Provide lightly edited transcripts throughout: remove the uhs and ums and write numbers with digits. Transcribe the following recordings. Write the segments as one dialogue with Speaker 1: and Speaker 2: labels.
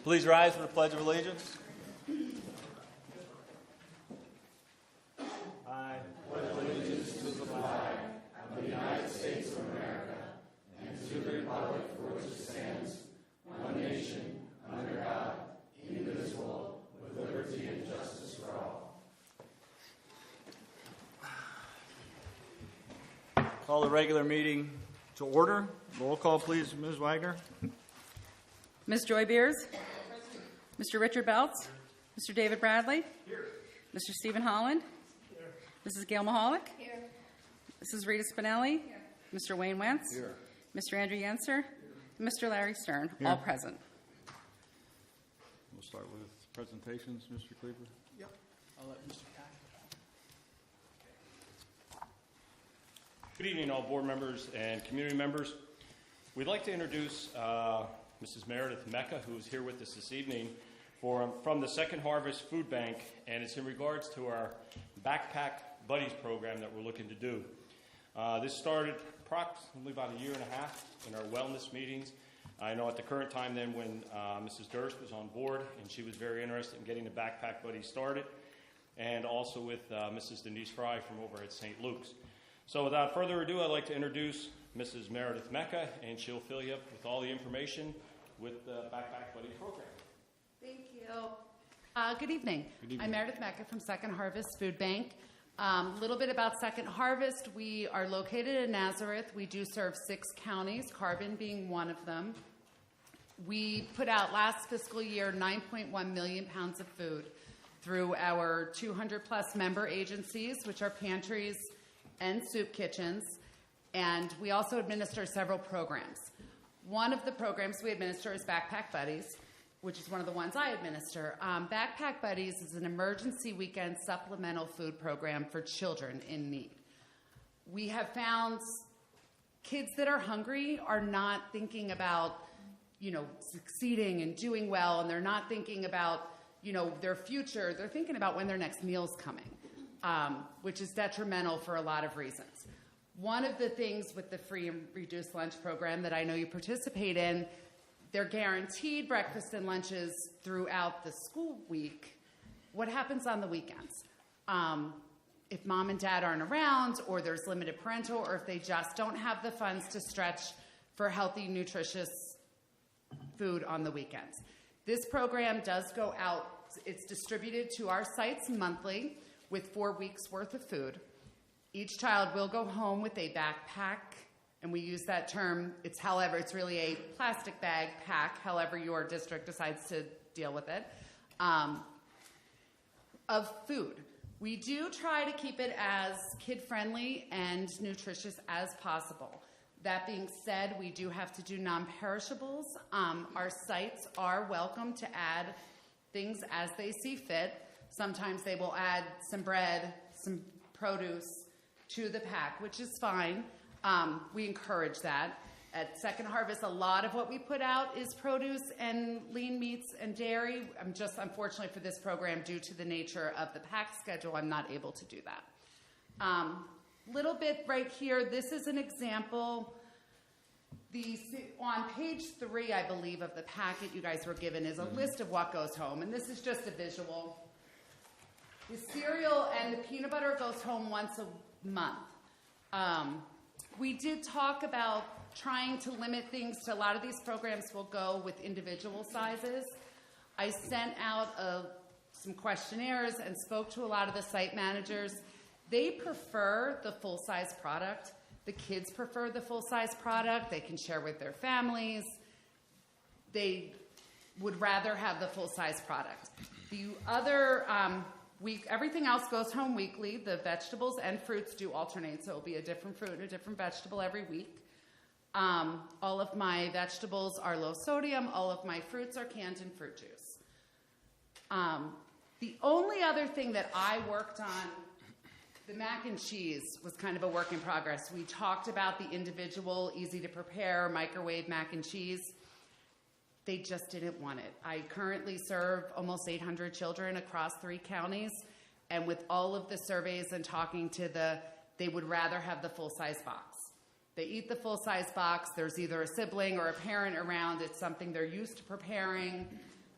Speaker 1: Please rise for the Pledge of Allegiance. I pledge allegiance to the flag of the United States of America and to the republic for which it stands, one nation, under God, indivisible, with liberty and justice for all. Call the regular meeting to order. Roll call, please, Ms. Wagner.
Speaker 2: Ms. Joy Beers. Mr. Richard Beltz. Mr. David Bradley.
Speaker 3: Here.
Speaker 2: Mr. Stephen Holland.
Speaker 3: Here.
Speaker 2: Mrs. Gail Mahalik.
Speaker 4: Here.
Speaker 2: Mrs. Rita Spinelli.
Speaker 4: Here.
Speaker 2: Mr. Wayne Wentz.
Speaker 1: Here.
Speaker 2: Mr. Andrew Yenser. And Mr. Larry Stern,
Speaker 1: Here.
Speaker 2: all present.
Speaker 1: We'll start with presentations, Mr. Cleaver.
Speaker 3: Yep. I'll let Mr. Pack.
Speaker 5: Good evening, all board members and community members. We'd like to introduce Mrs. Meredith Mecca, who is here with us this evening from the Second Harvest Food Bank, and it's in regards to our Backpack Buddies program that we're looking to do. This started approximately about a year and a half in our wellness meetings. I know at the current time then when Mrs. Durst was on board, and she was very interested in getting the Backpack Buddies started, and also with Mrs. Denise Fry from over at St. Luke's. So without further ado, I'd like to introduce Mrs. Meredith Mecca, and she'll fill you up with all the information with the Backpack Buddy program.
Speaker 4: Thank you. Good evening.
Speaker 1: Good evening.
Speaker 4: I'm Meredith Mecca from Second Harvest Food Bank. A little bit about Second Harvest. We are located in Nazareth. We do serve 6 counties, Carbon being one of them. We put out last fiscal year 9.1 million pounds of food through our 200-plus member agencies, which are pantries and soup kitchens, and we also administer several programs. One of the programs we administer is Backpack Buddies, which is one of the ones I administer. Backpack Buddies is an emergency weekend supplemental food program for children in need. We have found kids that are hungry are not thinking about, succeeding and doing well, and they're not thinking about, their future. They're thinking about when their next meal's coming. Which is detrimental for a lot of reasons. One of the things with the free and reduced lunch program that I know you participate in, they're guaranteed breakfast and lunches throughout the school week. What happens on the weekends? If mom and dad aren't around, or there's limited parental, or if they just don't have the funds to stretch for healthy, nutritious food on the weekends. This program does go out. It's distributed to our sites monthly, with 4 weeks worth of food. Each child will go home with a backpack, and we use that term. It's really a plastic bag pack, however your district decides to deal with it, of food. We do try to keep it as kid-friendly and nutritious as possible. That being said, we do have to do non-perishables. Our sites are welcome to add things as they see fit. Sometimes they will add some bread, some produce to the pack, which is fine. We encourage that. At Second Harvest, a lot of what we put out is produce and lean meats and dairy. Unfortunately for this program, due to the nature of the pack schedule, I'm not able to do that. Little bit right here, this is an example. On page 3, I believe, of the packet you guys were given is a list of what goes home, and this is just a visual. The cereal and the peanut butter goes home once a month. We did talk about trying to limit things to a lot of these programs will go with individual sizes. I sent out some questionnaires and spoke to a lot of the site managers. They prefer the full-size product. The kids prefer the full-size product. They can share with their families. They would rather have the full-size product. The other... everything else goes home weekly. The vegetables and fruits do alternate, so it'll be a different fruit and a different vegetable every week. All of my vegetables are low sodium. All of my fruits are canned in fruit juice. The only other thing that I worked on, the mac and cheese, was kind of a work in progress. We talked about the individual, easy to prepare, microwave mac and cheese. They just didn't want it. I currently serve almost 800 children across 3 counties, and with all of the surveys and talking to they would rather have the full-size box. They eat the full-size box. There's either a sibling or a parent around. It's something they're used to preparing.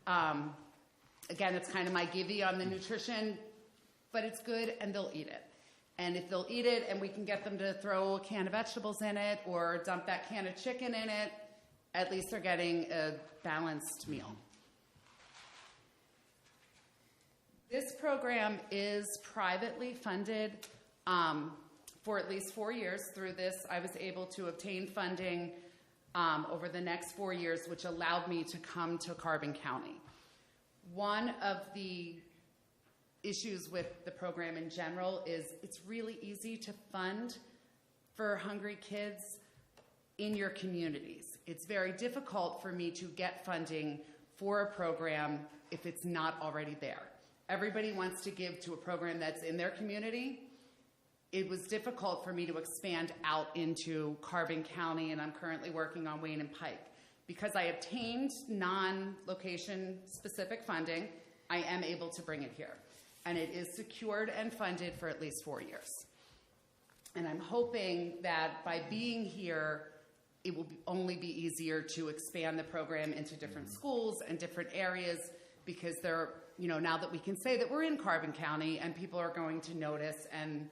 Speaker 4: Again, it's kind of my givey on the nutrition, but it's good and they'll eat it. And if they'll eat it and we can get them to throw a can of vegetables in it or dump that can of chicken in it, at least they're getting a balanced meal. This program is privately funded for at least 4 years. Through this, I was able to obtain funding over the next 4 years, which allowed me to come to Carbon County. One of the issues with the program in general is it's really easy to fund for hungry kids in your communities. It's very difficult for me to get funding for a program if it's not already there. Everybody wants to give to a program that's in their community. It was difficult for me to expand out into Carbon County, and I'm currently working on Wayne and Pike. Because I obtained non-location specific funding, I am able to bring it here. And it is secured and funded for at least 4 years. And I'm hoping that by being here, it will only be easier to expand the program into different schools and different areas, because they're, you know, now that we can say that we're in Carbon County and people are going to notice and,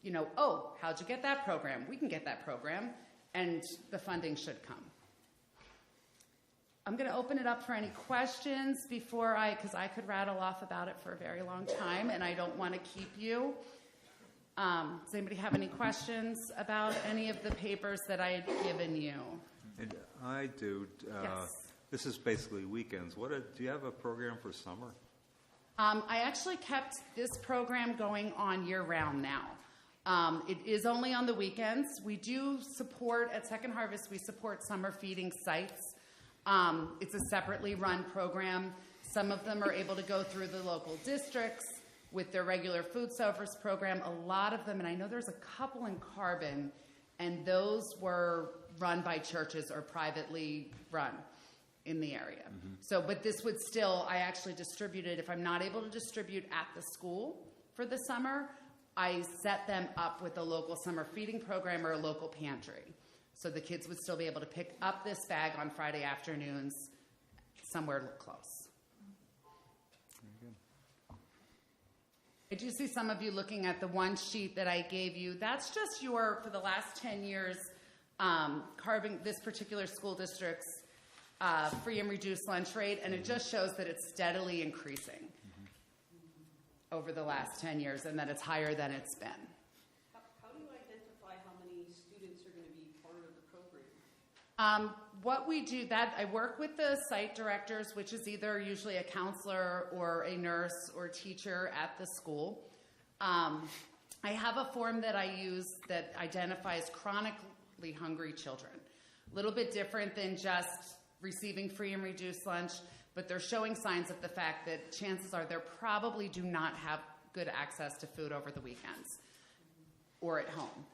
Speaker 4: you know, oh, how'd you get that program? We can get that program, and the funding should come. I'm going to open it up for any questions before because I could rattle off about it for a very long time, and I don't want to keep you. Does anybody have any questions about any of the papers that I had given you?
Speaker 6: I do.
Speaker 4: Yes.
Speaker 6: This is basically weekends. Do you have a program for summer?
Speaker 4: I actually kept this program going on year-round now. It is only on the weekends. We do support, at Second Harvest, we support summer feeding sites. It's a separately run program. Some of them are able to go through the local districts with their regular food service program. A lot of them, and I know there's a couple in Carbon, and those were run by churches or privately run in the area. Mm-hmm. So, but this would still, I actually distributed, if I'm not able to distribute at the school for the summer, I set them up with a local summer feeding program or a local pantry. So the kids would still be able to pick up this bag on Friday afternoons somewhere close.
Speaker 6: Very good.
Speaker 4: I do see some of you looking at the one sheet that I gave you. That's just for the last 10 years, this particular school district's free and reduced lunch rate, and it just shows that it's steadily increasing over the last 10 years, and that it's higher than it's been.
Speaker 7: How do you identify how many students are going to be part of the program?
Speaker 4: What we do, I work with the site directors, which is either usually a counselor or a nurse or teacher at the school. I have a form that I use that identifies chronically hungry children. A little bit different than just receiving free and reduced lunch, but they're showing signs of the fact that chances are they probably do not have good access to food over the weekends or at home.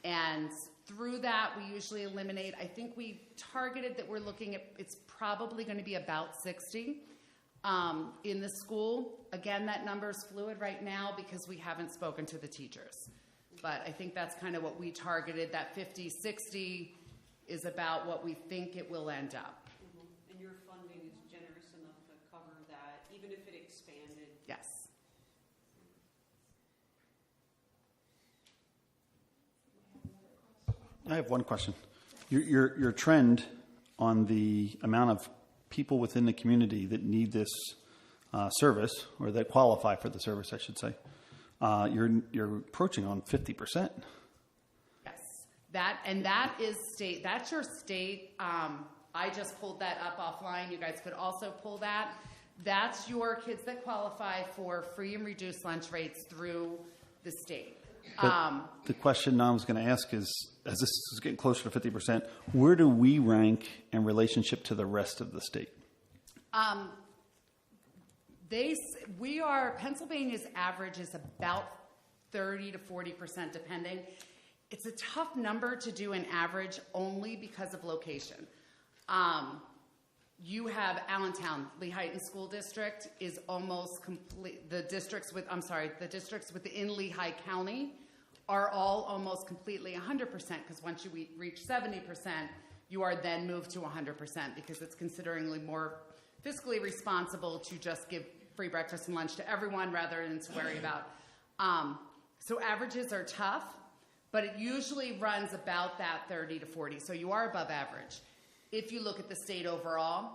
Speaker 4: And through that, we usually eliminate, I think we targeted that we're looking at, it's probably going to be about 60 in the school. Again, that number is fluid right now because we haven't spoken to the teachers. But I think that's kind of what we targeted. That 50, 60 is about what we think it will end up.
Speaker 7: Mm-hmm. And your funding is generous enough to cover that, even if it expanded?
Speaker 4: Yes.
Speaker 8: I have one question. Your trend on the amount of people within the community that need this service, or that qualify for the service, I should say, you're approaching on 50%.
Speaker 4: Yes, that is state. That's your state. I just pulled that up offline. You guys could also pull that. That's your kids that qualify for free and reduced lunch rates through the state.
Speaker 8: But the question I was going to ask is, as this is getting closer to 50%, where do we rank in relationship to the rest of the state? Pennsylvania's average is about 30 to 40%, depending. It's a tough number to do an average only because of location. You have Allentown, Lehighton School District is almost complete. The districts within Lehigh County are all almost completely 100%, because once you reach 70%, you are then moved to 100% because it's considerably more
Speaker 4: fiscally responsible to just give free breakfast and lunch to everyone rather than to worry about. So averages are tough, but it usually runs about that 30 to 40. So you are above average. If you look at the state overall,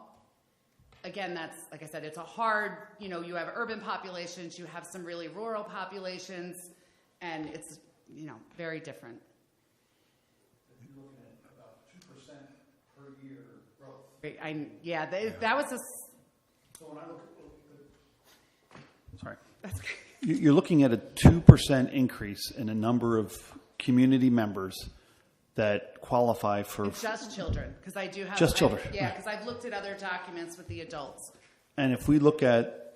Speaker 4: again, that's, like I said, it's a hard, you know, you have urban populations, you have some really rural populations, and it's, you know, very different.
Speaker 3: You're looking at about 2% per year growth.
Speaker 4: That was a...
Speaker 3: So when I look at
Speaker 8: Sorry.
Speaker 4: That's okay.
Speaker 8: You're looking at a 2% increase in a number of community members that qualify for.
Speaker 4: It's just children, because I do have...
Speaker 8: Just children,
Speaker 4: Yeah,
Speaker 8: right.
Speaker 4: because I've looked at other documents with the adults.
Speaker 8: And if we look at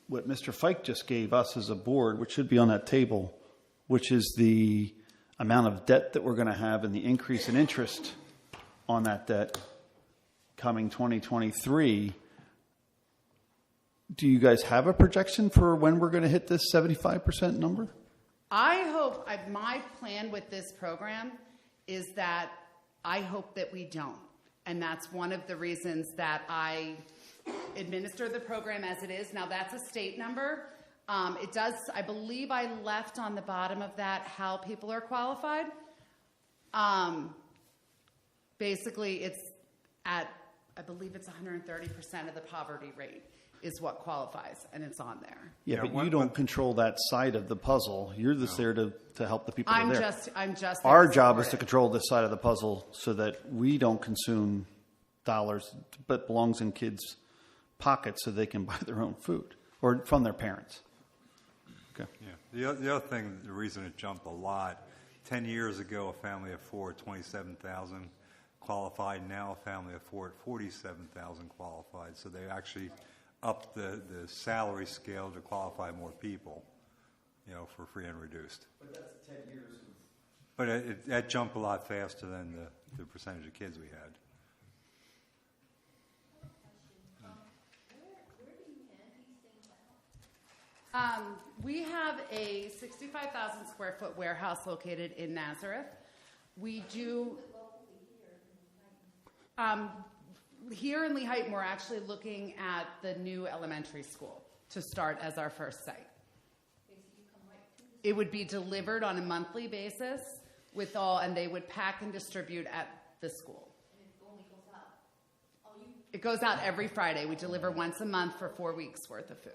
Speaker 8: what Mr. Fike just gave us as a board, which should be on that table, which is the amount of debt that we're going to have and the increase in interest on that debt coming 2023, do you guys have a projection for when we're going to hit this 75% number?
Speaker 4: My plan with this program is that I hope that we don't. And that's one of the reasons that I administer the program as it is. Now, that's a state number. It does, I believe I left on the bottom of that how people are qualified. Basically, it's at, I believe it's 130% of the poverty rate is what qualifies, and it's on there.
Speaker 8: Yeah, but you don't control that side of the puzzle. You're just there to help the people that are there.
Speaker 4: I'm just
Speaker 8: Our
Speaker 4: there
Speaker 8: job
Speaker 4: support
Speaker 8: is to
Speaker 4: it.
Speaker 8: control this side of the puzzle so that we don't consume dollars, but belongs in kids' pockets so they can buy their own food or from their parents. Okay.
Speaker 6: Yeah. The other thing, the reason it jumped a lot, 10 years ago, a family of four at 27,000 qualified. Now a family of four at 47,000 qualified. So they actually upped the salary scale to qualify more people, you know, for free and reduced.
Speaker 3: But that's 10 years.
Speaker 6: But that jumped a lot faster than the percentage of kids we had.
Speaker 4: We have a 65,000 square foot warehouse located in Nazareth. We do, here in Lehighton, we're actually looking at the new elementary school to start as our first site. It would be delivered on a monthly basis with all, and they would pack and distribute at the school. It goes out every Friday. We deliver once a month for 4 weeks worth of food.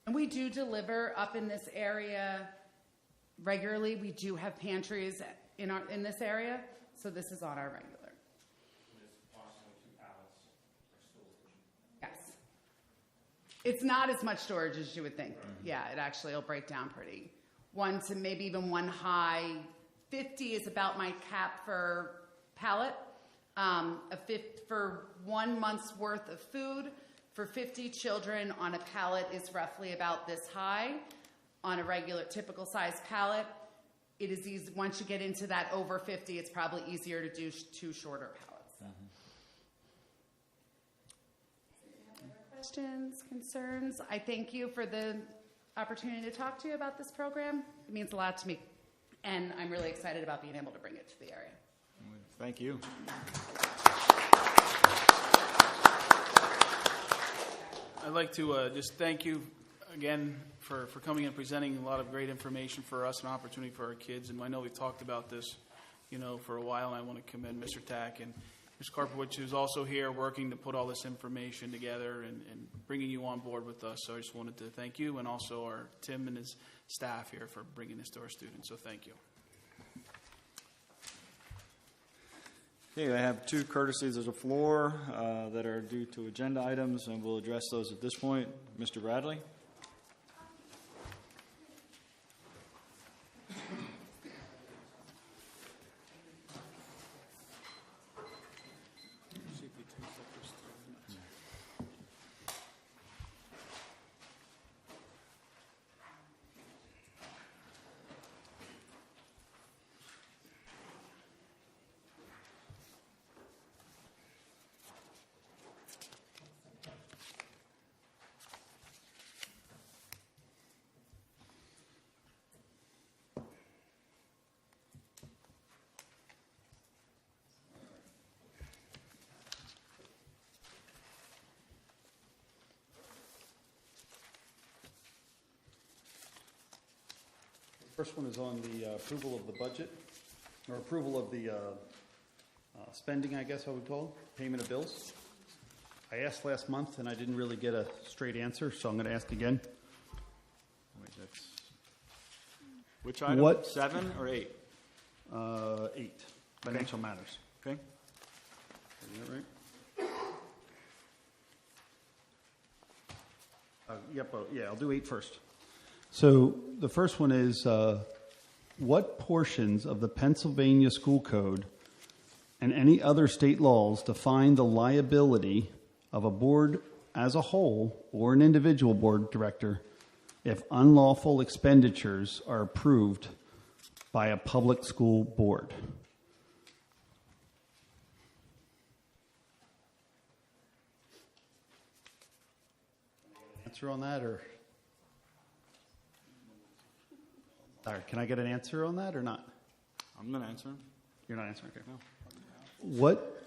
Speaker 4: And we do deliver up in this area regularly. We do have pantries in this area, so this is on our regular. Yes. It's not as much storage as you would think. Yeah, it actually will break down pretty. 1 to maybe even 1 high. 50 is about my cap for pallet. For 1 month's worth of food. For 50 children on a pallet is roughly about this high. On a regular, typical size pallet, it is easy. Once you get into that over 50, it's probably easier to do 2 shorter pallets. Questions, concerns? I thank you for the opportunity to talk to you about this program. It means a lot to me, and I'm really excited about being able to bring it to the area.
Speaker 9: Thank you.
Speaker 3: I'd like to just thank you again for coming and presenting a lot of great information for us, an opportunity for our kids. And I know we've talked about this, you know, for a while, and I want to commend Mr. Tack and Ms. Karpowicz, who's also here working to put all this information together and bringing you on board with us. So I just wanted to thank you, and also our Tim and his staff here for bringing this to our students. So thank you.
Speaker 9: Okay, I have 2 courtesies of the floor that are due to agenda items, and we'll address those at this point. Mr. Bradley?
Speaker 8: First one is on the approval of the budget, or approval of the spending, I guess I would call it, payment of bills. I asked last month and I didn't really get a straight answer, so I'm going to ask again.
Speaker 9: Wait, that's which item?
Speaker 8: What-
Speaker 9: 7 or 8?
Speaker 8: 8, financial matters.
Speaker 9: Okay.
Speaker 8: Is that right? Yeah, I'll do 8 first. So the first one is, what portions of the Pennsylvania School Code and any other state laws define the liability of a board as a whole or an individual board director if unlawful expenditures are approved by a public school board? Answer on that, or can I get an answer on that or not?
Speaker 9: I'm going to answer.
Speaker 8: You're not answering. Okay.
Speaker 9: No.
Speaker 8: What?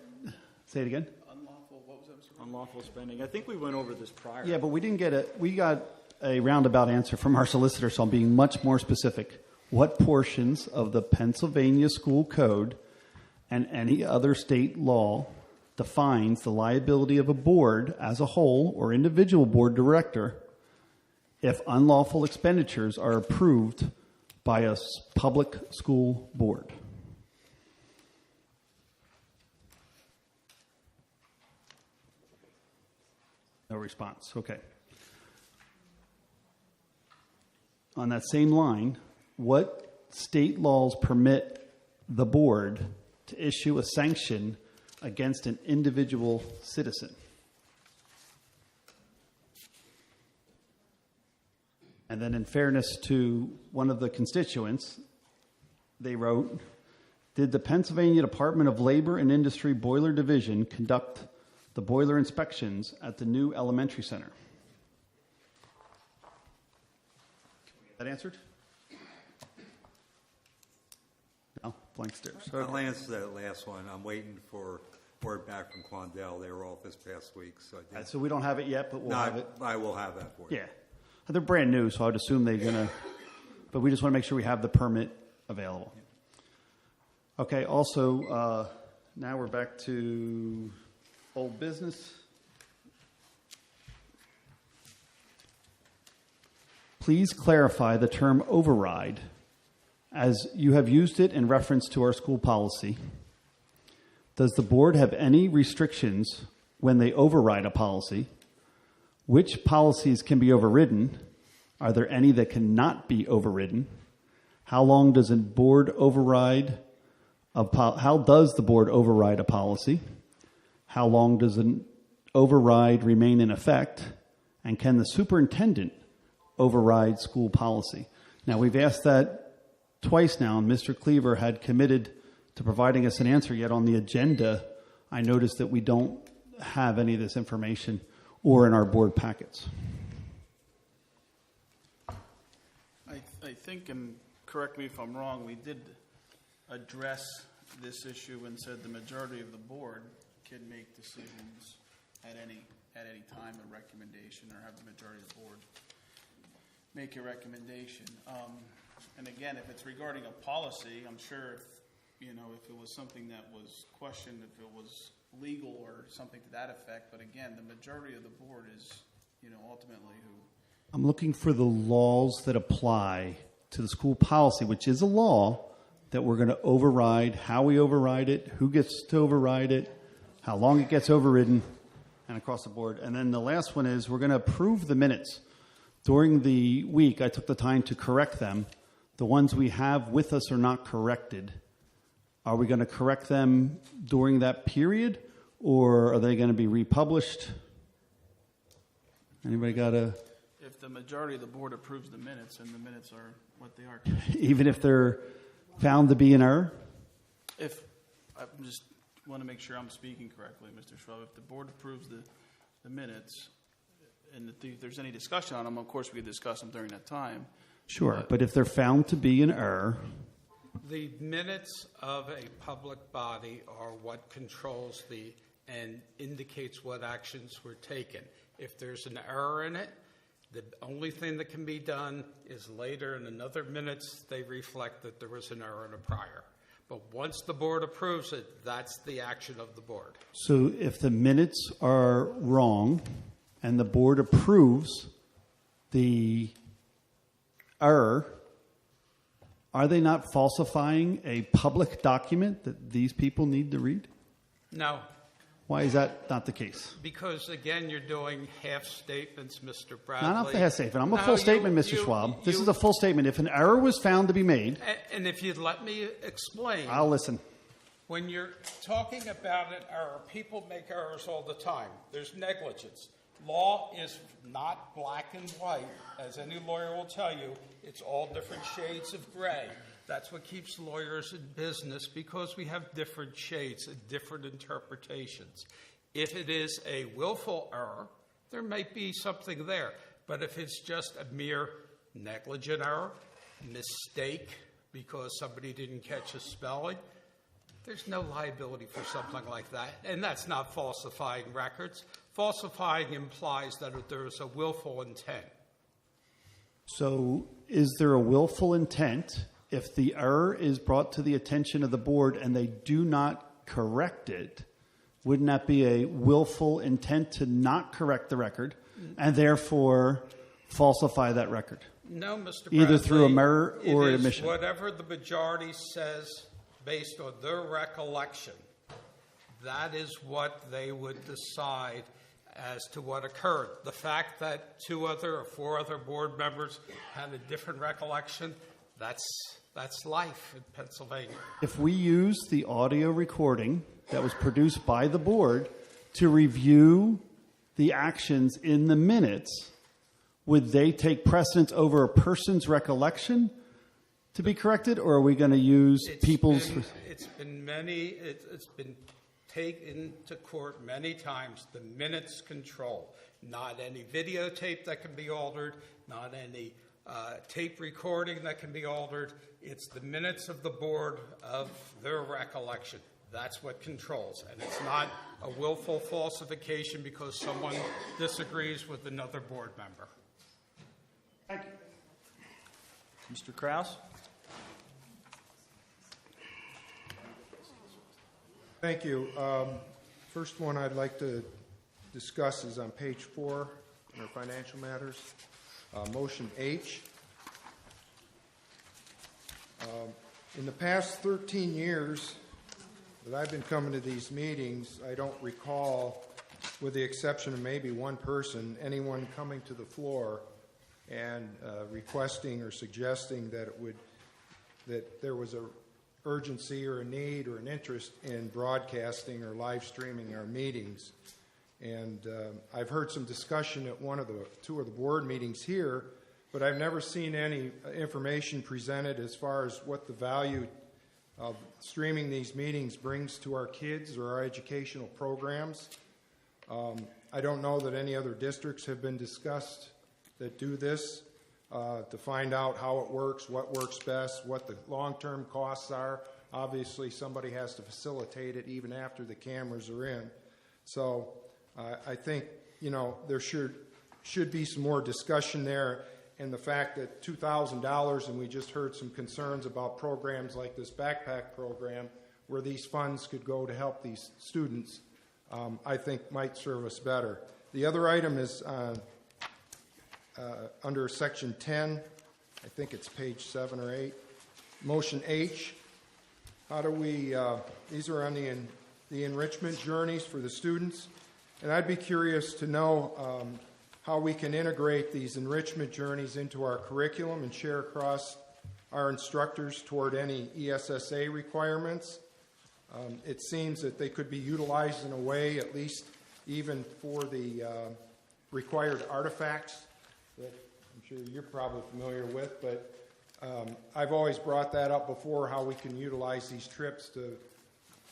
Speaker 8: Say it again.
Speaker 3: Unlawful, what was that, Mr.
Speaker 9: Unlawful spending. I think we went over this prior.
Speaker 8: Yeah, but we didn't get it. We got a roundabout answer from our solicitor, so I'm being much more specific. What portions of the Pennsylvania School Code and any other state law defines the liability of a board as a whole or individual board director if unlawful expenditures are approved by a public school board? No response. Okay. On that same line, what state laws permit the board to issue a sanction against an individual citizen? And then in fairness to one of the constituents, they wrote, did the Pennsylvania Department of Labor and Industry Boiler Division conduct the boiler inspections at the new elementary center? Can we get that answered? No? Blank stares.
Speaker 6: I'll answer that last one. I'm waiting for word back from Quandel. They were off this past week.
Speaker 8: So we don't have it yet, but we'll have it.
Speaker 6: I will have that for you.
Speaker 8: Yeah. They're brand new, so I'd assume they're going to, but we just want to make sure we have the permit available. Okay, also, now we're back to old business. Please clarify the term override as you have used it in reference to our school policy. Does the board have any restrictions when they override a policy? Which policies can be overridden? Are there any that cannot be overridden? How long does a board override? How does the board override a policy? How long does an override remain in effect? And can the superintendent override school policy? Now, we've asked that twice now, and Mr. Cleaver had committed to providing us an answer, yet on the agenda, I noticed that we don't have any of this information or in our board packets.
Speaker 3: I think, and correct me if I'm wrong, we did address this issue and said the majority of the board can make decisions at any time, a recommendation, or have the majority of the board make a recommendation. And again, if it's regarding a policy, I'm sure if it was something that was questioned, if it was legal or something to that effect. But again, the majority of the board is, ultimately who.
Speaker 8: I'm looking for the laws that apply to the school policy, which is a law that we're going to override, how we override it, who gets to override it, how long it gets overridden, and across the board. And then the last one is we're going to approve the minutes. During the week, I took the time to correct them. The ones we have with us are not corrected. Are we going to correct them during that period, or are they going to be republished? Anybody got a...
Speaker 3: If the majority of the board approves the minutes, and the minutes are what they are.
Speaker 8: Even if they're found to be in error?
Speaker 3: If I just want to make sure I'm speaking correctly, Mr. Schwab, if the board approves the minutes, and if there's any discussion on them, of course we could discuss them during that time.
Speaker 8: Sure, but if they're found to be in error...
Speaker 10: The minutes of a public body are what controls and indicates what actions were taken. If there's an error in it, The only thing that can be done is later in another minutes, they reflect that there was an error in a prior. But once the board approves it, that's the action of the board.
Speaker 8: So if the minutes are wrong and the board approves the error, are they not falsifying a public document that these people need to read?
Speaker 10: No,
Speaker 8: Why is that not the case?
Speaker 10: because again, you're doing half statements, Mr. Bradley.
Speaker 8: Not a half statement. I'm a
Speaker 10: No,
Speaker 8: full
Speaker 10: you-
Speaker 8: statement, Mr.
Speaker 10: you-
Speaker 8: Schwab. This
Speaker 10: you-
Speaker 8: is a full statement. If an error was found to be made,
Speaker 10: And if you'd let me explain.
Speaker 8: I'll listen.
Speaker 10: When you're talking about an error, people make errors all the time. There's negligence. Law is not black and white, as any lawyer will tell you. It's all different shades of gray. That's what keeps lawyers in business, because we have different shades and different interpretations. If it is a willful error, there might be something there. But if it's just a mere negligent error, mistake because somebody didn't catch a spelling, there's no liability for something like that. And that's not falsifying records. Falsifying implies that there is a willful intent.
Speaker 8: So is there a willful intent if the error is brought to the attention of the board and they do not correct it? Wouldn't that be a willful intent to not correct the record and therefore falsify that record?
Speaker 10: No, Mr. Bradley.
Speaker 8: Either through a error or
Speaker 10: it is
Speaker 8: admission.
Speaker 10: Whatever the majority says based on their recollection, that is what they would decide as to what occurred. The fact that 2 other or 4 other board members had a different recollection, that's life in Pennsylvania.
Speaker 8: If we use the audio recording that was produced by the board to review the actions in the minutes, would they take precedence over a person's recollection to be corrected, or are we going to use people's...
Speaker 10: It's been taken to court many times. The minutes control. Not any videotape that can be altered, not any tape recording that can be altered. It's the minutes of the board of their recollection. That's what controls. And it's not a willful falsification because someone disagrees with another board member.
Speaker 8: Thank you.
Speaker 9: Mr. Kraus?
Speaker 11: Thank you. First one I'd like to discuss is on page 4 in our financial matters. Motion H. In the past 13 years that I've been coming to these meetings, I don't recall, with the exception of maybe one person, anyone coming to the floor and requesting or suggesting that there was a urgency or a need or an interest in broadcasting or live streaming our meetings. And I've heard some discussion at 2 of the board meetings here, but I've never seen any information presented as far as what the value of streaming these meetings brings to our kids or our educational programs. I don't know that any other districts have been discussed that do this to find out how it works, what works best, what the long-term costs are. Obviously, somebody has to facilitate it even after the cameras are in. So I think, there should be some more discussion there. And the fact that $2,000, and we just heard some concerns about programs like this backpack program, where these funds could go to help these students, I think might serve us better. The other item is under section 10, I think it's page 7 or 8, motion H. How do we, these are on the enrichment journeys for the students, and I'd be curious to know how we can integrate these enrichment journeys into our curriculum and share across our instructors toward any ESSA requirements. It seems that they could be utilized in a way, at least even for the required artifacts that I'm sure you're probably familiar with, but I've always brought that up before, how we can utilize these trips to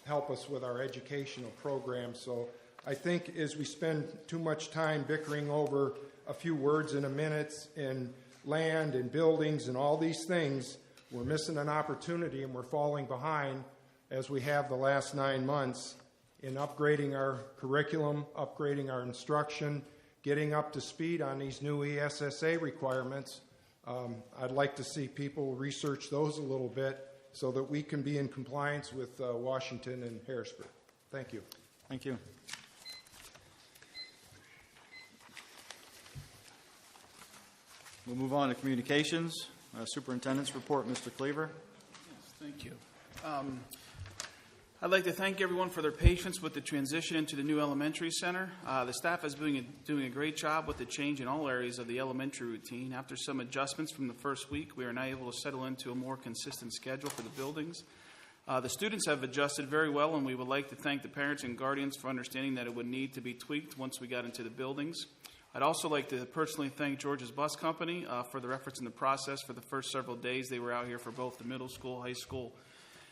Speaker 11: help us with our educational programs. So I think as we spend too much time bickering over a few words in a minute in land and buildings and all these things, we're missing an opportunity and we're falling behind, as we have the last 9 months, in upgrading our curriculum, upgrading our instruction, getting up to speed on these new ESSA requirements. I'd like to see people research those a little bit so that we can be in compliance with Washington and Harrisburg. Thank you.
Speaker 9: Thank you. We'll move on to communications. Superintendent's report, Mr. Cleaver.
Speaker 3: Yes, thank you. I'd like to thank everyone for their patience with the transition into the new elementary center. The staff is doing a great job with the change in all areas of the elementary routine. After some adjustments from the first week, we are now able to settle into a more consistent schedule for the buildings. The students have adjusted very well, and we would like to thank the parents and guardians for understanding that it would need to be tweaked once we got into the buildings. I'd also like to personally thank George's Bus Company for their efforts in the process. For the first several days, they were out here for both the middle school, high school,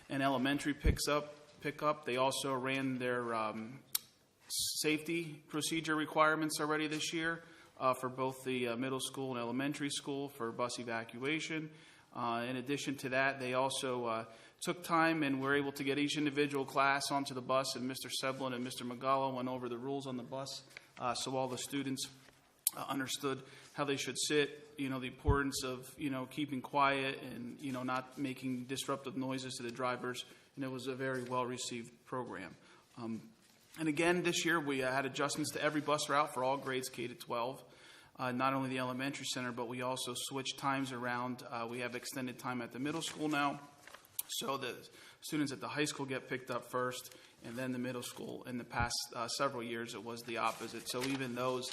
Speaker 3: and elementary pickup. They also ran their safety procedure requirements already this year for both the middle school and elementary school for bus evacuation. In addition to that, they also took time and were able to get each individual class onto the bus, and Mr. Seblin and Mr. Magala went over the rules on the bus so all the students understood how they should sit, the importance of, keeping quiet and, not making disruptive noises to the drivers. And it was a very well-received program. And again, this year we had adjustments to every bus route for all grades K to 12, not only the elementary center, but we also switched times around. We have extended time at the middle school now, so the students at the high school get picked up first, and then the middle school. In the past several years, it was the opposite. So even those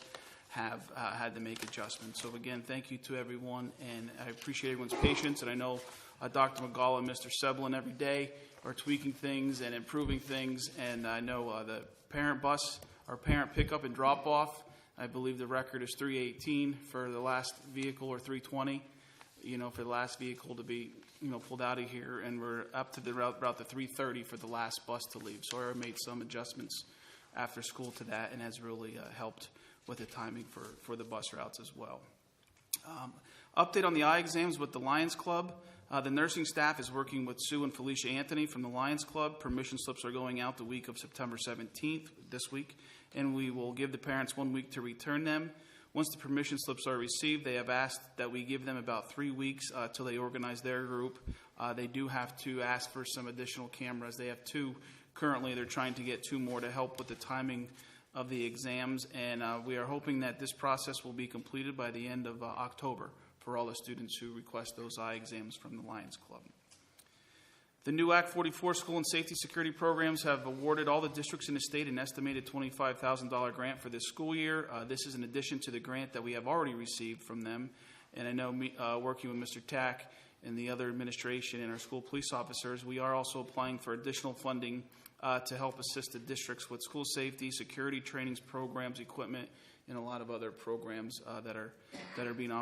Speaker 3: have had to make adjustments. So again, thank you to everyone, and I appreciate everyone's patience. And I know Dr. McGall and Mr. Seblin every day are tweaking things and improving things. And I know the parent bus, our parent pickup and drop off, I believe the record is 318 for the last vehicle, or 320, for the last vehicle to be, pulled out of here. And we're up to about the 330 for the last bus to leave. So I made some adjustments after school to that, and has really helped with the timing for the bus routes as well. Update on the eye exams with the Lions Club. The nursing staff is working with Sue and Felicia Anthony from the Lions Club. Permission slips are going out the week of September 17th, this week, and we will give the parents 1 week to return them. Once the permission slips are received, they have asked that we give them about 3 weeks till they organize their group. They do have to ask for some additional cameras. They have 2 currently. They're trying to get 2 more to help with the timing of the exams, and we are hoping that this process will be completed by the end of October for all the students who request those eye exams from the Lions Club. The new Act 44 school and safety security programs have awarded all the districts in the state an estimated $25,000 grant for this school year. This is in addition to the grant that we have already received from them. And I know working with Mr. Tack and the other administration and our school police officers, we are also applying for additional funding to help assist the districts with school safety, security trainings, programs, equipment, and a lot of other programs that are being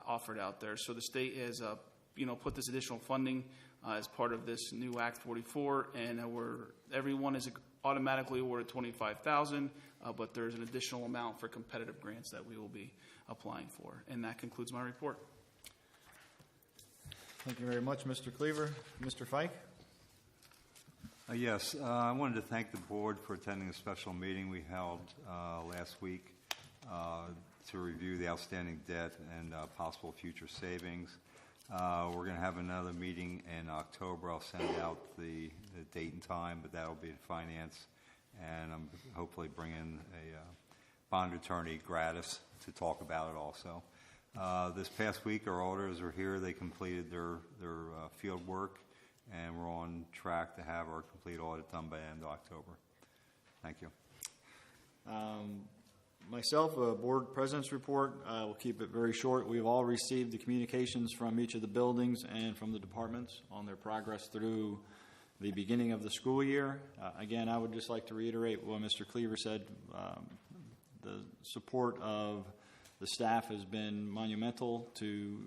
Speaker 3: offered out there. So the state has put this additional funding as part of this new Act 44, and everyone is automatically awarded $25,000, but there's an additional amount for competitive grants that we will be applying for. And that concludes my report.
Speaker 9: Thank you very much, Mr. Cleaver. Mr. Fike?
Speaker 6: Yes, I wanted to thank the board for attending a special meeting we held last week to review the outstanding debt and possible future savings. We're going to have another meeting in October. I'll send out the date and time, but that'll be in finance, and I'm hopefully bringing a bond attorney gratis to talk about it also. This past week, our auditors are here. They completed their field work, and we're on track to have our complete audit done by the end of October. Thank you.
Speaker 9: Myself, a board president's report. We'll keep it very short. We've all received the communications from each of the buildings and from the departments on their progress through the beginning of the school year. Again, I would just like to reiterate what Mr. Cleaver said. The support of the staff has been monumental to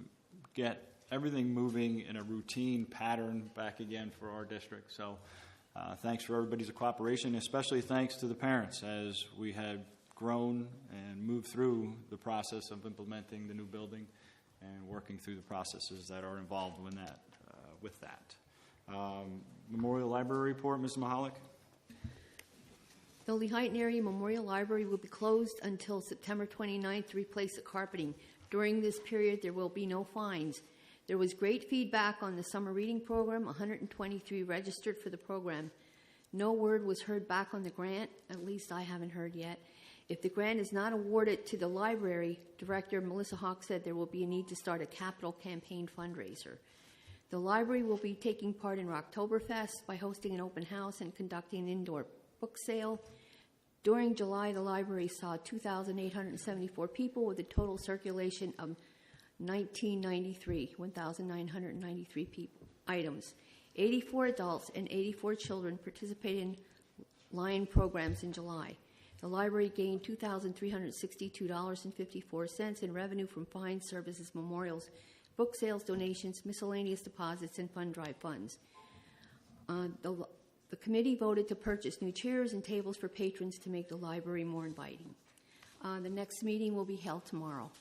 Speaker 9: get everything moving in a routine pattern back again for our district. So thanks for everybody's cooperation, especially thanks to the parents as we had grown and moved through the process of implementing the new building and working through the processes that are involved with that. Memorial Library report, Ms. Mahalik.
Speaker 12: The Lehighton Area Memorial Library will be closed until September 29th to replace the carpeting. During this period, there will be no fines. There was great feedback on the summer reading program. 123 registered for the program. No word was heard back on the grant, at least I haven't heard yet. If the grant is not awarded to the library, Director Melissa Hawk said there will be a need to start a capital campaign fundraiser. The library will be taking part in Rocktoberfest by hosting an open house and conducting an indoor book sale. During July, the library saw 2,874 people with a total circulation of 1,993 people, items. 84 adults and 84 children participated in Lion programs in July. The library gained $2,362.54 in revenue from fines, services, memorials, book sales, donations, miscellaneous deposits, and fund drive funds. The committee voted to purchase new chairs and tables for patrons to make the library more inviting. The next meeting will be held tomorrow.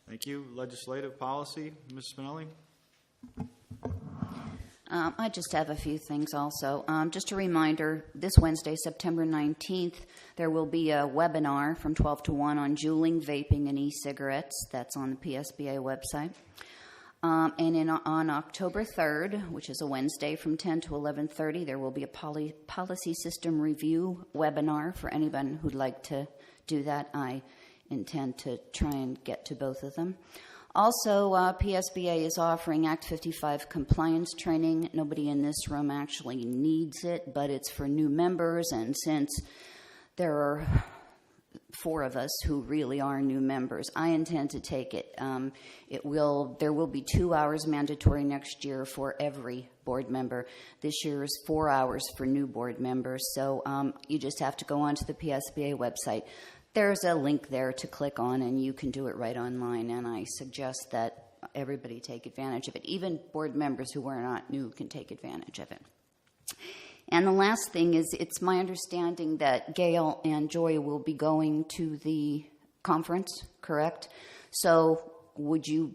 Speaker 9: Thank you. Legislative policy, Ms. Spinelli.
Speaker 13: I just have a few things also. Just a reminder, this Wednesday, September 19th, there will be a webinar from 12 to 1 on juuling, vaping, and e-cigarettes. That's on the PSBA website. On October 3rd, which is a Wednesday from 10 to 11:30, there will be a policy system review webinar for anyone who'd like to do that. I intend to try and get to both of them. Also, PSBA is offering Act 55 compliance training. Nobody in this room actually needs it, but it's for new members, and since there are 4 of us who really are new members, I intend to take it. There will be 2 hours mandatory next year for every board member. This year is 4 hours for new board members, so you just have to go onto the PSBA website. There's a link there to click on, and you can do it right online, and I suggest that everybody take advantage of it. Even board members who are not new can take advantage of it. And the last thing is, it's my understanding that Gail and Joy will be going to the conference, correct? So would you,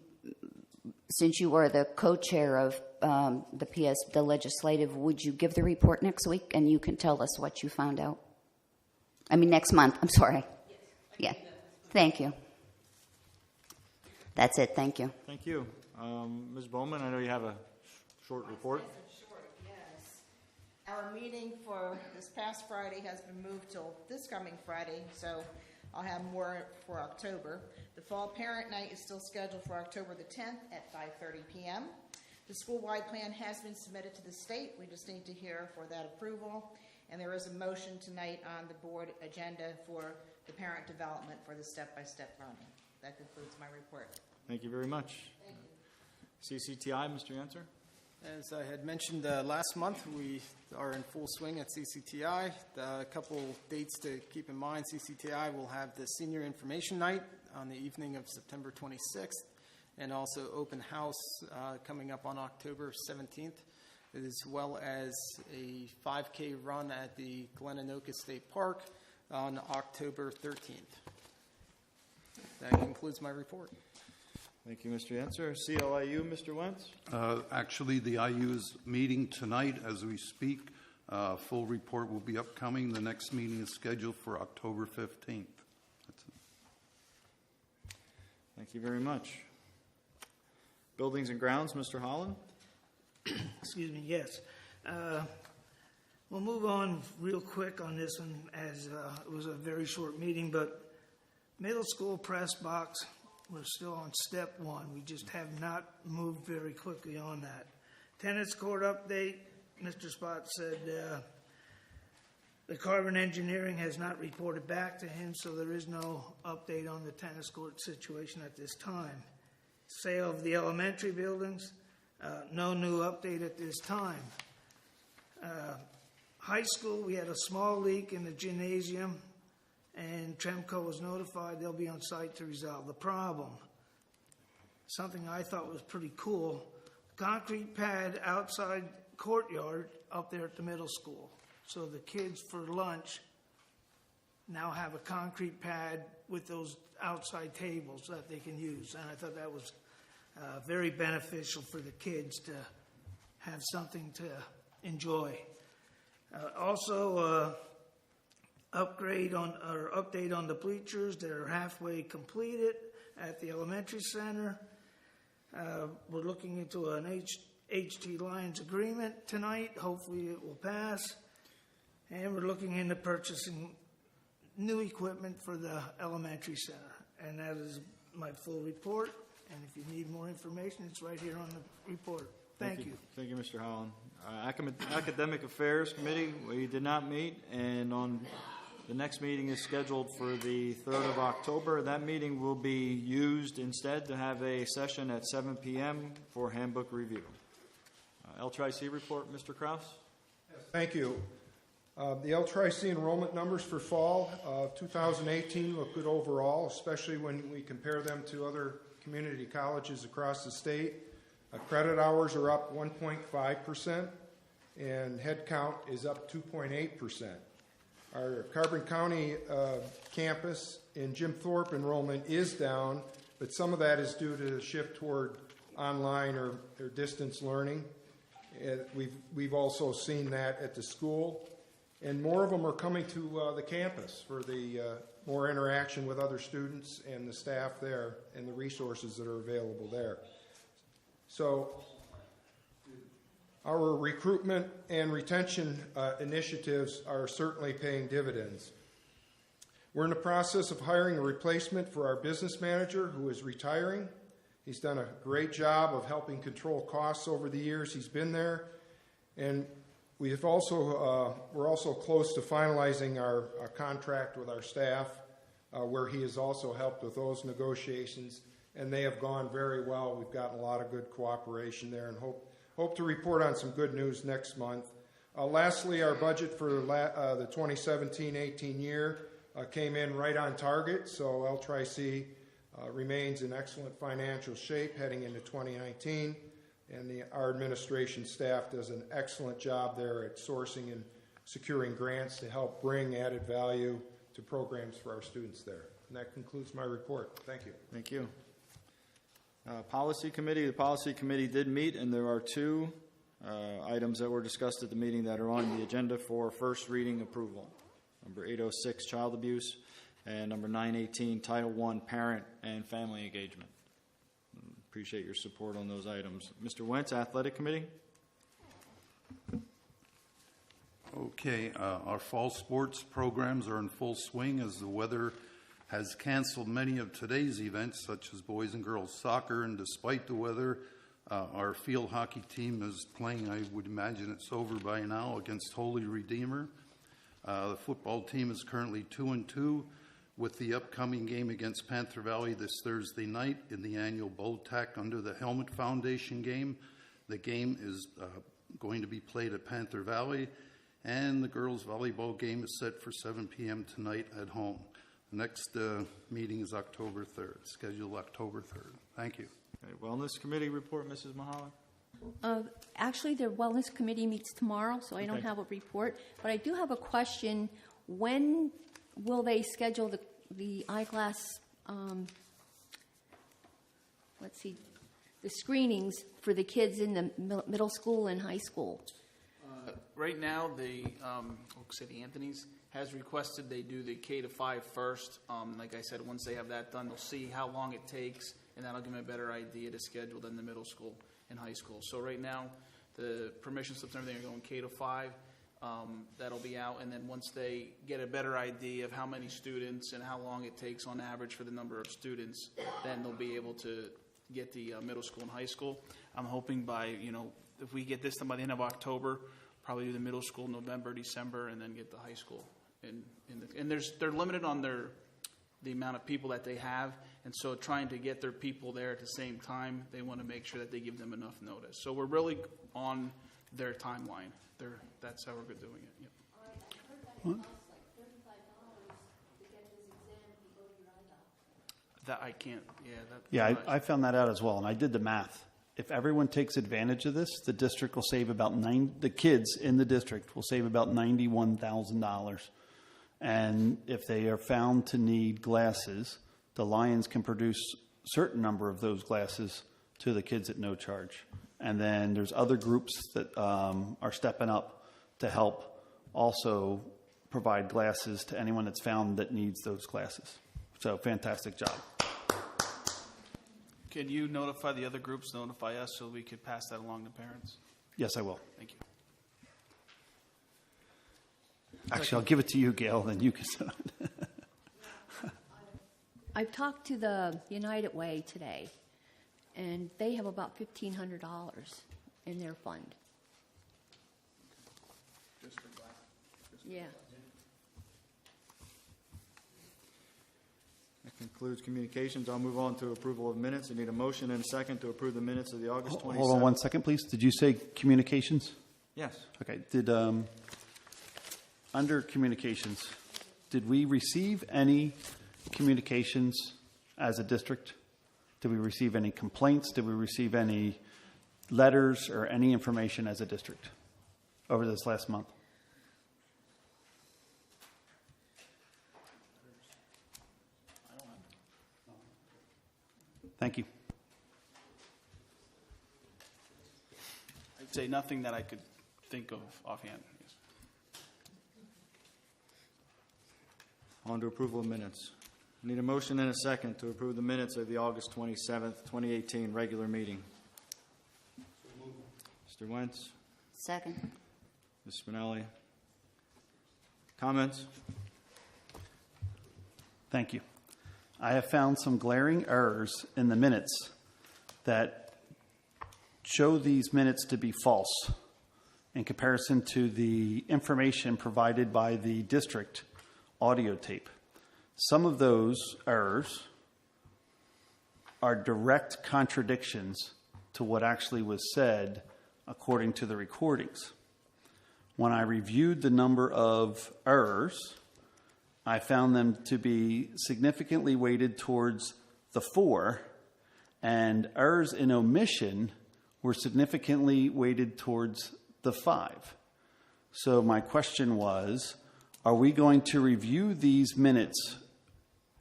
Speaker 13: since you are the co-chair of the legislative, would you give the report next week, and you can tell us what you found out? I mean, next month, I'm sorry. Yeah, thank you. That's it, thank you.
Speaker 9: Thank you. Ms. Bowman, I know you have a short report.
Speaker 14: Yes. Our meeting for this past Friday has been moved till this coming Friday, so I'll have more for October. The Fall Parent Night is still scheduled for October the 10th at 5:30 p.m. The school-wide plan has been submitted to the state. We just need to hear for that approval. And there is a motion tonight on the board agenda for the parent development for the step-by-step learning. That concludes my report.
Speaker 9: Thank you very much.
Speaker 14: Thank you.
Speaker 9: CCTI, Mr. Yancer.
Speaker 15: As I had mentioned last month, we are in full swing at CCTI. A couple dates to keep in mind. CCTI will have the Senior Information Night on the evening of September 26th, and also open house coming up on October 17th, as well as a 5K run at the Glenanoka State Park on October 13th. That concludes my report.
Speaker 9: Thank you, Mr. Yancer. CLIU, Mr. Wentz.
Speaker 16: Actually, the IU is meeting tonight as we speak. Full report will be upcoming. The next meeting is scheduled for October 15th. That's it.
Speaker 9: Thank you very much. Buildings and Grounds, Mr. Holland.
Speaker 17: Excuse me, yes. We'll move on real quick on this one, as it was a very short meeting, but middle school press box, we're still on step 1. We just have not moved very quickly on that. Tennis court update, Mr. Spot said the Carbon Engineering has not reported back to him, so there is no update on the tennis court situation at this time. Sale of the elementary buildings, no new update at this time. High school, we had a small leak in the gymnasium, and Tremco was notified they'll be on site to resolve the problem. Something I thought was pretty cool, concrete pad outside courtyard up there at the middle school. So the kids for lunch now have a concrete pad with those outside tables that they can use. And I thought that was very beneficial for the kids to have something to enjoy. Also, update on the bleachers. They're halfway completed at the elementary center. We're looking into an HT Lions agreement tonight. Hopefully it will pass. And we're looking into purchasing new equipment for the elementary center. And that is my full report. And if you need more information, it's right here on the report. Thank you.
Speaker 9: Thank you, Mr. Holland. Academic Affairs Committee, we did not meet, and the next meeting is scheduled for the 3rd of October. That meeting will be used instead to have a session at 7 p.m. for handbook review. L-Tri-C report, Mr. Kraus?
Speaker 11: Yes, thank you. The L-Tri-C enrollment numbers for fall of 2018 look good overall, especially when we compare them to other community colleges across the state. Credit hours are up 1.5%, and head count is up 2.8%. Our Carbon County campus in Jim Thorpe enrollment is down, but some of that is due to the shift toward online or distance learning. We've also seen that at the school, and more of them are coming to the campus for the more interaction with other students and the staff there and the resources that are available there. So our recruitment and retention initiatives are certainly paying dividends. We're in the process of hiring a replacement for our business manager who is retiring. He's done a great job of helping control costs over the years he's been there. And we're also close to finalizing our contract with our staff, where he has also helped with those negotiations. And they have gone very well. We've gotten a lot of good cooperation there, and hope to report on some good news next month. Lastly, our budget for the 2017-18 year came in right on target, so L-Tri-C remains in excellent financial shape heading into 2019, and our administration staff does an excellent job there at sourcing and securing grants to help bring added value to programs for our students there. And that concludes my report. Thank you.
Speaker 9: Thank you. Policy Committee. The Policy Committee did meet, and there are two items that were discussed at the meeting that are on the agenda for first reading approval. Number 806, child abuse, and number 918, Title I, parent and family engagement. Appreciate your support on those items. Mr. Wentz, Athletic Committee.
Speaker 16: Okay, our fall sports programs are in full swing as the weather has canceled many of today's events, such as boys and girls soccer, and despite the weather, our field hockey team is playing, I would imagine it's over by now, against Holy Redeemer. The football team is currently 2-2 with the upcoming game against Panther Valley this Thursday night in the annual Bow Tack under the Helmet Foundation game. The game is going to be played at Panther Valley, and the girls' volleyball game is set for 7 p.m. tonight at home. The next meeting is October 3rd, scheduled October 3rd. Thank you.
Speaker 9: Okay, Wellness Committee report, Mrs. Mahala.
Speaker 12: Actually, their Wellness Committee meets tomorrow, so I don't have a report. But I do have a question. When will they schedule the eyeglass, the screenings for the kids in the middle school and high school?
Speaker 3: Right now, the Oak City Anthony's has requested they do the K-5 first. Like I said, once they have that done, they'll see how long it takes, and that'll give them a better idea to schedule than the middle school and high school. So right now, the permission slips and everything are going K-5. That'll be out, and then once they get a better idea of how many students and how long it takes on average for the number of students, then they'll be able to get the middle school and high school. I'm hoping by, if we get this done by the end of October, probably do the middle school November, December, and then get the high school. And they're limited on the amount of people that they have, and so trying to get their people there at the same time, they want to make sure that they give them enough notice. So we're really on their timeline. That's how we're doing it. Yep.
Speaker 12: All right, I heard that it costs like $35 to get this exam if you go to your eye doctor.
Speaker 3: That I can't.
Speaker 8: I found that out as well, and I did the math. If everyone takes advantage of this, the district will save about the kids in the district will save about $91,000. And if they are found to need glasses, the Lions can produce a certain number of those glasses to the kids at no charge. And then there's other groups that are stepping up to help also provide glasses to anyone that's found that needs those glasses. So fantastic job.
Speaker 3: Can you notify the other groups, notify us, so we could pass that along to parents?
Speaker 8: Yes, I will.
Speaker 3: Thank you.
Speaker 8: Actually, I'll give it to you, Gail, then you can.
Speaker 12: I've talked to the United Way today, and they have about $1,500 in their fund.
Speaker 3: Just for glasses?
Speaker 12: Yeah.
Speaker 9: That concludes communications. I'll move on to approval of minutes. I need a motion and a second to approve the minutes of the August 27th.
Speaker 8: Hold on one second, please. Did you say communications?
Speaker 9: Yes.
Speaker 8: Okay. Did under communications, did we receive any communications as a district? Did we receive any complaints? Did we receive any letters or any information as a district over this last month? Thank you.
Speaker 3: I'd say nothing that I could think of offhand. Yes.
Speaker 9: On to approval of minutes. I need a motion and a second to approve the minutes of the August 27th, 2018 regular meeting. Mr. Wentz?
Speaker 13: Second.
Speaker 9: Ms. Spinelli? Comments?
Speaker 8: Thank you. I have found some glaring errors in the minutes that show these minutes to be false in comparison to the information provided by the district audio tape. Some of those errors are direct contradictions to what actually was said according to the recordings. When I reviewed the number of errors, I found them to be significantly weighted towards the 4, and errors in omission were significantly weighted towards the 5. So my question was, are we going to review these minutes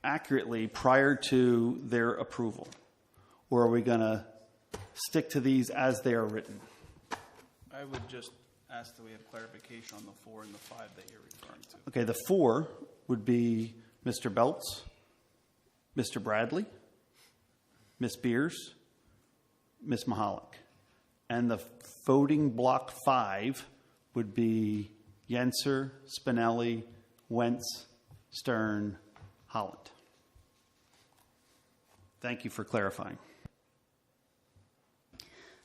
Speaker 8: accurately prior to their approval? Or are we going to stick to these as they are written?
Speaker 3: I would just ask that we have clarification on the 4 and the 5 that you're referring to.
Speaker 8: Okay, the 4 would be Mr. Belts, Mr. Bradley, Miss Beers, Miss Mahalik. And the voting block 5 would be Yenser, Spinelli, Wentz, Stern, Holland. Thank you for clarifying.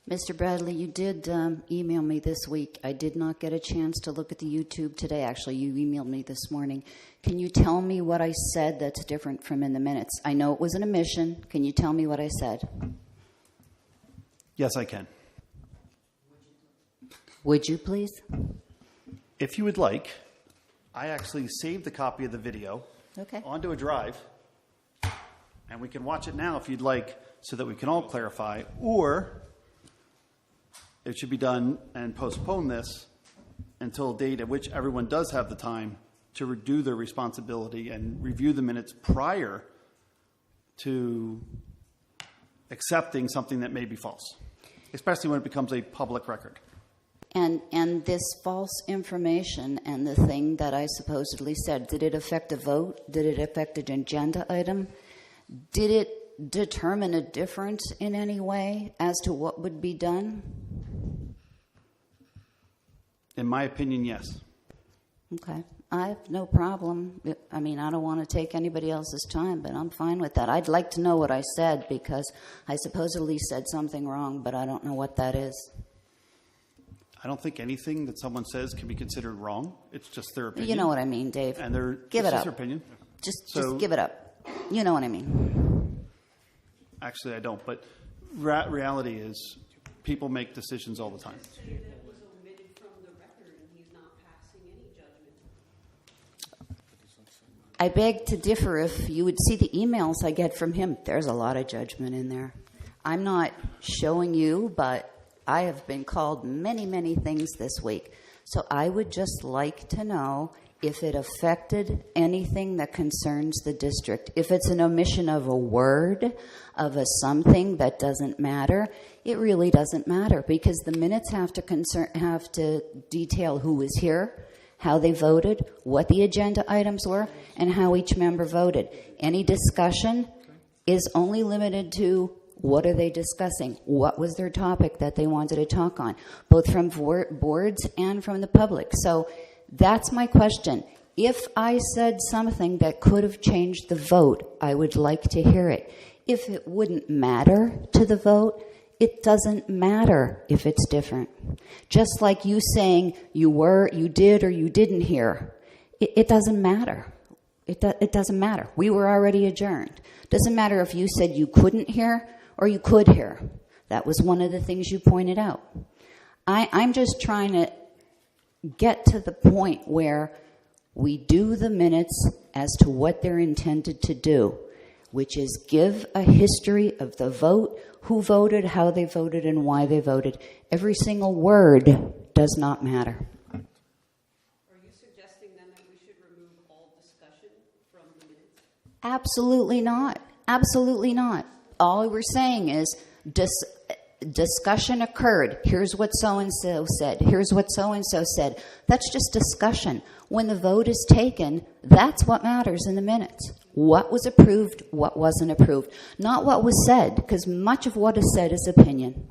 Speaker 13: Mr. Bradley, you did email me this week. I did not get a chance to look at the YouTube today. Actually, you emailed me this morning. Can you tell me what I said that's different from in the minutes? I know it was an omission. Can you tell me what I said?
Speaker 8: Yes, I can.
Speaker 13: Would you please?
Speaker 8: If you would like, I actually saved a copy of the video onto a drive, and we can watch it now if you'd like, so that we can all clarify, or it should be done and postpone this until a date at which everyone does have the time to do their responsibility and review the minutes prior to accepting something that may be false, especially when it becomes a public record.
Speaker 13: And this false information and the thing that I supposedly said, did it affect a vote? Did it affect an agenda item? Did it determine a difference in any way as to what would be done?
Speaker 8: In my opinion, yes.
Speaker 13: Okay. I have no problem. I mean, I don't want to take anybody else's time, but I'm fine with that. I'd like to know what I said because I supposedly said something wrong, but I don't know what that is.
Speaker 8: I don't think anything that someone says can be considered wrong. It's just their opinion.
Speaker 13: You know what I mean, Dave.
Speaker 8: And they're
Speaker 13: give it up.
Speaker 8: Their opinion.
Speaker 13: Just give it up. You know what I mean.
Speaker 8: Actually, I don't. But reality is, people make decisions all the time.
Speaker 7: That was omitted from the record, and he's not passing any judgment.
Speaker 13: I beg to differ. If you would see the emails I get from him, there's a lot of judgment in there. I'm not showing you, but I have been called many, many things this week. So I would just like to know if it affected anything that concerns the district. If it's an omission of a word, of a something that doesn't matter, it really doesn't matter because the minutes have to detail who was here, how they voted, what the agenda items were, and how each member voted. Any discussion is only limited to what are they discussing, what was their topic that they wanted to talk on, both from boards and from the public. So that's my question. If I said something that could have changed the vote, I would like to hear it. If it wouldn't matter to the vote, it doesn't matter if it's different. Just like you saying you did, or you didn't hear. It doesn't matter. It doesn't matter. We were already adjourned. Doesn't matter if you said you couldn't hear or you could hear. That was one of the things you pointed out. I'm just trying to get to the point where we do the minutes as to what they're intended to do, which is give a history of the vote, who voted, how they voted, and why they voted. Every single word does not matter.
Speaker 7: Are you suggesting then that we should remove all discussion from the minutes?
Speaker 13: Absolutely not. Absolutely not. All we're saying is discussion occurred. Here's what so-and-so said. Here's what so-and-so said. That's just discussion. When the vote is taken, that's what matters in the minutes. What was approved, what wasn't approved. Not what was said, because much of what is said is opinion.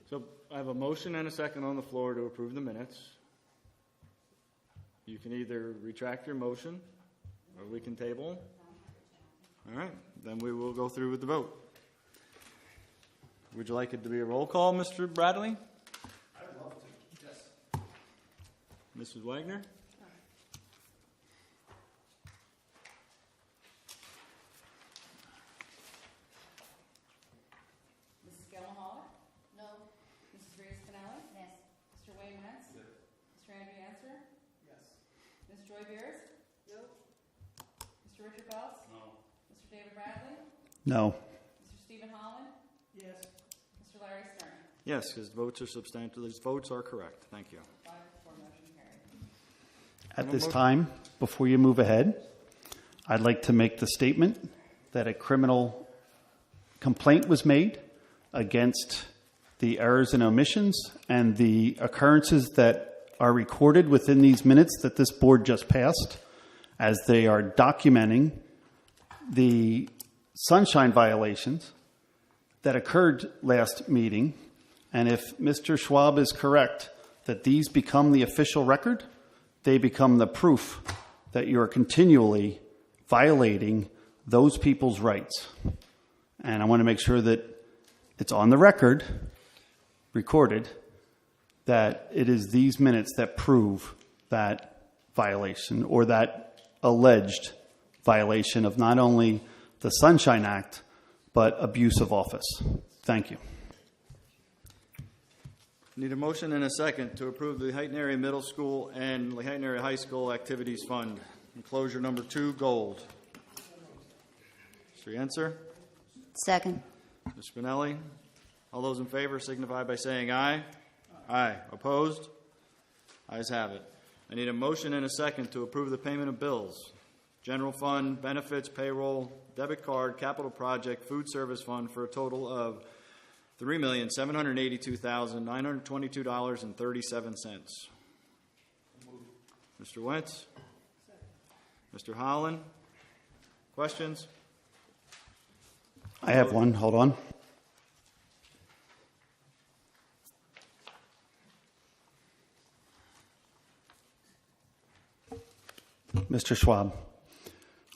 Speaker 9: So I have a motion and a second on the floor to approve the minutes. You can either retract your motion, or we can table. All right, then we will go through with the vote. Would you like it to be a roll call, Mr. Bradley?
Speaker 10: I'd love to, yes.
Speaker 9: Mrs. Wagner?
Speaker 2: Mrs. Gellahall? No. Mrs. Reyes-Canelli? Yes. Mr. Wayne Wentz? Yes. Mr. Andrew Answer?
Speaker 10: Yes.
Speaker 2: Ms. Joy Beers? No. Mr. Richard Belts? No. Mr. David Bradley?
Speaker 8: No.
Speaker 2: Mr. Stephen Holland?
Speaker 17: Yes.
Speaker 2: Mr. Larry Stern?
Speaker 9: Yes, his votes are substantial. His votes are correct. Thank you.
Speaker 2: 5-4 motion carried.
Speaker 8: At this time, before you move ahead, I'd like to make the statement that a criminal complaint was made against the errors and omissions and the occurrences that are recorded within these minutes that this board just passed, as they are documenting the sunshine violations that occurred last meeting. And if Mr. Schwab is correct that these become the official record, they become the proof that you're continually violating those people's rights. And I want to make sure that it's on the record, recorded, that it is these minutes that prove that violation, or that alleged violation of not only the Sunshine Act, but abuse of office. Thank you.
Speaker 9: Need a motion and a second to approve the Lehighton Area Middle School and Lehighton Area High School Activities Fund. Enclosure number 2, gold. Mr. Yenser?
Speaker 13: Second.
Speaker 9: Ms. Spinelli? All those in favor signify by saying aye. Aye. Opposed? Ayes have it. I need a motion and a second to approve the payment of bills. General fund, benefits, payroll, debit card, capital project, food service fund for a total of $3,782,922.37. Mr. Wentz? Mr. Holland? Questions?
Speaker 8: I have one. Hold on. Mr. Schwab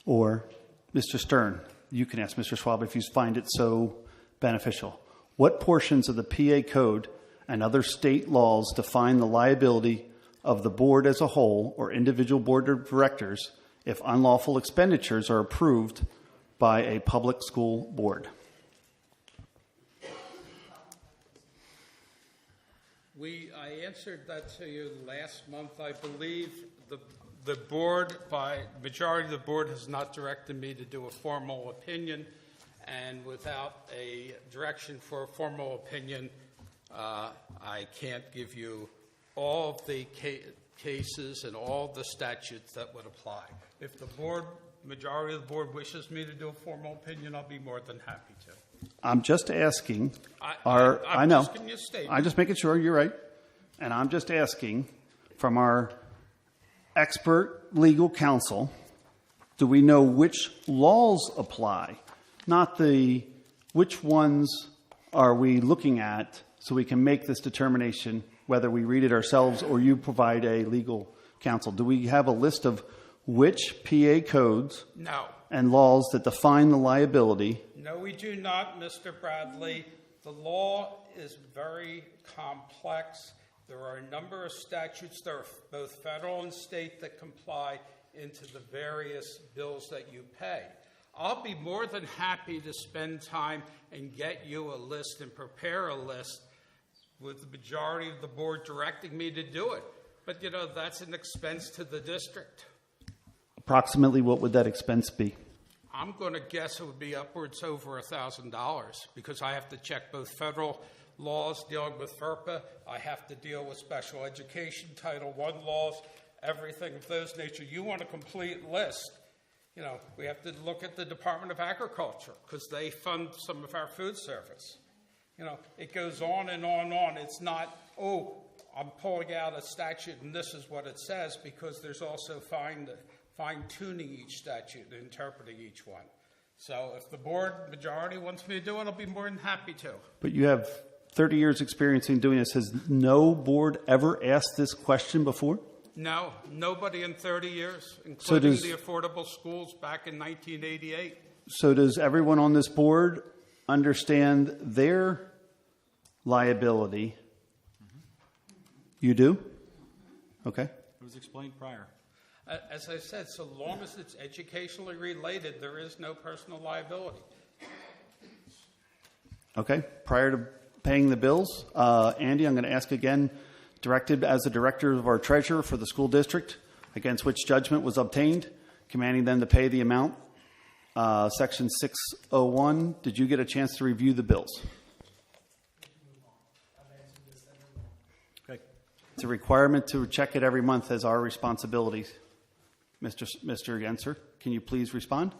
Speaker 8: or Mr. Stern, you can ask Mr. Schwab if you find it so beneficial. What portions of the PA Code and other state laws define the liability of the board as a whole or individual board of directors if unlawful expenditures are approved by a public school board?
Speaker 10: I answered that to you last month. I believe the board, by majority of the board, has not directed me to do a formal opinion, and without a direction for a formal opinion, I can't give you all of the cases and all the statutes that would apply. If the board, majority of the board wishes me to do a formal opinion, I'll be more than happy to.
Speaker 8: I'm just asking.
Speaker 10: I'm
Speaker 8: I know.
Speaker 10: just giving you a statement.
Speaker 8: I'm just making sure you're right. And I'm just asking from our expert legal counsel, do we know which laws apply? Not which ones are we looking at so we can make this determination whether we read it ourselves or you provide a legal counsel. Do we have a list of which PA codes
Speaker 10: No.
Speaker 8: and laws that define the liability?
Speaker 10: No, we do not, Mr. Bradley. The law is very complex. There are a number of statutes, that are both federal and state, that comply into the various bills that you pay. I'll be more than happy to spend time and get you a list and prepare a list with the majority of the board directing me to do it. But, that's an expense to the district.
Speaker 8: Approximately what would that expense be?
Speaker 10: I'm going to guess it would be upwards over $1,000 because I have to check both federal laws dealing with FERPA. I have to deal with special education, Title I laws, everything of those nature. You want a complete list. We have to look at the Department of Agriculture because they fund some of our food service. It goes on and on and on. It's not, I'm pulling out a statute and this is what it says, because there's also fine-tuning each statute and interpreting each one. So if the board majority wants me to do it, I'll be more than happy to.
Speaker 8: But you have 30 years experience in doing this. Has no board ever asked this question before?
Speaker 10: No, nobody in 30 years, including the affordable schools back in 1988.
Speaker 8: So does everyone on this board understand their liability? You do? Okay.
Speaker 9: It was explained prior.
Speaker 10: As I said, so long as it's educationally related, there is no personal liability.
Speaker 8: Okay. Prior to paying the bills, Andy, I'm going to ask again, directed as the director of our treasurer for the school district, against which judgment was obtained, commanding them to pay the amount. Section 601, did you get a chance to review the bills?
Speaker 9: Okay.
Speaker 8: It's a requirement to check it every month as our responsibility. Mr. Yenser, can you please respond?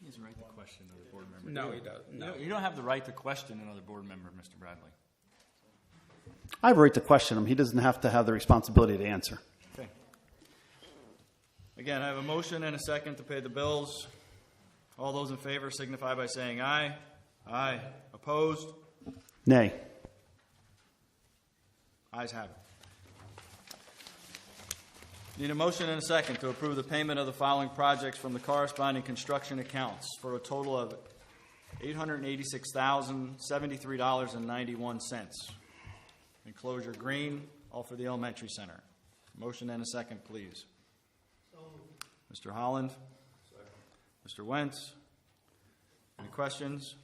Speaker 9: He has the right to question another board member.
Speaker 10: No, he doesn't. No.
Speaker 9: You don't have the right to question another board member, Mr. Bradley.
Speaker 8: I have a right to question him. He doesn't have to have the responsibility to answer.
Speaker 9: Okay. Again, I have a motion and a second to pay the bills. All those in favor signify by saying aye. Aye. Opposed?
Speaker 8: Nay.
Speaker 9: Ayes have it. Need a motion and a second to approve the payment of the following projects from the corresponding construction accounts for a total of $886,073.91. Enclosure green, all for the elementary center. Motion and a second, please. Mr. Holland. Mr. Wentz. Any questions?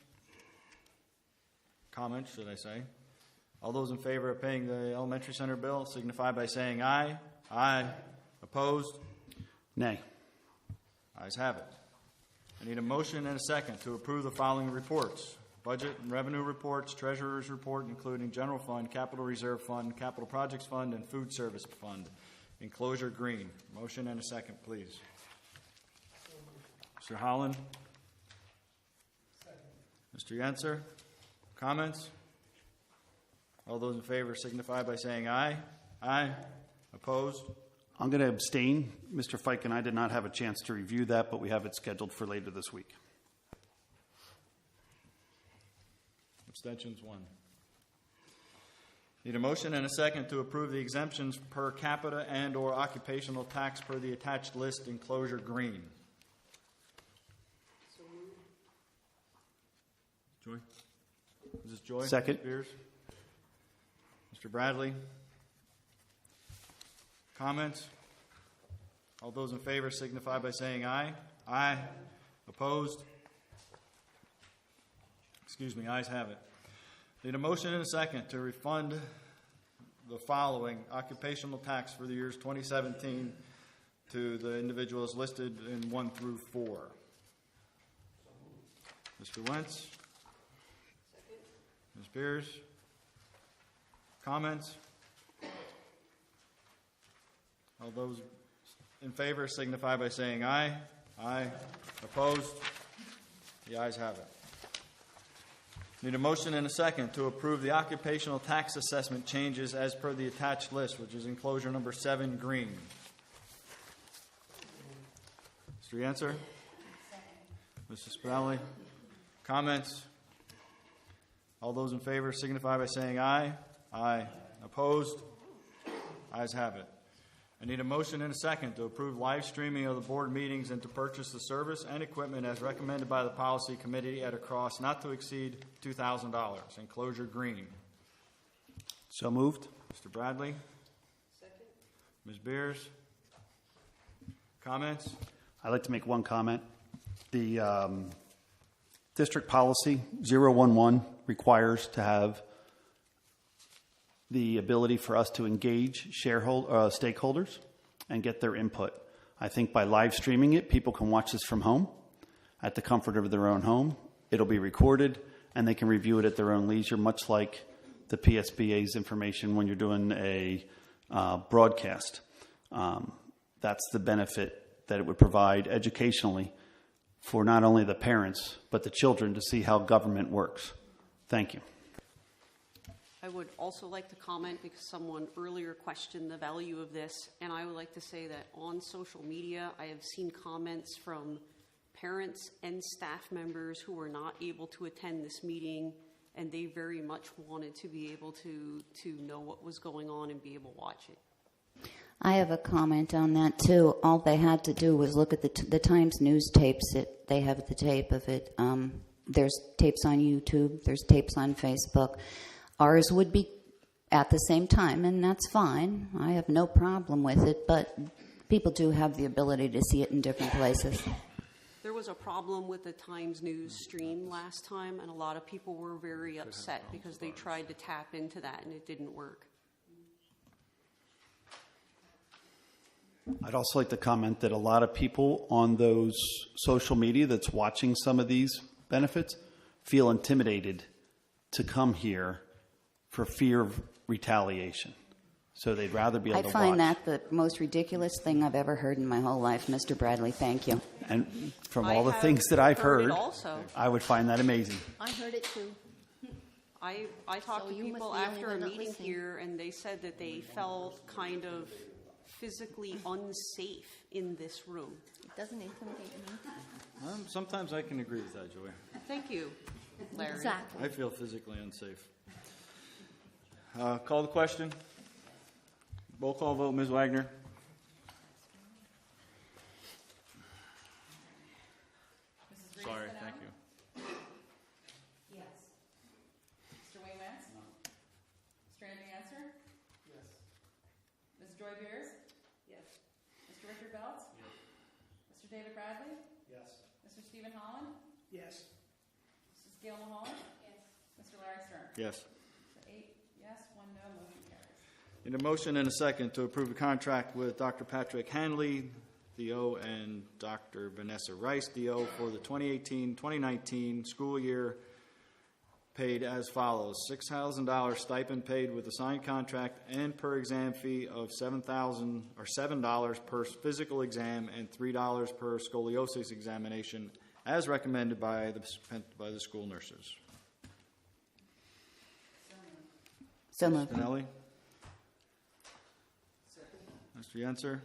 Speaker 9: Comments, should I say? All those in favor of paying the elementary center bill signify by saying aye. Aye. Opposed?
Speaker 8: Nay.
Speaker 9: Ayes have it. I need a motion and a second to approve the following reports. Budget and revenue reports, treasurer's report, including general fund, capital reserve fund, capital projects fund, and food service fund. Enclosure green. Motion and a second, please. Mr. Holland? Mr. Yenser? Comments? All those in favor signify by saying aye. Aye. Opposed?
Speaker 8: I'm going to abstain. Mr. Fike and I did not have a chance to review that, but we have it scheduled for later this week.
Speaker 9: Abstentions, 1. Need a motion and a second to approve the exemptions per capita and or occupational tax per the attached list, enclosure green. Joy? Is this Joy?
Speaker 8: Second.
Speaker 9: Spears? Mr. Bradley? Comments? All those in favor signify by saying aye. Aye. Opposed? Excuse me, ayes have it. Need a motion and a second to refund the following occupational tax for the years 2017 to the individuals listed in 1 through 4. Mr. Wentz? Ms. Beers? Comments? All those in favor signify by saying aye. Aye. Opposed? The ayes have it. Need a motion and a second to approve the occupational tax assessment changes as per the attached list, which is enclosure number 7, green. Mr. Yancer? Mrs. Spinelli? Comments? All those in favor signify by saying aye. Aye. Opposed? Ayes have it. I need a motion and a second to approve live streaming of the board meetings and to purchase the service and equipment as recommended by the policy committee at a cost not to exceed $2,000. Enclosure green.
Speaker 8: So moved.
Speaker 9: Mr. Bradley?
Speaker 7: Second.
Speaker 9: Ms. Beers? Comments?
Speaker 8: I'd like to make one comment. The district policy 011 requires to have the ability for us to engage stakeholders and get their input. I think by live streaming it, people can watch this from home at the comfort of their own home. It'll be recorded and they can review it at their own leisure, much like the PSBA's information when you're doing a broadcast. That's the benefit that it would provide educationally for not only the parents, but the children to see how government works. Thank you.
Speaker 7: I would also like to comment because someone earlier questioned the value of this, and I would like to say that on social media, I have seen comments from parents and staff members who were not able to attend this meeting, and they very much wanted to be able to know what was going on and be able to watch it.
Speaker 13: I have a comment on that, too. All they had to do was look at the Times News tapes. They have the tape of it. There's tapes on YouTube. There's tapes on Facebook. Ours would be at the same time, and that's fine. I have no problem with it, but people do have the ability to see it in different places.
Speaker 7: There was a problem with the Times News stream last time, and a lot of people were very upset because they tried to tap into that, and it didn't work.
Speaker 8: I'd also like to comment that a lot of people on those social media that's watching some of these benefits feel intimidated to come here for fear of retaliation. So they'd rather be able to watch.
Speaker 13: I find that the most ridiculous thing I've ever heard in my whole life, Mr. Bradley. Thank you.
Speaker 8: And from all the things that I've heard,
Speaker 7: also.
Speaker 8: I would find that amazing.
Speaker 12: I heard it too.
Speaker 7: I talked
Speaker 12: So
Speaker 7: to
Speaker 12: you must
Speaker 7: people
Speaker 12: be the only
Speaker 7: after a
Speaker 12: one not
Speaker 7: meeting
Speaker 12: listening.
Speaker 7: here, and they said that they felt kind of physically unsafe in this room.
Speaker 12: It doesn't intimidate me.
Speaker 9: Sometimes I can agree with that, Joy.
Speaker 7: Thank you, Larry.
Speaker 12: Exactly.
Speaker 9: I feel physically unsafe. Call the question. Roll call vote, Ms. Wagner. Sorry, thank you.
Speaker 2: Yes. Mr. Wayne Matz? No. Mr. Andy Answer? Yes. Ms. Joy Beers?
Speaker 7: Yes.
Speaker 2: Mr. Richard Beltz? Yes. Mr. David Bradley?
Speaker 17: Yes.
Speaker 2: Mr. Stephen Holland?
Speaker 17: Yes.
Speaker 2: Mrs. Gail Mahoney? Yes. Mr. Larry Stern?
Speaker 9: Yes.
Speaker 2: So 8 yes, 1 no, motion carries.
Speaker 9: Need a motion and a second to approve a contract with Dr. Patrick Hanley, DO, and Dr. Vanessa Rice, DO, for the 2018-2019 school year, paid as follows: $6,000 stipend paid with a signed contract and per exam fee of $7 per physical exam and $3 per scoliosis examination, as recommended by the school nurses.
Speaker 13: So moved.
Speaker 9: Spinelli. Mr. Yenser,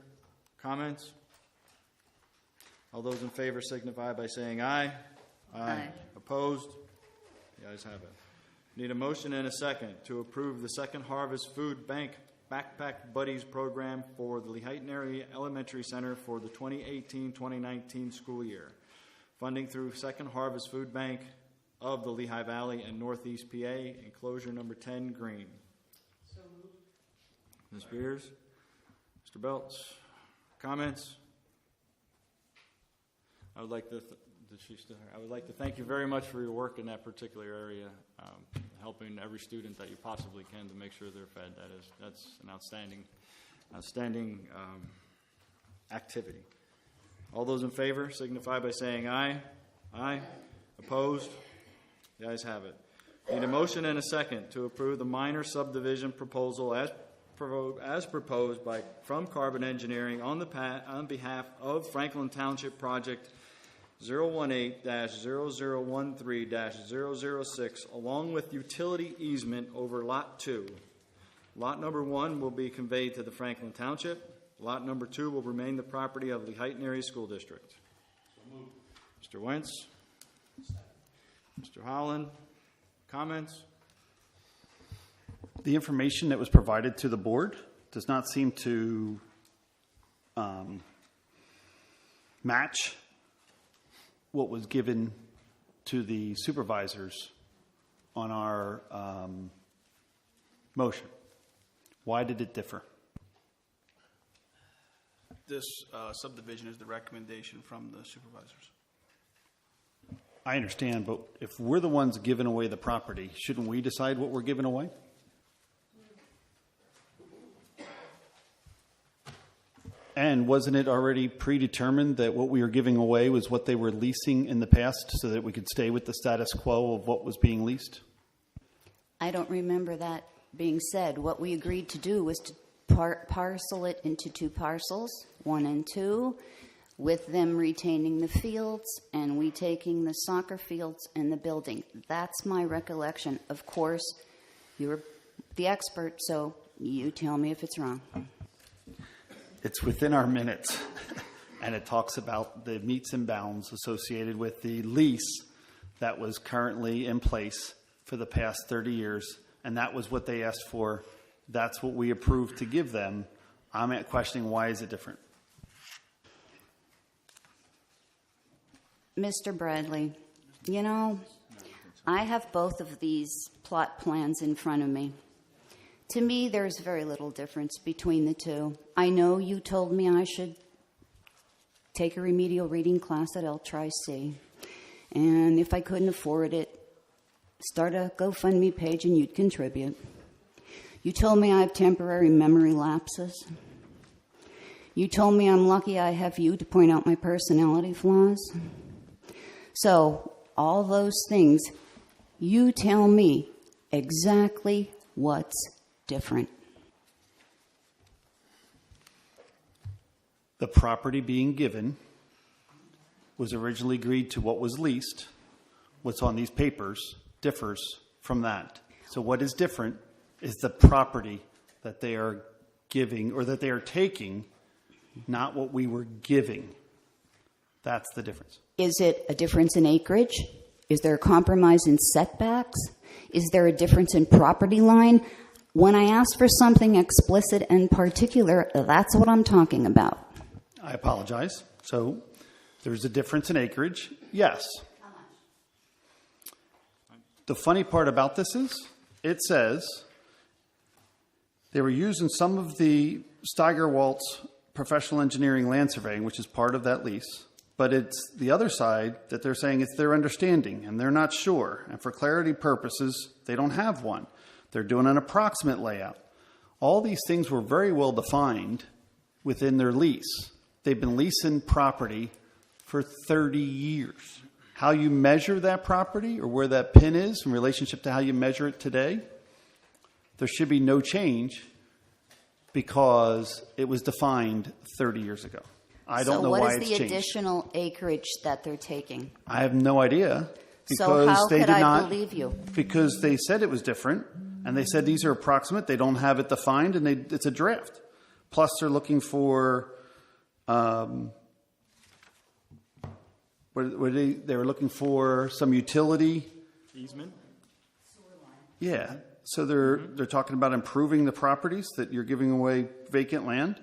Speaker 9: comments? All those in favor signify by saying aye.
Speaker 13: Aye.
Speaker 9: Opposed? The ayes have it. Need a motion and a second to approve the Second Harvest Food Bank Backpack Buddies program for the Lehighton Area Elementary Center for the 2018-2019 school year. Funding through Second Harvest Food Bank of the Lehigh Valley and Northeast PA, enclosure number 10, green.
Speaker 7: So moved.
Speaker 9: Ms. Beers? Mr. Beltz? Comments? I would like to thank you very much for your work in that particular area, helping every student that you possibly can to make sure they're fed. That's an outstanding activity. All those in favor signify by saying aye. Aye. Opposed? The ayes have it. Need a motion and a second to approve the minor subdivision proposal as proposed from Carbon Engineering on behalf of Franklin Township Project 018-0013-006, along with utility easement over Lot 2. Lot number 1 will be conveyed to the Franklin Township. Lot number 2 will remain the property of the Lehighton Area School District. Mr. Wentz? Mr. Holland? Comments?
Speaker 8: The information that was provided to the board does not seem to match what was given to the supervisors on our motion. Why did it differ?
Speaker 3: This subdivision is the recommendation from the supervisors.
Speaker 8: I understand, but if we're the ones giving away the property, shouldn't we decide what we're giving away? And wasn't it already predetermined that what we were giving away was what they were leasing in the past so that we could stay with the status quo of what was being leased?
Speaker 13: I don't remember that being said. What we agreed to do was to parcel it into 2 parcels, 1 and 2, with them retaining the fields and we taking the soccer fields and the building. That's my recollection. Of course, you're the expert, so you tell me if it's wrong.
Speaker 8: It's within our minutes, and it talks about the metes and bounds associated with the lease that was currently in place for the past 30 years, and that was what they asked for. That's what we approved to give them. I'm questioning why is it different?
Speaker 13: Mr. Bradley, you know, I have both of these plot plans in front of me. To me, there's very little difference between the 2. I know you told me I should take a remedial reading class at LTRI-C, and if I couldn't afford it, start a GoFundMe page and you'd contribute. You told me I have temporary memory lapses. You told me I'm lucky I have you to point out my personality flaws. So, all those things, you tell me exactly what's different.
Speaker 8: The property being given was originally agreed to what was leased. What's on these papers differs from that. So what is different is the property that they are giving or that they are taking, not what we were giving. That's the difference.
Speaker 13: Is it a difference in acreage? Is there a compromise in setbacks? Is there a difference in property line? When I ask for something explicit and particular, that's what I'm talking about.
Speaker 8: I apologize. So there's a difference in acreage. Yes.
Speaker 13: How much?
Speaker 8: The funny part about this is it says they were using some of the Steigerwalt's professional engineering land surveying, which is part of that lease. But it's the other side that they're saying it's their understanding and they're not sure. And for clarity purposes, they don't have one. They're doing an approximate layout. All these things were very well defined within their lease. They've been leasing property for 30 years. How you measure that property or where that pin is in relationship to how you measure it today, there should be no change because it was defined 30 years ago. I don't know why it's changed.
Speaker 13: So what is the additional acreage that they're taking?
Speaker 8: I have no idea.
Speaker 13: So how could I believe you?
Speaker 8: Because they said it was different, and they said these are approximate. They don't have it defined, and it's a draft. Plus, they're looking for they were looking for some utility
Speaker 9: easement.
Speaker 8: Yeah, so they're talking about improving the properties that you're giving away vacant land.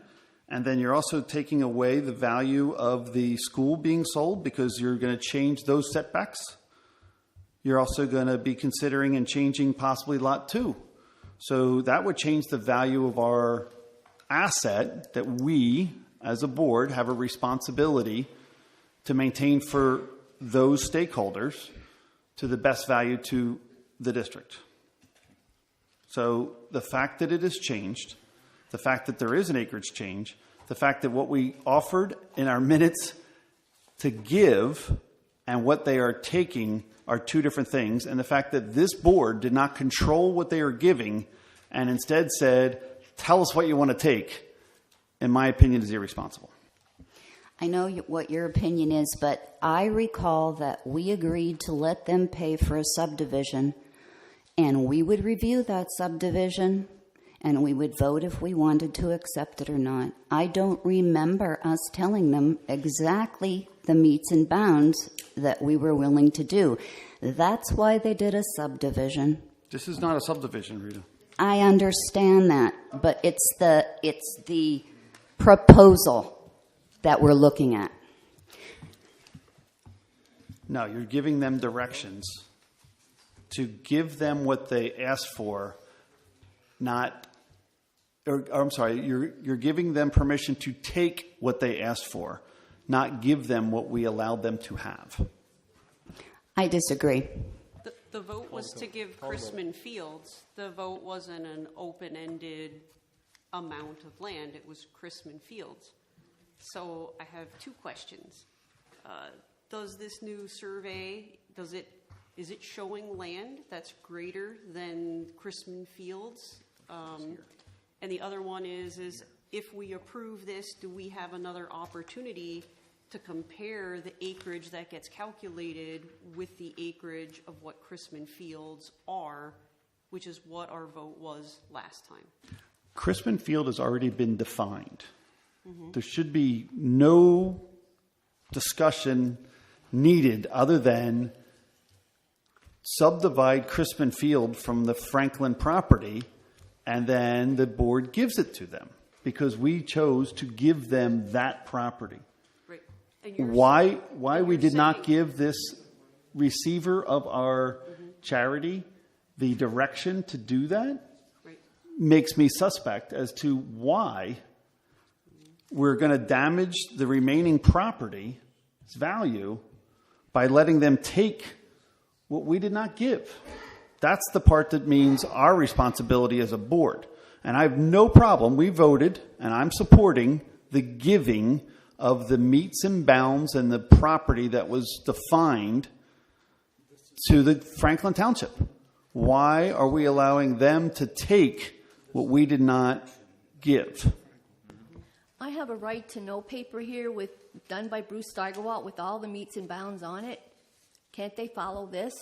Speaker 8: And then you're also taking away the value of the school being sold because you're going to change those setbacks. You're also going to be considering and changing possibly Lot 2. So that would change the value of our asset that we, as a board, have a responsibility to maintain for those stakeholders to the best value to the district. So the fact that it has changed, the fact that there is an acreage change, the fact that what we offered in our minutes to give and what they are taking are 2 different things, and the fact that this board did not control what they are giving and instead said, tell us what you want to take, in my opinion, is irresponsible.
Speaker 13: I know what your opinion is, but I recall that we agreed to let them pay for a subdivision, and we would review that subdivision, and we would vote if we wanted to accept it or not. I don't remember us telling them exactly the metes and bounds that we were willing to do. That's why they did a subdivision.
Speaker 8: This is not a subdivision, Rita.
Speaker 13: I understand that, but it's the proposal that we're looking at.
Speaker 8: No, you're giving them directions to give them what they asked for, you're giving them permission to take what they asked for, not give them what we allowed them to have.
Speaker 13: I disagree.
Speaker 7: The vote was to give Chrisman Fields. The vote wasn't an open-ended amount of land. It was Chrisman Fields. So I have two questions. Does this new survey, is it showing land that's greater than Chrisman Fields? And the other one is if we approve this, do we have another opportunity to compare the acreage that gets calculated with the acreage of what Chrisman Fields are, which is what our vote was last time?
Speaker 8: Chrisman Field has already been defined. Mm-hmm. There should be no discussion needed other than subdivide Chrisman Field from the Franklin property, and then the board gives it to them because we chose to give them that property.
Speaker 7: Right.
Speaker 8: Why we did not give this receiver of our charity the direction to do that makes me suspect as to why we're going to damage the remaining property's value by letting them take what we did not give. That's the part that means our responsibility as a board. And I have no problem. We voted, and I'm supporting the giving of the metes and bounds and the property that was defined to the Franklin Township. Why are we allowing them to take what we did not give?
Speaker 12: I have a right to know paper here done by Bruce Steigerwalt with all the metes and bounds on it. Can't they follow this?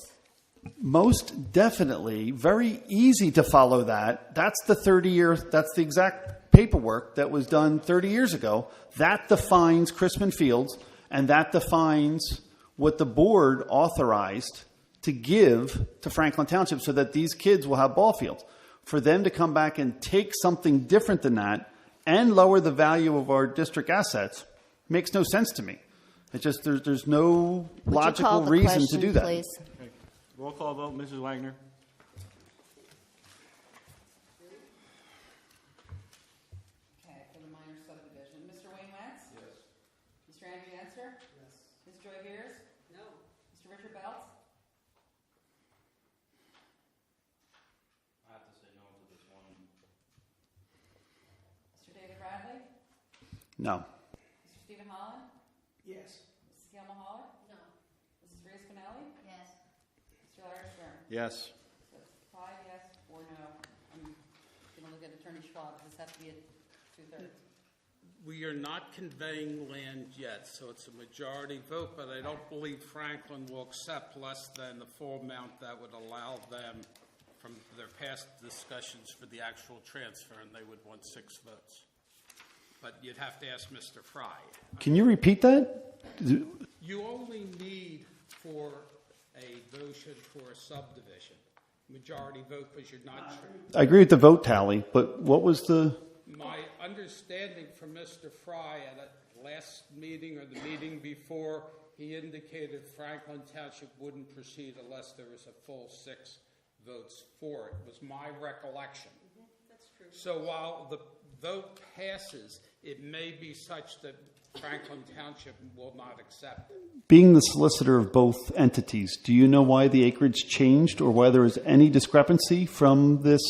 Speaker 8: Most definitely. Very easy to follow that. That's the exact paperwork that was done 30 years ago. That defines Chrisman Fields, and that defines what the board authorized to give to Franklin Township so that these kids will have ball fields. For them to come back and take something different than that and lower the value of our district assets makes no sense to me. It just there's no logical reason to do that.
Speaker 13: Please?
Speaker 9: Okay. Roll call vote, Mrs. Wagner.
Speaker 2: Okay, for the minor subdivision. Mr. Wayne Wentz? Yes. Mr. Andrew Yancer? Yes. Ms. Joy Beers? No. Mr. Richard Belts?
Speaker 5: I have to say no to this one.
Speaker 2: Mr. David Bradley?
Speaker 8: No.
Speaker 2: Mr. Stephen Holland?
Speaker 17: Yes.
Speaker 2: Mrs. Gail Mahler? No. Mrs. Rhea Spinelli? Yes. Mr. Larry Stern?
Speaker 9: Yes.
Speaker 2: So 5 yes, 4 no. I'm going to look at Attorney Schwab. Does this have to be a 2/3?
Speaker 10: We are not conveying land yet, so it's a majority vote, but I don't believe Franklin will accept less than the full amount that would allow them from their past discussions for the actual transfer, and they would want 6 votes. But you'd have to ask Mr. Fry.
Speaker 8: Can you repeat that?
Speaker 10: You only need for a motion for a subdivision, majority vote, because you're not sure.
Speaker 8: I agree with the vote tally, but what was the...
Speaker 10: My understanding from Mr. Fry at a last meeting or the meeting before, he indicated Franklin Township wouldn't proceed unless there was a full 6 votes for it, was my recollection.
Speaker 7: That's true.
Speaker 10: So while the vote passes, it may be such that Franklin Township will not accept it.
Speaker 8: Being the solicitor of both entities, do you know why the acreage changed or why there is any discrepancy from this?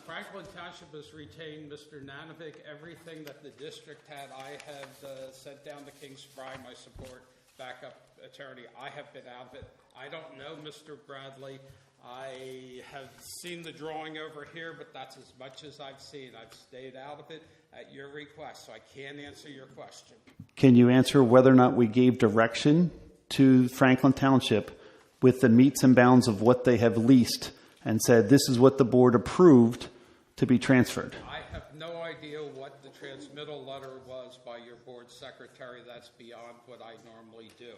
Speaker 10: Franklin Township has retained Mr. Nanovic. Everything that the district had, I have sent down to King Spry, my support, backup attorney. I have been out of it. I don't know Mr. Bradley. I have seen the drawing over here, but that's as much as I've seen. I've stayed out of it at your request, so I can't answer your question.
Speaker 8: Can you answer whether or not we gave direction to Franklin Township with the metes and bounds of what they have leased and said this is what the board approved to be transferred?
Speaker 10: I have no idea what the transmittal letter was by your board secretary. That's beyond what I normally do.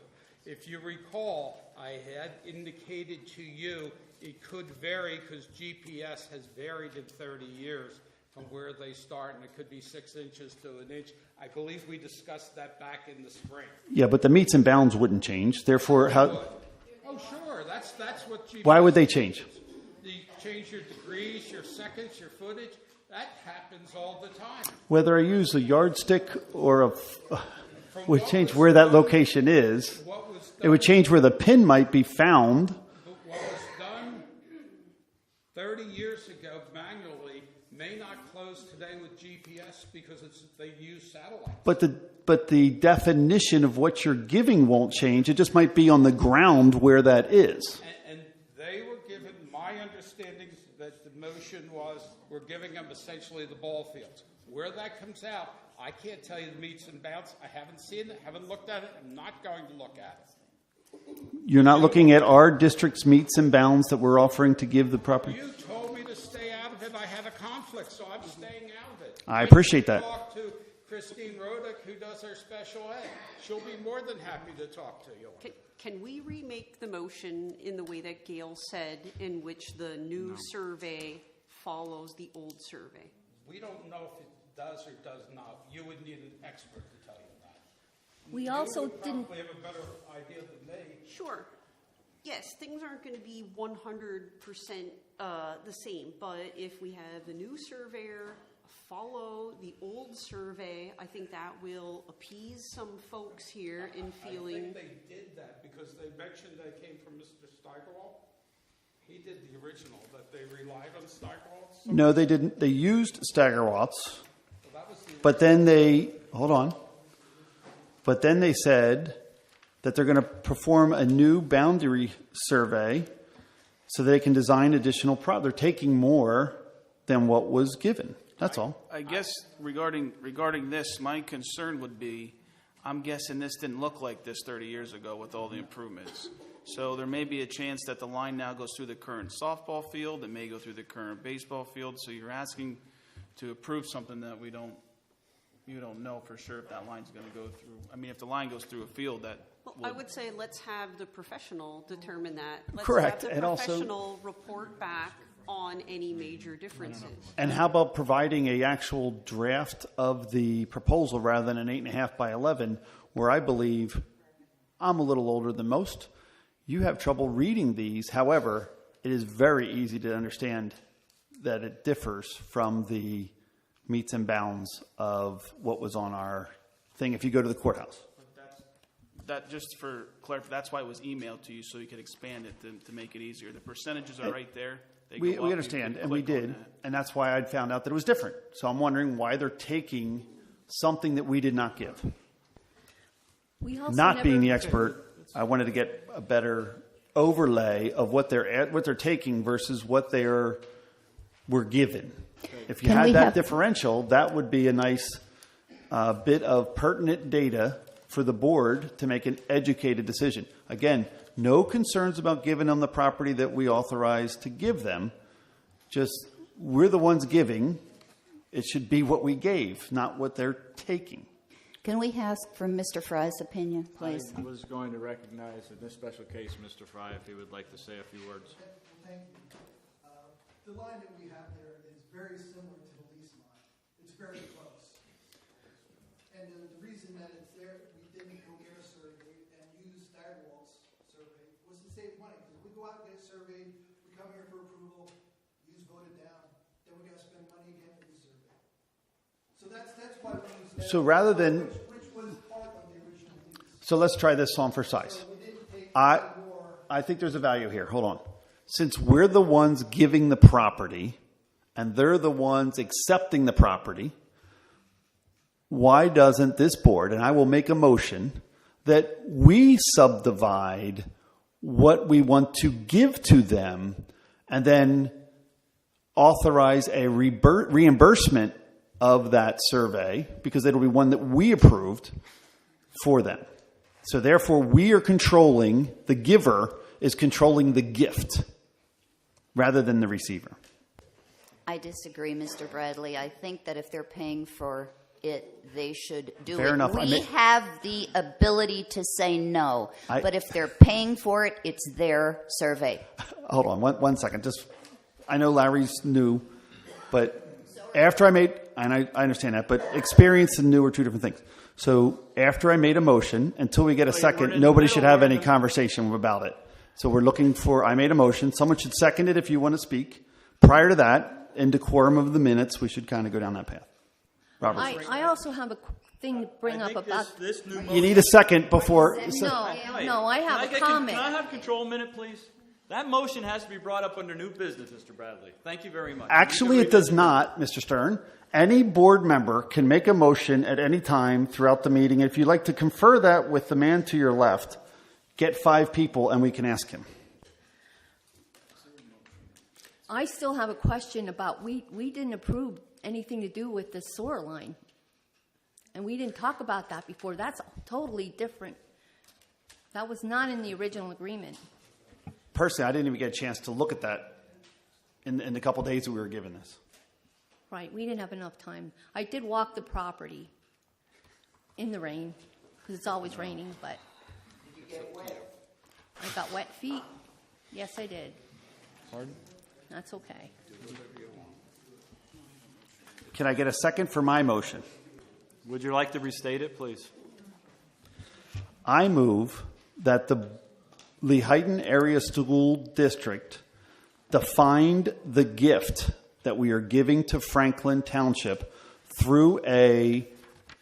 Speaker 10: If you recall, I had indicated to you it could vary because GPS has varied in 30 years from where they start, and it could be 6 inches to an inch. I believe we discussed that back in the spring.
Speaker 8: Yeah, but the metes and bounds wouldn't change. Therefore, how?
Speaker 10: Oh, sure. That's what GPS.
Speaker 8: Why would they change?
Speaker 10: You change your degrees, your seconds, your footage. That happens all the time.
Speaker 8: Whether I use a yardstick or would change where that location is. It would change where the pin might be found.
Speaker 10: But what was done 30 years ago manually may not close today with GPS because they use satellites.
Speaker 8: But the definition of what you're giving won't change. It just might be on the ground where that is.
Speaker 10: And they were given, my understanding that the motion was, we're giving them essentially the ball fields. Where that comes out, I can't tell you the metes and bounds. I haven't seen it, haven't looked at it, I'm not going to look at it.
Speaker 8: You're not looking at our district's metes and bounds that we're offering to give the property?
Speaker 10: You told me to stay out of it. I had a conflict, so I'm staying out of it.
Speaker 8: I appreciate that.
Speaker 10: Talk to Christine Rodick, who does our special ed. She'll be more than happy to talk to you.
Speaker 7: Can we remake the motion in the way that Gail said, in which the new survey follows the old survey?
Speaker 10: We don't know if it does or does not. You would need an expert to tell you that.
Speaker 12: We
Speaker 10: you
Speaker 12: also
Speaker 10: would
Speaker 12: didn't.
Speaker 10: probably have a better idea than me.
Speaker 7: Sure. Yes, things aren't going to be 100% the same, but if we have the new surveyor follow the old survey, I think that will appease some folks here in feeling.
Speaker 10: I think they did that because they mentioned that came from Mr. Steigerwald. He did the original, that they relied on Steigerwald.
Speaker 8: No, they didn't. They used Steigerwald's, but then they, hold on, but then they said that they're going to perform a new boundary survey so they can design additional they're taking more than what was given. That's all.
Speaker 3: I guess regarding this, my concern would be, I'm guessing this didn't look like this 30 years ago with all the improvements. So there may be a chance that the line now goes through the current softball field. It may go through the current baseball field. So you're asking to approve something that you don't know for sure if that line's going to go through. I mean, if the line goes through a field, that
Speaker 7: I would say let's have the professional determine that. Let's
Speaker 8: Correct.
Speaker 7: have the
Speaker 8: And also,
Speaker 7: professional report back on any major differences.
Speaker 8: and how about providing a actual draft of the proposal rather than an 8.5 by 11, where I believe I'm a little older than most. You have trouble reading these. However, it is very easy to understand that it differs from the metes and bounds of what was on our thing if you go to the courthouse.
Speaker 3: that just for clarify, that's why it was emailed to you so you could expand it to make it easier. The percentages are right there. They
Speaker 8: We
Speaker 3: go up, you
Speaker 8: understand,
Speaker 3: can
Speaker 8: and we
Speaker 3: click on
Speaker 8: did,
Speaker 3: that.
Speaker 8: and that's why I'd found out that it was different. So I'm wondering why they're taking something that we did not give.
Speaker 12: We also
Speaker 8: Not being the
Speaker 12: never-
Speaker 8: expert, I wanted to get a better overlay of what they're taking versus what were given. If you
Speaker 12: Can we
Speaker 8: had that
Speaker 12: have-
Speaker 8: differential, that would be a nice bit of pertinent data for the board to make an educated decision. Again, no concerns about giving them the property that we authorized to give them. Just, we're the ones giving. It should be what we gave, not what they're taking.
Speaker 13: Can we ask for Mr. Fry's opinion, please?
Speaker 9: I was going to recognize in this special case Mr. Fry if he would like to say a few words.
Speaker 18: Thank you. The line that we have there is very similar to the lease line. It's very close. And the reason that it's there, we didn't go get a survey and use Steigerwald's survey, was to save money. Because we go out and get surveyed, we come here for approval, use voted down, then we got to spend money again for the survey. So that's why we use that.
Speaker 8: So rather than,
Speaker 18: Which was part of the original lease.
Speaker 8: so let's try this on for size. I think there's a value here. Hold on. Since we're the ones giving the property and they're the ones accepting the property, why doesn't this board, and I will make a motion, that we subdivide what we want to give to them and then authorize a reimbursement of that survey, because it'll be one that we approved for them. So therefore, we are controlling, the giver is controlling the gift rather than the receiver.
Speaker 13: I disagree, Mr. Bradley. I think that if they're paying for it, they should do
Speaker 8: Fair
Speaker 13: it.
Speaker 8: enough.
Speaker 13: We have the ability to say no, but if they're paying for it, it's their survey.
Speaker 8: Hold on one second. Just, I know Larry's new, but after I made, and I understand that, but experience and new are two different things. So after I made a motion, until we get a second, nobody should have any conversation about it. So we're looking for, I made a motion. Someone should second it if you want to speak. Prior to that, in decorum of the minutes, we should kind of go down that path. Robert.
Speaker 12: I also have a thing to bring up about...
Speaker 8: You need a second before...
Speaker 12: No, I have a comment.
Speaker 19: Can I have control a minute, please? That motion has to be brought up under new business, Mr. Bradley. Thank you very much.
Speaker 8: Actually, it does not, Mr. Stern. Any board member can make a motion at any time throughout the meeting. If you'd like to confer that with the man to your left, get 5 people and we can ask him.
Speaker 12: I still have a question about, we didn't approve anything to do with the sewer line. And we didn't talk about that before. That's totally different. That was not in the original agreement.
Speaker 8: Personally, I didn't even get a chance to look at that in the couple days that we were given this.
Speaker 12: Right, we didn't have enough time. I did walk the property in the rain, because it's always raining, but...
Speaker 1: Did you get wet?
Speaker 12: I got wet feet. Yes, I did.
Speaker 9: Pardon?
Speaker 12: That's okay.
Speaker 8: Can I get a second for my motion?
Speaker 9: Would you like to restate it, please?
Speaker 8: I move that the Lehighton Area School District defined the gift that we are giving to Franklin Township through a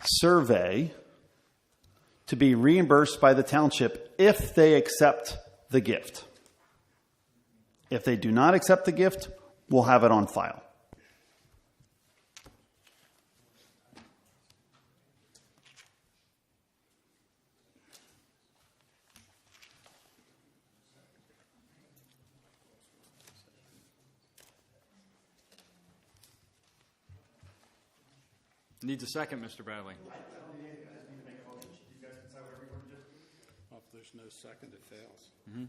Speaker 8: survey to be reimbursed by the township if they accept the gift. If they do not accept the gift, we'll have it on file.
Speaker 9: Needs a second, Mr. Bradley.
Speaker 16: Well, if there's no second, it fails.
Speaker 9: Mm-hmm.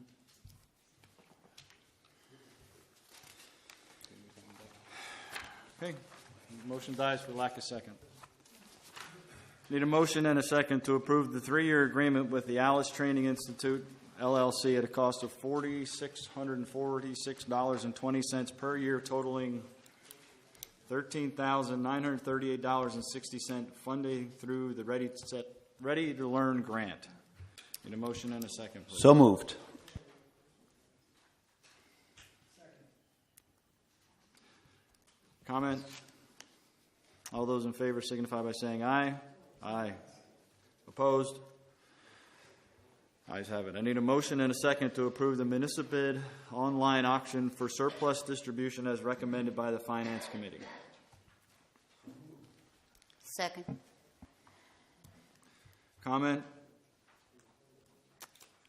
Speaker 9: Okay. Motion dies for lack of second. Need a motion and a second to approve the 3-year agreement with the Alice Training Institute, LLC, at a cost of $4,646.20 per year, totaling $13,938.60, funding through the Ready to Learn grant. Need a motion and a second, please.
Speaker 8: So moved.
Speaker 9: Comment? All those in favor signify by saying aye. Aye. Opposed? Ayes have it. I need a motion and a second to approve the municipal bid online auction for surplus distribution as recommended by the Finance Committee.
Speaker 13: Second.
Speaker 9: Comment?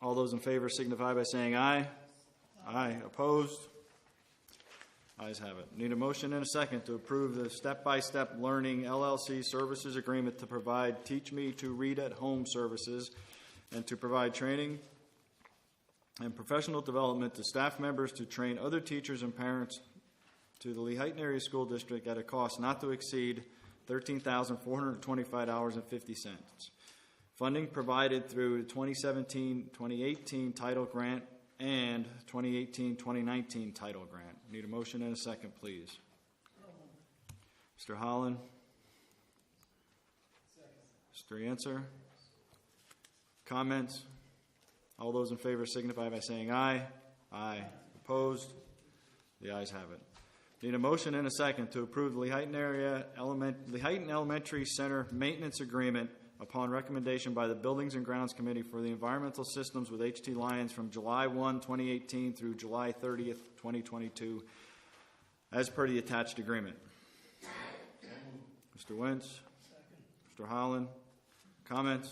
Speaker 9: All those in favor signify by saying aye. Aye. Opposed? Ayes have it. Need a motion and a second to approve the Step-by-Step Learning LLC services agreement to provide Teach Me to Read at Home services and to provide training and professional development to staff members to train other teachers and parents to the Lehighton Area School District at a cost not to exceed $13,425.50. Funding provided through the 2017-2018 title grant and 2018-2019 title grant. Need a motion and a second, please. Mr. Holland? Mr. Answer? Comments? All those in favor signify by saying aye. Aye. Opposed? The ayes have it. Need a motion and a second to approve the Lehighton Elementary Center Maintenance Agreement upon recommendation by the Buildings and Grounds Committee for the Environmental Systems with H.T. Lyons from July 1, 2018 through July 30th, 2022, as per the attached agreement. Mr. Wentz? Mr. Holland? Comments?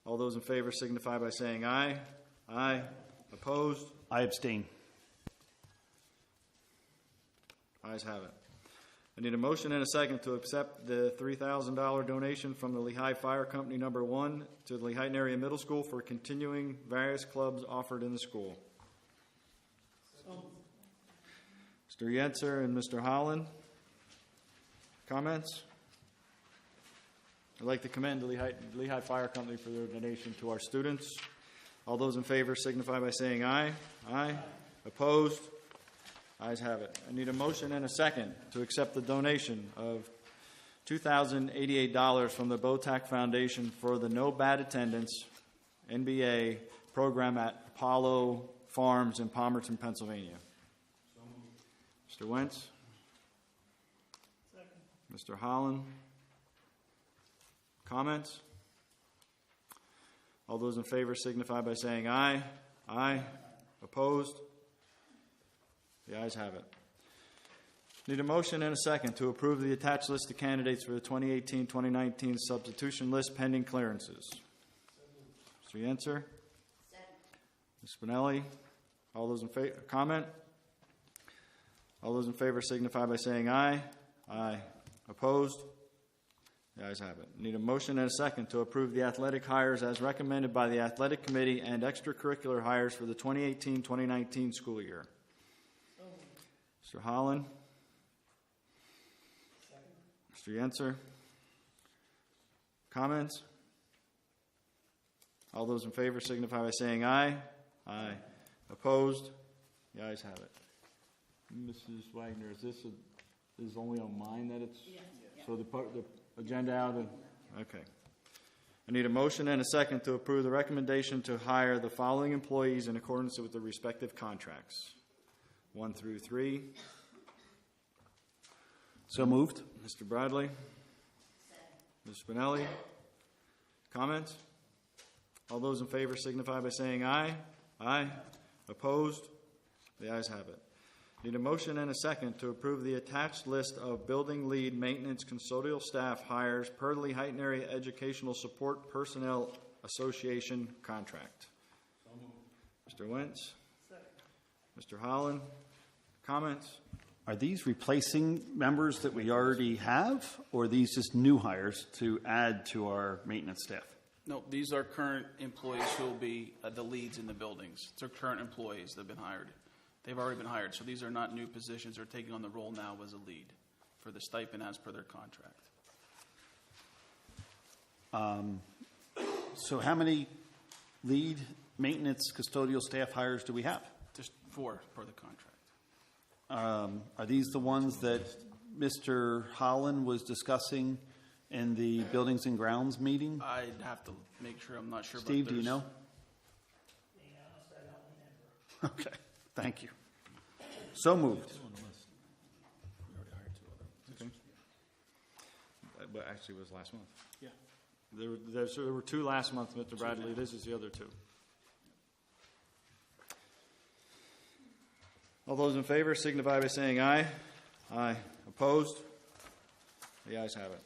Speaker 9: All those in favor signify by saying aye. Aye. Opposed?
Speaker 8: I abstain.
Speaker 9: Ayes have it. I need a motion and a second to accept the $3,000 donation from the Lehigh Fire Company Number 1 to the Lehighton Area Middle School for continuing various clubs offered in the school. Mr. Yentzer and Mr. Holland. Comments? I'd like to commend the Lehigh Fire Company for their donation to our students. All those in favor signify by saying aye. Aye. Opposed? Ayes have it. I need a motion and a second to accept the donation of $2,088 from the BOTAC Foundation for the No Bad Attendance NBA program at Apollo Farms in Palmerton, Pennsylvania. Mr. Wentz? Mr. Holland? Comments? All those in favor signify by saying aye. Aye. Opposed? The ayes have it. Need a motion and a second to approve the attached list of candidates for the 2018-2019 substitution list pending clearances. Mr. Yentzer? Ms. Spinelli? All those in favor? Comment? All those in favor signify by saying aye. Aye. Opposed? The ayes have it. Need a motion and a second to approve the athletic hires as recommended by the Athletic Committee and extracurricular hires for the 2018-2019 school year. Mr. Holland? Mr. Yentzer? Comments? All those in favor signify by saying aye. Aye. Opposed? The ayes have it. Mrs. Wagner, this is only on mine that it's... Yeah. So the agenda out? Okay. I need a motion and a second to approve the recommendation to hire the following employees in accordance with the respective contracts. 1 through 3.
Speaker 8: So moved.
Speaker 9: Mr. Bradley. Ms. Spinelli. Comments? All those in favor signify by saying aye. Aye. Opposed? The ayes have it. Need a motion and a second to approve the attached list of building lead maintenance custodial staff hires per the Lehighton Area Educational Support Personnel Association contract. Mr. Wentz. Mr. Holland. Comments?
Speaker 8: Are these replacing members that we already have, or are these just new hires to add to our maintenance staff?
Speaker 3: No, these are current employees who will be the leads in the buildings. They're current employees that have been hired. They've already been hired, so these are not new positions. They're taking on the role now as a lead for the stipend as per their contract.
Speaker 8: So how many lead maintenance custodial staff hires do we have?
Speaker 3: Just 4 per the contract.
Speaker 8: Are these the ones that Mr. Holland was discussing in the Buildings and Grounds meeting?
Speaker 3: I'd have to make sure. I'm not sure.
Speaker 8: Steve,
Speaker 3: but
Speaker 8: do you know? Okay, thank you. So moved.
Speaker 9: Okay. But actually, it was last month.
Speaker 3: Yeah.
Speaker 9: There were 2 last month, Mr. Bradley. This is the other 2. All those in favor signify by saying aye. Aye. Opposed? The ayes have it.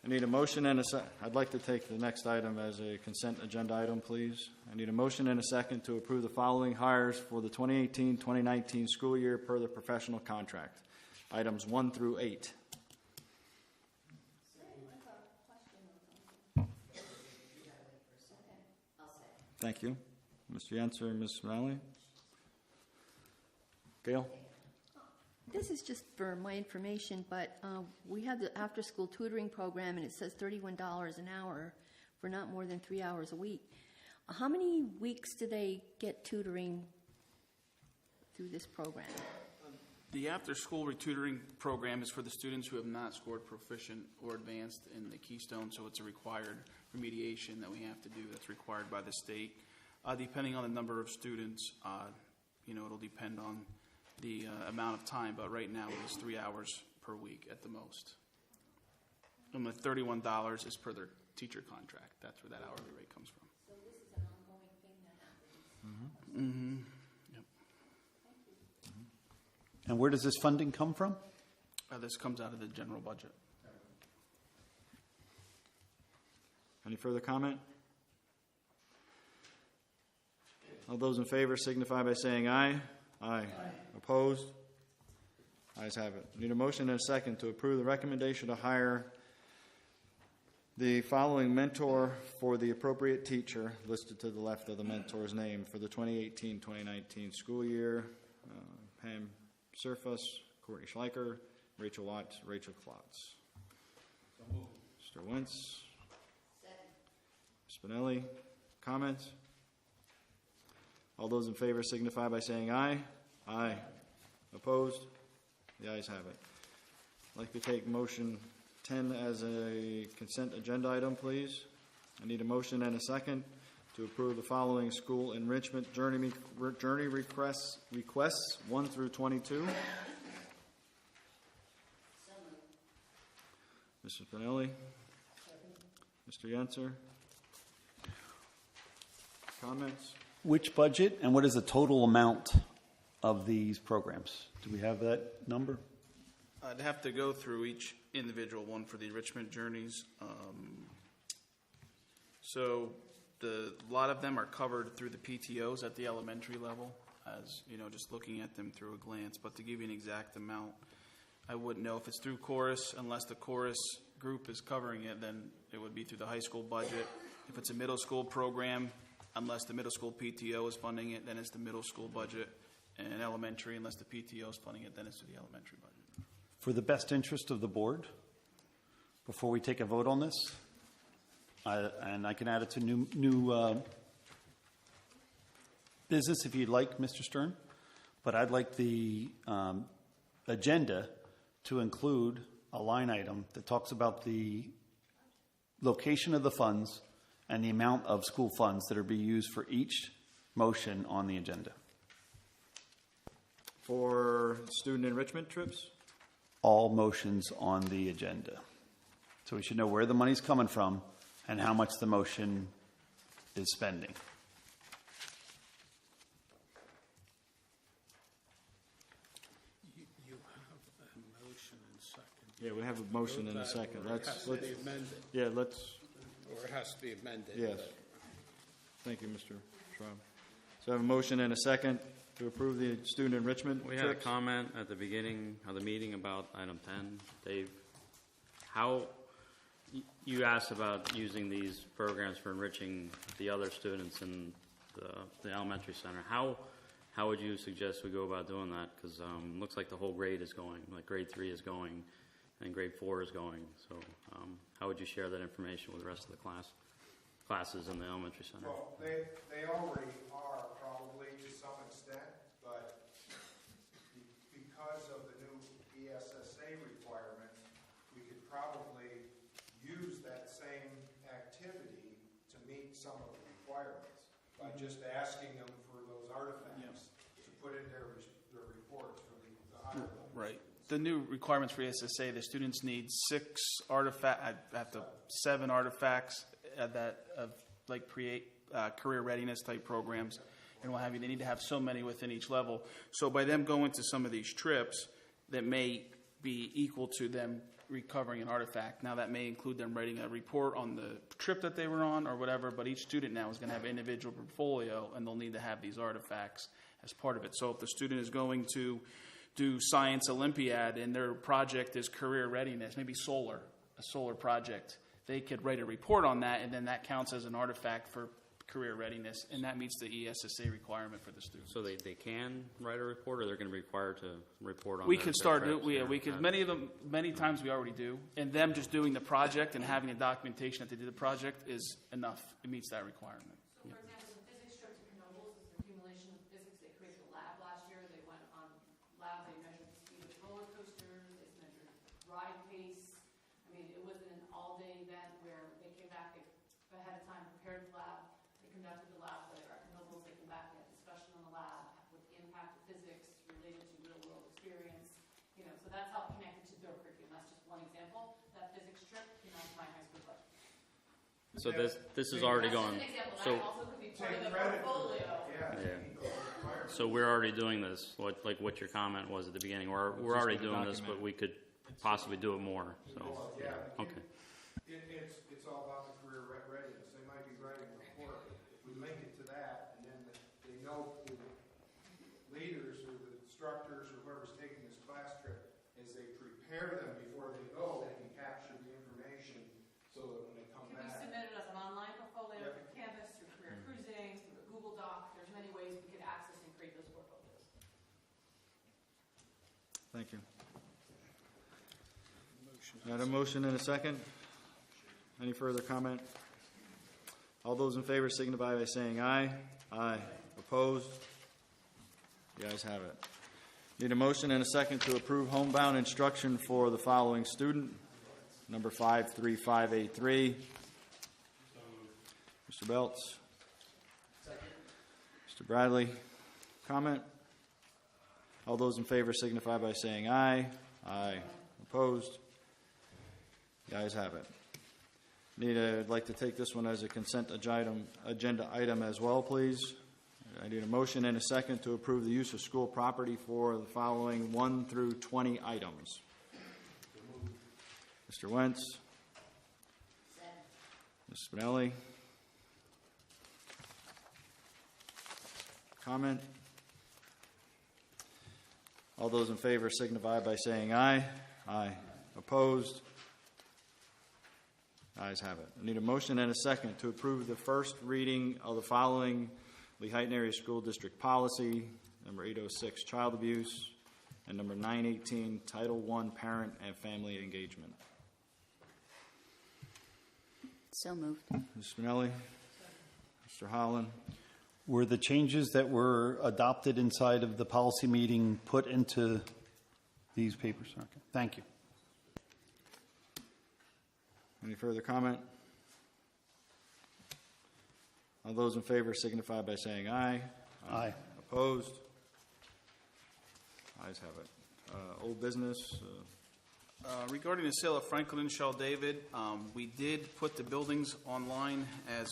Speaker 9: I need a motion and a second. I'd like to take the next item as a consent agenda item, please. I need a motion and a second to approve the following hires for the 2018-2019 school year per the professional contract. Items 1 through 8. Thank you. Mr. Yentzer and Ms. Smalley. Gail?
Speaker 12: This is just for my information, but we have the after-school tutoring program, and it says $31 an hour for not more than 3 hours a week. How many weeks do they get tutoring through this program?
Speaker 3: The after-school tutoring program is for the students who have not scored proficient or advanced in the Keystone, so it's a required remediation that we have to do that's required by the state. Depending on the number of students, it'll depend on the amount of time, but right now it is 3 hours per week at the most. And the $31 is per their teacher contract. That's where that hourly rate comes from.
Speaker 12: So this is an ongoing thing that happens?
Speaker 3: Mm-hmm. Yep.
Speaker 8: And where does this funding come from?
Speaker 3: This comes out of the general budget.
Speaker 9: Any further comment? All those in favor signify by saying aye. Aye. Opposed? Ayes have it. Need a motion and a second to approve the recommendation to hire the following mentor for the appropriate teacher listed to the left of the mentor's name for the 2018-2019 school year. Pam Surface, Courtney Schleicher, Rachel Watts, Rachel Klotz. Mr. Wentz. Spinelli. Comments? All those in favor signify by saying aye. Aye. Opposed? The ayes have it. I'd like to take motion 10 as a consent agenda item, please. I need a motion and a second to approve the following school enrichment journey requests 1 through 22. Mr. Spinelli. Mr. Yenser. Comments?
Speaker 8: Which budget and what is the total amount of these programs? Do we have that number?
Speaker 3: I'd have to go through each individual one for the enrichment journeys. So a lot of them are covered through the PTOs at the elementary level, as you know, just looking at them through a glance. But to give you an exact amount, I wouldn't know if it's through chorus. Unless the chorus group is covering it, then it would be through the high school budget. If it's a middle school program, unless the middle school PTO is funding it, then it's the middle school budget. And elementary, unless the PTO is funding it, then it's through the elementary budget.
Speaker 8: For the best interest of the board, before we take a vote on this, and I can add it to new business if you'd like, Mr. Stern, but I'd like the agenda to include a line item that talks about the location of the funds and the amount of school funds that are being used for each motion on the agenda.
Speaker 9: For student enrichment trips?
Speaker 8: All motions on the agenda. So we should know where the money's coming from and how much the motion is spending.
Speaker 10: You have a motion and second.
Speaker 9: Yeah, we have a motion and a second.
Speaker 10: It has to be amended.
Speaker 9: Yeah,
Speaker 10: Or it has to be amended.
Speaker 9: yes. Thank you, Mr. Schwab. So I have a motion and a second to approve the student enrichment
Speaker 20: We had a
Speaker 9: trips.
Speaker 20: comment at the beginning of the meeting about item 10. Dave, how, you asked about using these programs for enriching the other students in the elementary center. How would you suggest we go about doing that? Because it looks like the whole grade is going, like grade 3 is going and grade 4 is going. So how would you share that information with the rest of the classes in the elementary center?
Speaker 11: Well, they already are probably to some extent, but because of the new ESSA requirements, we could probably use that same activity to meet some of the requirements by just asking them for those artifacts to put in their reports for the higher level.
Speaker 3: Right. The new requirements for ESSA, the students need 7 artifacts that like create career readiness type programs and what have you. They need to have so many within each level. So by them going to some of these trips, that may be equal to them recovering an artifact. Now that may include them writing a report on the trip that they were on or whatever, but each student now is going to have an individual portfolio and they'll need to have these artifacts as part of it. So if the student is going to do Science Olympiad and their project is career readiness, maybe a solar project, they could write a report on that, and then that counts as an artifact for career readiness, and that meets the ESSA requirement for the student.
Speaker 20: So they can write a report, or they're going to be required to report on
Speaker 3: We
Speaker 20: their
Speaker 3: could start
Speaker 20: trips?
Speaker 3: we could many times we already do, and them just doing the project and having the documentation that they did the project is enough. It meets that requirement.
Speaker 21: So, for example, the physics trip to Knoebels is the accumulation of physics. They created a lab last year. They went on lab. They measured the speed of roller coasters. They measured ride pace. I mean, it wasn't an all-day event where they came back ahead of time, prepared the lab. They conducted the lab. But at Knoebels, they came back and had discussion on the lab with the impact of physics related to real-world experience. You know, so that's how it connected to their curriculum. That's just one example. That physics trip came out of my high school budget.
Speaker 20: So this is already gone. So So we're already doing this. What your comment was at the beginning. We're already doing this, but we could possibly do it more. So okay.
Speaker 11: It's all about the career readiness. They might be writing a report. If we link it to that, and then they know the leaders or the instructors or whoever's taking this class trip prepare them before they go, they can capture the information so that when they come
Speaker 21: Can be
Speaker 11: back.
Speaker 21: submitted as an online portfolio
Speaker 11: Yep.
Speaker 21: through Canvas, through Career Cruising, through a Google Doc. There's many ways we could access and create those portfolios.
Speaker 9: Thank you. Got a motion and a second. Any further comment? All those in favor signify by saying aye. Aye. Opposed? The ayes have it. Need a motion and a second to approve homebound instruction for the following student. Number 53583. Mr. Belts. Mr. Bradley. Comment? All those in favor signify by saying aye. Aye. Opposed? The ayes have it. I'd like to take this one as a consent agenda item as well, please. I need a motion and a second to approve the use of school property for the following 1 through 20 items. Mr. Wentz. Ms. Spinelli. Comment? All those in favor signify by saying aye. Aye. Opposed? Ayes have it. I need a motion and a second to approve the first reading of the following Lehighton Area School District Policy, number 806, Child Abuse, and number 918, Title I, Parent and Family Engagement.
Speaker 13: So moved.
Speaker 9: Ms. Spinelli. Mr. Holland.
Speaker 8: Were the changes that were adopted inside of the policy meeting put into these papers? Okay. Thank you.
Speaker 9: Any further comment? All those in favor signify by saying aye.
Speaker 8: Aye.
Speaker 9: Opposed? Ayes have it. Old business.
Speaker 3: Regarding the sale of Franklin and Shell David, we did put the buildings online as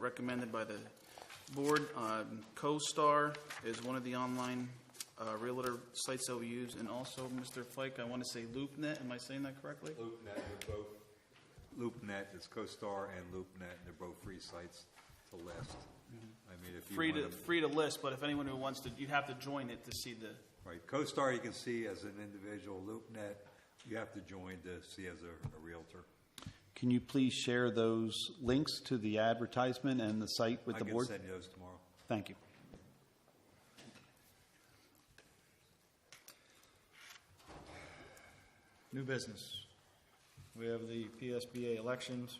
Speaker 3: recommended by the board. CoStar is one of the online realtor sites that we use, and also, Mr. Fike, I want to say LoopNet. Am I saying that correctly?
Speaker 6: LoopNet, they're both. LoopNet is CoStar and LoopNet. They're both free sites to list. I mean, if you
Speaker 3: free to list, but if anyone who wants to, you have to join it to see the.
Speaker 6: Right, CoStar you can see as an individual. LoopNet you have to join to see as a realtor.
Speaker 8: Can you please share those links to the advertisement and the site with the board?
Speaker 6: I can send those tomorrow.
Speaker 8: Thank you.
Speaker 9: New business. We have the PSBA elections.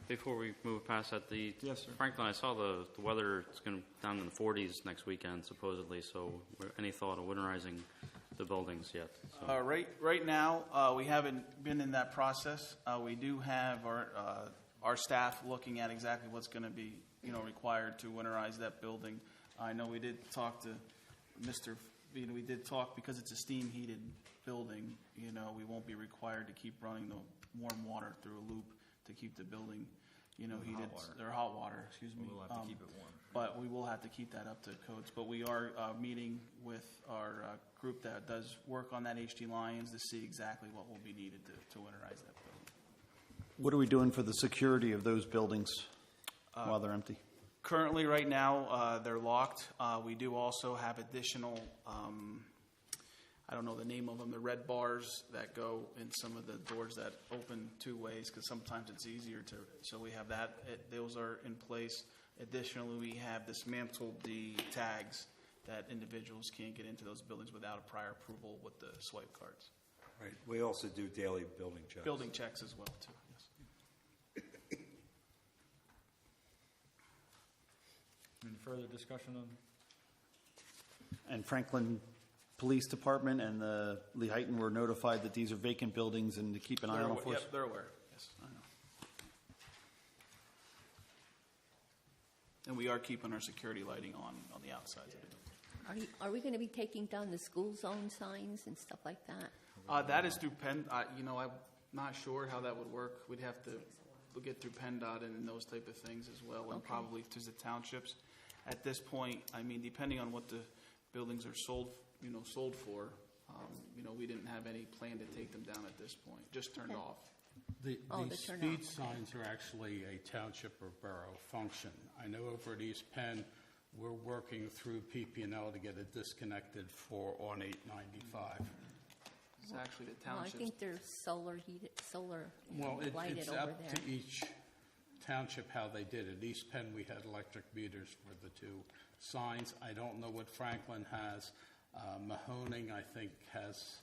Speaker 20: Before we move past that,
Speaker 9: yes, sir.
Speaker 20: Franklin, I saw the weather, it's going to be down in the 40s next weekend, supposedly, so any thought of winterizing the buildings yet? So.
Speaker 3: Right now, we haven't been in that process. We do have our staff looking at exactly what's going to be required to winterize that building. I know we did talk to Mr. We did talk because it's a steam heated building. We won't be required to keep running the warm water through a loop to keep the building, heated. Or hot water, excuse me.
Speaker 9: We'll have to keep it warm.
Speaker 3: But we will have to keep that up to codes. But we are meeting with our group that does work on that HT Lions to see exactly what will be needed to winterize that building.
Speaker 8: What are we doing for the security of those buildings while they're empty?
Speaker 3: Currently, right now, they're locked. We do also have additional, I don't know the name of them, the red bars that go in some of the doors that open two ways because sometimes it's easier to, so we have that. Those are in place. Additionally, we have dismantled the tags that individuals can't get into those buildings without a prior approval with the swipe cards.
Speaker 6: Right. We also do daily building checks.
Speaker 3: Building checks as well, too.
Speaker 9: Any further discussion on?
Speaker 8: And Franklin Police Department and the Lehighton were notified that these are vacant buildings and to keep an eye on them for us?
Speaker 3: Yep, they're aware. Yes, I know. And we are keeping our security lighting on the outsides of it.
Speaker 12: Are we going to be taking down the school zone signs and stuff like that?
Speaker 3: That is through PennDOT. I'm not sure how that would work. We'd have to get through PennDOT and those type of things as well, and probably through the townships. At this point, depending on what the buildings are sold for, we didn't have any plan to take them down at this point. Just turned off.
Speaker 10: The speed signs are actually a township or borough function. I know over at East Penn, we're working through PP&L to get it disconnected on 895.
Speaker 3: actually the
Speaker 12: Well, I
Speaker 3: township's.
Speaker 12: think they're solar heated, solar
Speaker 10: Well,
Speaker 12: lighted
Speaker 10: it's
Speaker 12: over
Speaker 10: up
Speaker 12: there.
Speaker 10: to each township how they did it. East Penn, we had electric meters for the two signs. I don't know what Franklin has. Mahoning, I think, has,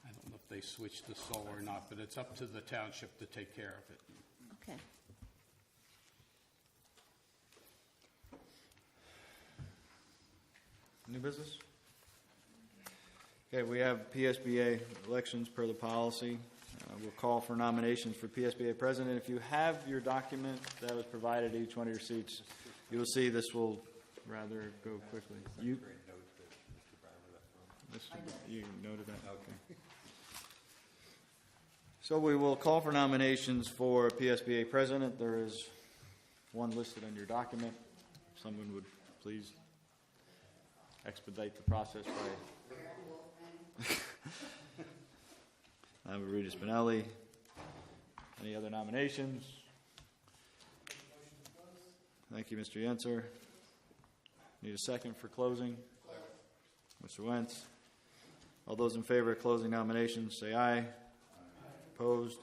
Speaker 10: I don't know if they switched to solar or not, but it's up to the township to take care of it.
Speaker 12: Okay.
Speaker 9: New business? Okay, we have PSBA elections per the policy. We'll call for nominations for PSBA president. If you have your document that was provided at each one of your seats, you will see this will rather go quickly. You noted that? Okay. So we will call for nominations for PSBA president. There is one listed on your document. Someone would please expedite the process by... Rita Spinelli. Any other nominations? Thank you, Mr. Yenser. Need a second for closing? Mr. Wentz. All those in favor of closing nominations, say aye. Opposed?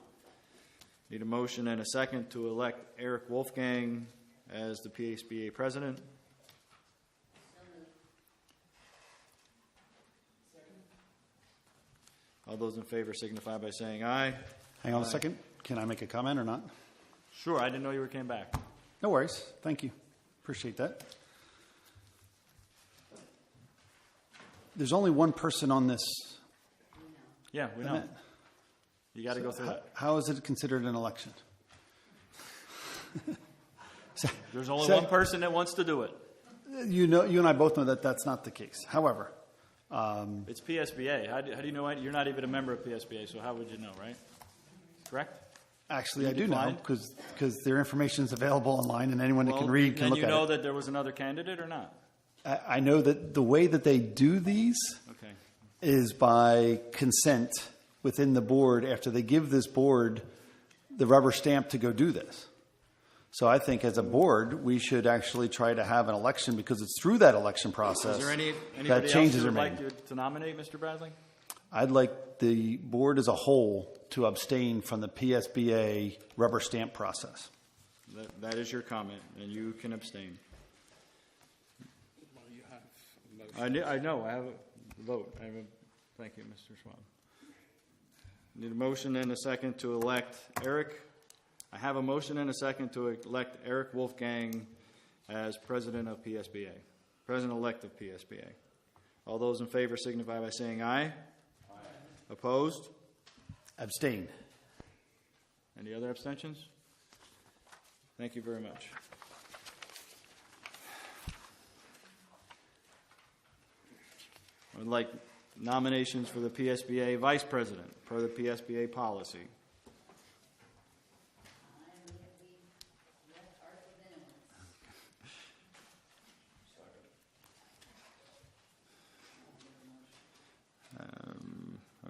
Speaker 9: Need a motion and a second to elect Eric Wolfgang as the PSBA president. All those in favor signify by saying aye.
Speaker 8: Hang on a second. Can I make a comment or not?
Speaker 9: Sure, I didn't know you came back.
Speaker 8: No worries. Thank you. Appreciate that. There's only one person on this.
Speaker 9: Yeah, we know. You got to go through it.
Speaker 8: How is it considered an election?
Speaker 9: There's only one person that wants to do it.
Speaker 8: You and I both know that that's not the case. However,
Speaker 9: it's PSBA. How do you know? You're not even a member of PSBA, so how would you know, right? Correct?
Speaker 8: Actually, I do know because their information is available online, and anyone that can read can
Speaker 9: and
Speaker 8: look at it.
Speaker 9: you know that there was another candidate or not?
Speaker 8: I know that the way that they do these is by consent within the board after they give this board the rubber stamp to go do this. So I think as a board, we should actually try to have an election because it's through that election process
Speaker 9: Is there
Speaker 8: that
Speaker 9: anybody
Speaker 8: changes
Speaker 9: else you
Speaker 8: are
Speaker 9: would
Speaker 8: made.
Speaker 9: like to nominate, Mr. Bradley?
Speaker 8: I'd like the board as a whole to abstain from the PSBA rubber stamp process.
Speaker 9: That is your comment, and you can abstain.
Speaker 10: Well, you have a motion.
Speaker 9: I know. I have a vote. Thank you, Mr. Schwab. Need a motion and a second to elect Eric. I have a motion and a second to elect Eric Wolfgang as president of PSBA, president-elect of PSBA. All those in favor signify by saying aye. Aye. Opposed?
Speaker 8: Abstain.
Speaker 9: Any other abstentions? Thank you very much. I would like nominations for the PSBA vice president per the PSBA policy.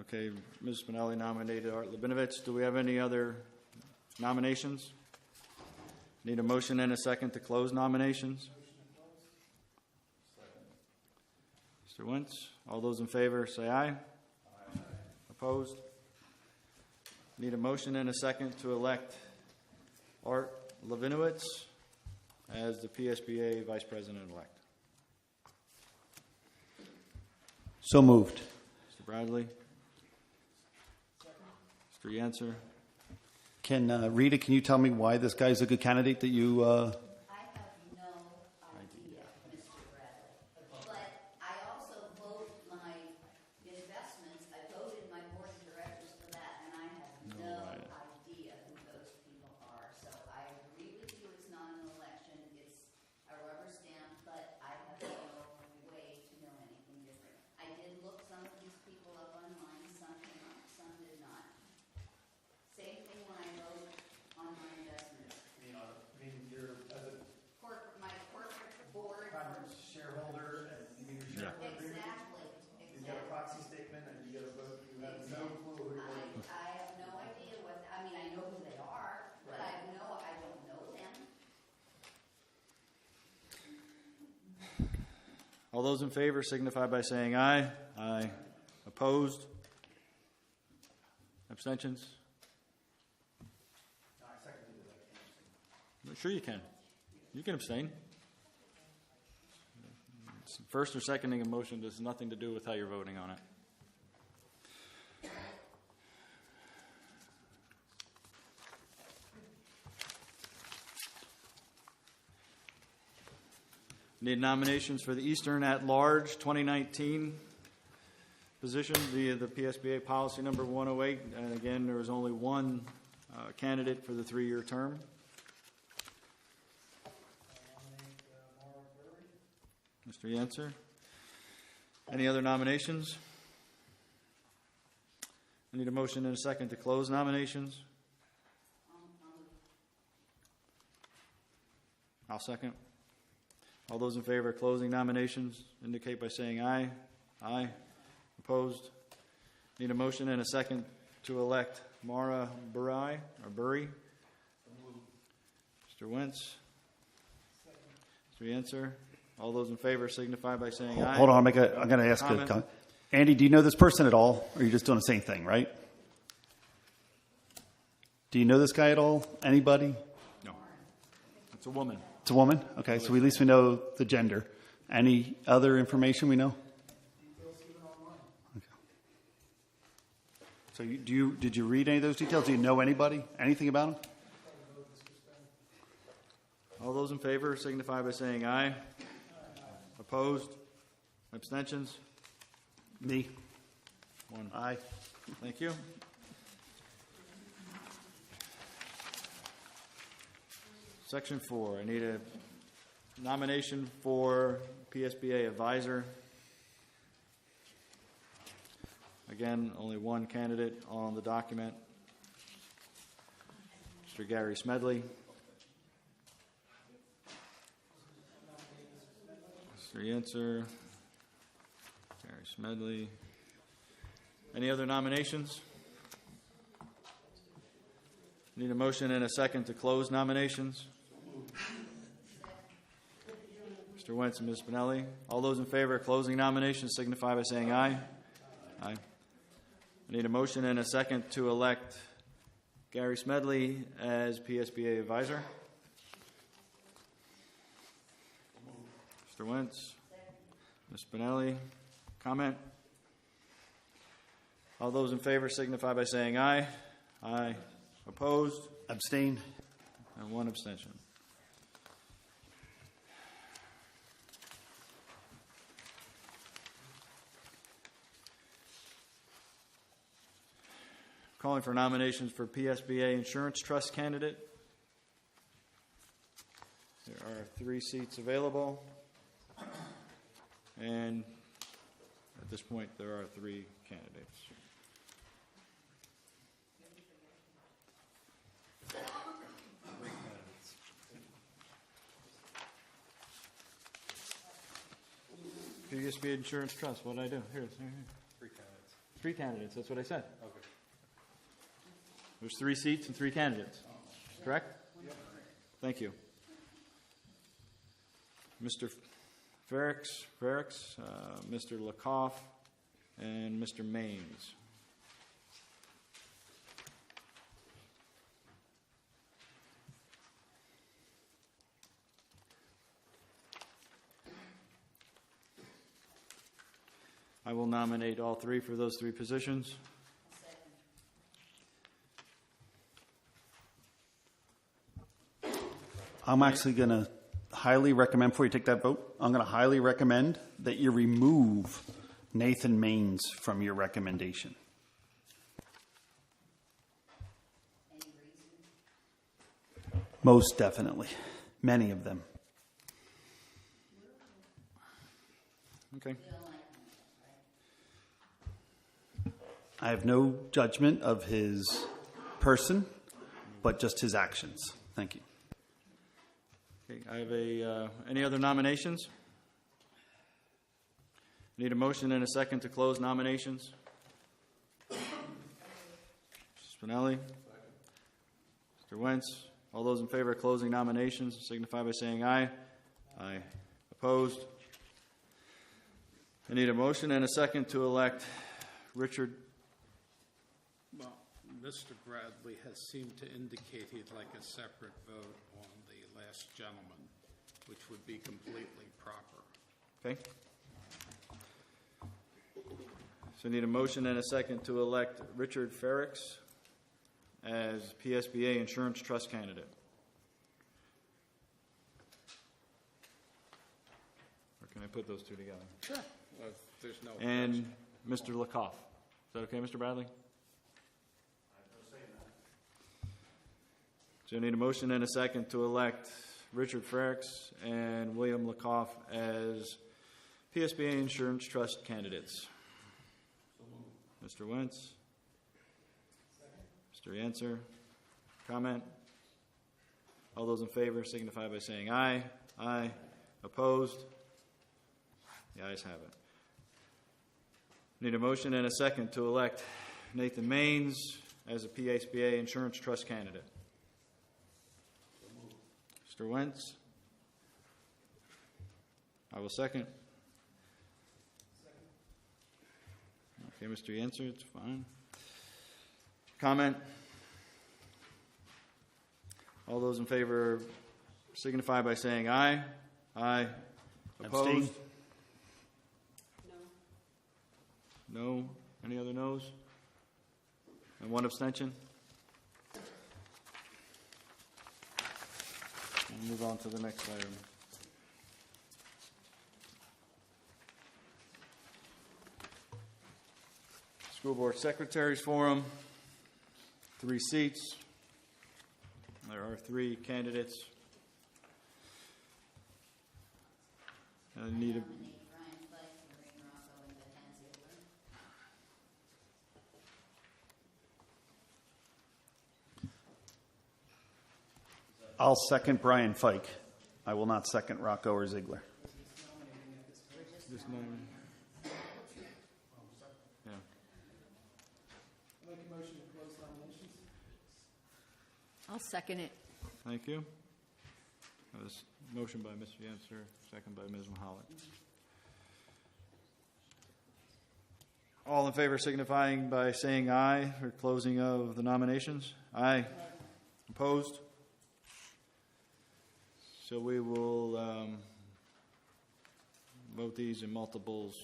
Speaker 9: Okay, Ms. Spinelli nominated Art Labinovich. Do we have any other nominations? Need a motion and a second to close nominations? Mr. Wentz, all those in favor say aye. Aye. Opposed? Need a motion and a second to elect Art Labinovich as the PSBA vice president-elect.
Speaker 8: So moved.
Speaker 9: Mr. Bradley? Mr. Yenser?
Speaker 8: Rita, can you tell me why this guy's a good candidate that you...
Speaker 13: I have no idea, Mr. Bradley. But I also vote my investments. I voted my board of directors for that, and I have no idea who those people are. So I agree with you. It's not an election. It's a rubber stamp, but I have no way to know anything different. I did look some of these people up online. Some came up, some did not. Same thing when I wrote on my investments.
Speaker 8: You're as a
Speaker 13: My corporate board.
Speaker 8: shareholder, and you mean your shareholder agreement?
Speaker 13: Exactly.
Speaker 8: You get a proxy statement, and you get a vote. You have no clue who you're voting for.
Speaker 13: I have no idea I know who they are, but I don't know them.
Speaker 9: All those in favor signify by saying aye. Aye. Opposed? Abstentions? Sure you can. You can abstain. First or seconding a motion has nothing to do with how you're voting on it. Need nominations for the Eastern at-large 2019 position via the PSBA policy number 108. And again, there was only one candidate for the 3-year term. Mr. Yancer. Any other nominations? I need a motion and a second to close nominations. I'll second. All those in favor of closing nominations indicate by saying aye. Aye. Opposed? Need a motion and a second to elect Mara Burry. Mr. Wentz. Mr. Yancer. All those in favor signify by saying aye.
Speaker 8: Hold on, I'm going to ask a comment. Andy, do you know this person at all, or are you just doing the same thing, right? Do you know this guy at all? Anybody?
Speaker 9: No. It's a woman.
Speaker 8: It's a woman? Okay, so at least we know the gender. Any other information we know? Okay. So did you read any of those details? Do you know anybody? Anything about him?
Speaker 9: All those in favor signify by saying aye. Opposed? Abstentions?
Speaker 8: Me.
Speaker 9: One.
Speaker 8: Aye.
Speaker 9: Thank you. Section 4. I need a nomination for PSBA advisor. Again, only one candidate on the document. Mr. Gary Smedley. Mr. Yancer. Gary Smedley. Any other nominations? Need a motion and a second to close nominations. Mr. Wentz and Ms. Spinelli. All those in favor of closing nominations signify by saying aye. Aye. I need a motion and a second to elect Gary Smedley as PSBA advisor. Mr. Wentz. Ms. Spinelli. Comment? All those in favor signify by saying aye. Aye. Opposed?
Speaker 8: Abstain.
Speaker 9: And one abstention. Calling for nominations for PSBA Insurance Trust candidate. There are 3 seats available. And at this point, there are 3 candidates. PSBA Insurance Trust, what did I do? Here.
Speaker 6: 3 candidates.
Speaker 9: 3 candidates, that's what I said.
Speaker 6: Okay.
Speaker 9: There's 3 seats and 3 candidates. Correct?
Speaker 6: Yep.
Speaker 9: Thank you. Mr. Ferrix, Mr. Lakoff, and Mr. Maines. I will nominate all 3 for those 3 positions.
Speaker 8: I'm actually going to highly recommend, before you take that vote, I'm going to highly recommend that you remove Nathan Maines from your recommendation. Most definitely. Many of them.
Speaker 9: Okay.
Speaker 8: I have no judgment of his person, but just his actions. Thank you.
Speaker 9: Okay, I have any other nominations? Need a motion and a second to close nominations. Spinelli. Mr. Wentz. All those in favor of closing nominations signify by saying aye. Aye. Opposed? I need a motion and a second to elect Richard.
Speaker 10: Mr. Bradley has seemed to indicate he'd like a separate vote on the last gentleman, which would be completely proper.
Speaker 9: Okay. So I need a motion and a second to elect Richard Ferrix as PSBA Insurance Trust candidate. Or can I put those two together?
Speaker 10: Sure. There's no
Speaker 9: And Mr. Lecoff. Is that okay, Mr. Bradley? So I need a motion and a second to elect Richard Ferrix and William Lecoff as PSBA Insurance Trust candidates. Mr. Wentz. Mr. Yenser. Comment? All those in favor signify by saying aye. Aye. Opposed? The ayes have it. Need a motion and a second to elect Nathan Maines as a PSBA Insurance Trust candidate. Mr. Wentz? I will second. Okay, Mr. Yenser, it's fine. Comment? All those in favor signify by saying aye. Aye. Opposed?
Speaker 8: Abstain.
Speaker 9: No. Any other no's? And one abstention? We'll move on to the next item. School Board Secretaries Forum, 3 seats. There are 3 candidates. I need a...
Speaker 8: I'll second Brian Fike. I will not second Rocco or Ziegler.
Speaker 9: This moment. Yeah.
Speaker 15: I'll make a motion to close nominations.
Speaker 12: I'll second it.
Speaker 9: Thank you. That was motion by Mr. Yenser, second by Ms. Mahalik. All in favor signifying by saying aye for closing of the nominations? Aye. Opposed? So we will vote these in multiples.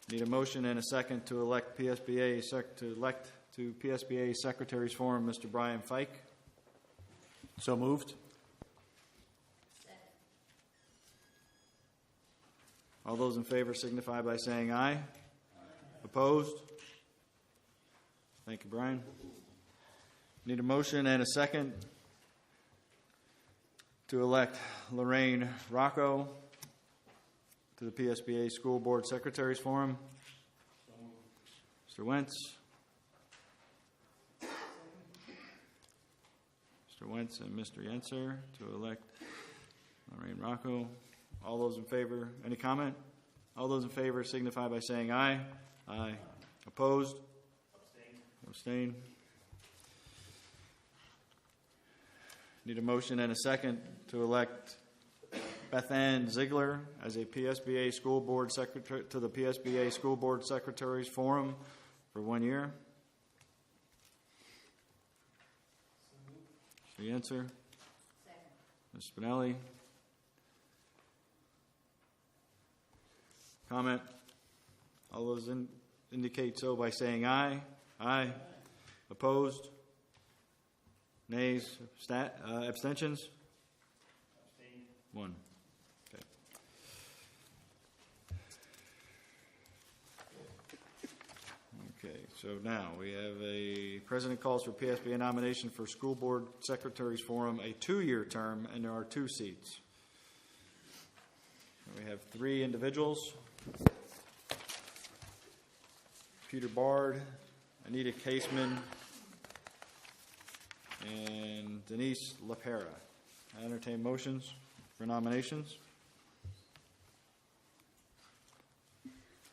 Speaker 9: Need a motion and a second to elect PSBA to PSBA Secretaries Forum Mr. Brian Fike.
Speaker 8: So moved.
Speaker 9: All those in favor signify by saying aye. Opposed? Thank you, Brian. Need a motion and a second to elect Lorraine Rocco to the PSBA School Board Secretaries Forum. Mr. Wentz. Mr. Wentz and Mr. Yenser to elect Lorraine Rocco. All those in favor, any comment? All those in favor signify by saying aye. Aye. Opposed? Abstain. Need a motion and a second to elect Beth Ann Ziegler as a PSBA School Board Secretary to the PSBA School Board Secretaries Forum for 1 year. Mr. Yenser. Ms. Spinelli. Comment? All those indicate so by saying aye. Aye. Opposed? Nays? Abstentions? Abstain. 1. Okay. Okay, so now we have a president calls for PSBA nomination for School Board Secretaries Forum, a 2-year term, and there are 2 seats. We have 3 individuals. Peter Bard, Anita Caseman, and Denise LaPera. I entertain motions for nominations.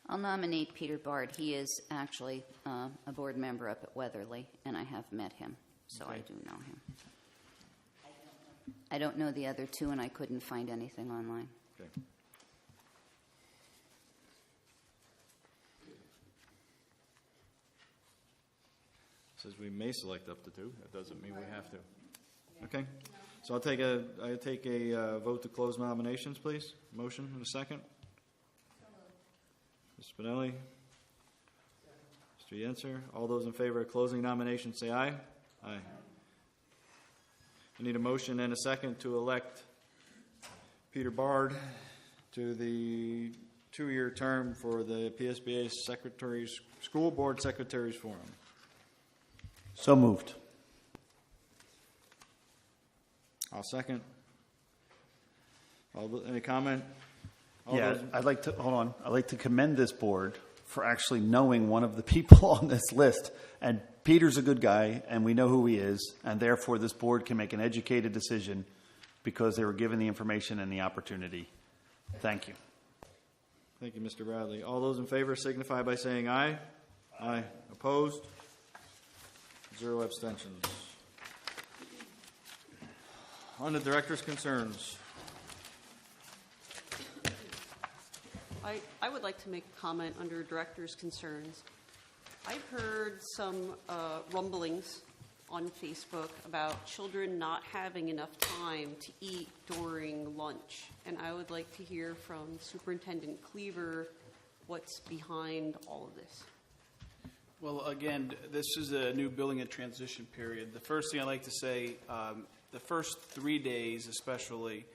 Speaker 13: I'll nominate Peter Bard. He is actually a board member up at Weatherly, and I have met him, so
Speaker 9: Okay.
Speaker 13: I do know him. I don't know the other 2, and I couldn't find anything online.
Speaker 9: Okay. Says we may select up to 2. That doesn't mean we have to. Okay. So I take a vote to close nominations, please. Motion and a second. Ms. Spinelli. Mr. Yenser. All those in favor of closing nominations, say aye. Aye. I need a motion and a second to elect Peter Bard to the 2-year term for the PSBA School Board Secretaries Forum.
Speaker 8: So moved.
Speaker 9: I'll second. Any comment?
Speaker 8: I'd like to commend this board for actually knowing one of the people on this list. And Peter's a good guy, and we know who he is, and therefore this board can make an educated decision because they were given the information and the opportunity. Thank you.
Speaker 9: Thank you, Mr. Bradley. All those in favor signify by saying aye. Aye. Opposed? 0 abstentions. On the director's concerns.
Speaker 7: I would like to make a comment under director's concerns. I've heard some rumblings on Facebook about children not having enough time to eat during lunch. And I would like to hear from Superintendent Cleaver what's behind all of this.
Speaker 3: Well, again, this is a new building and transition period. The first thing I'd like to say, the first 3 days, especially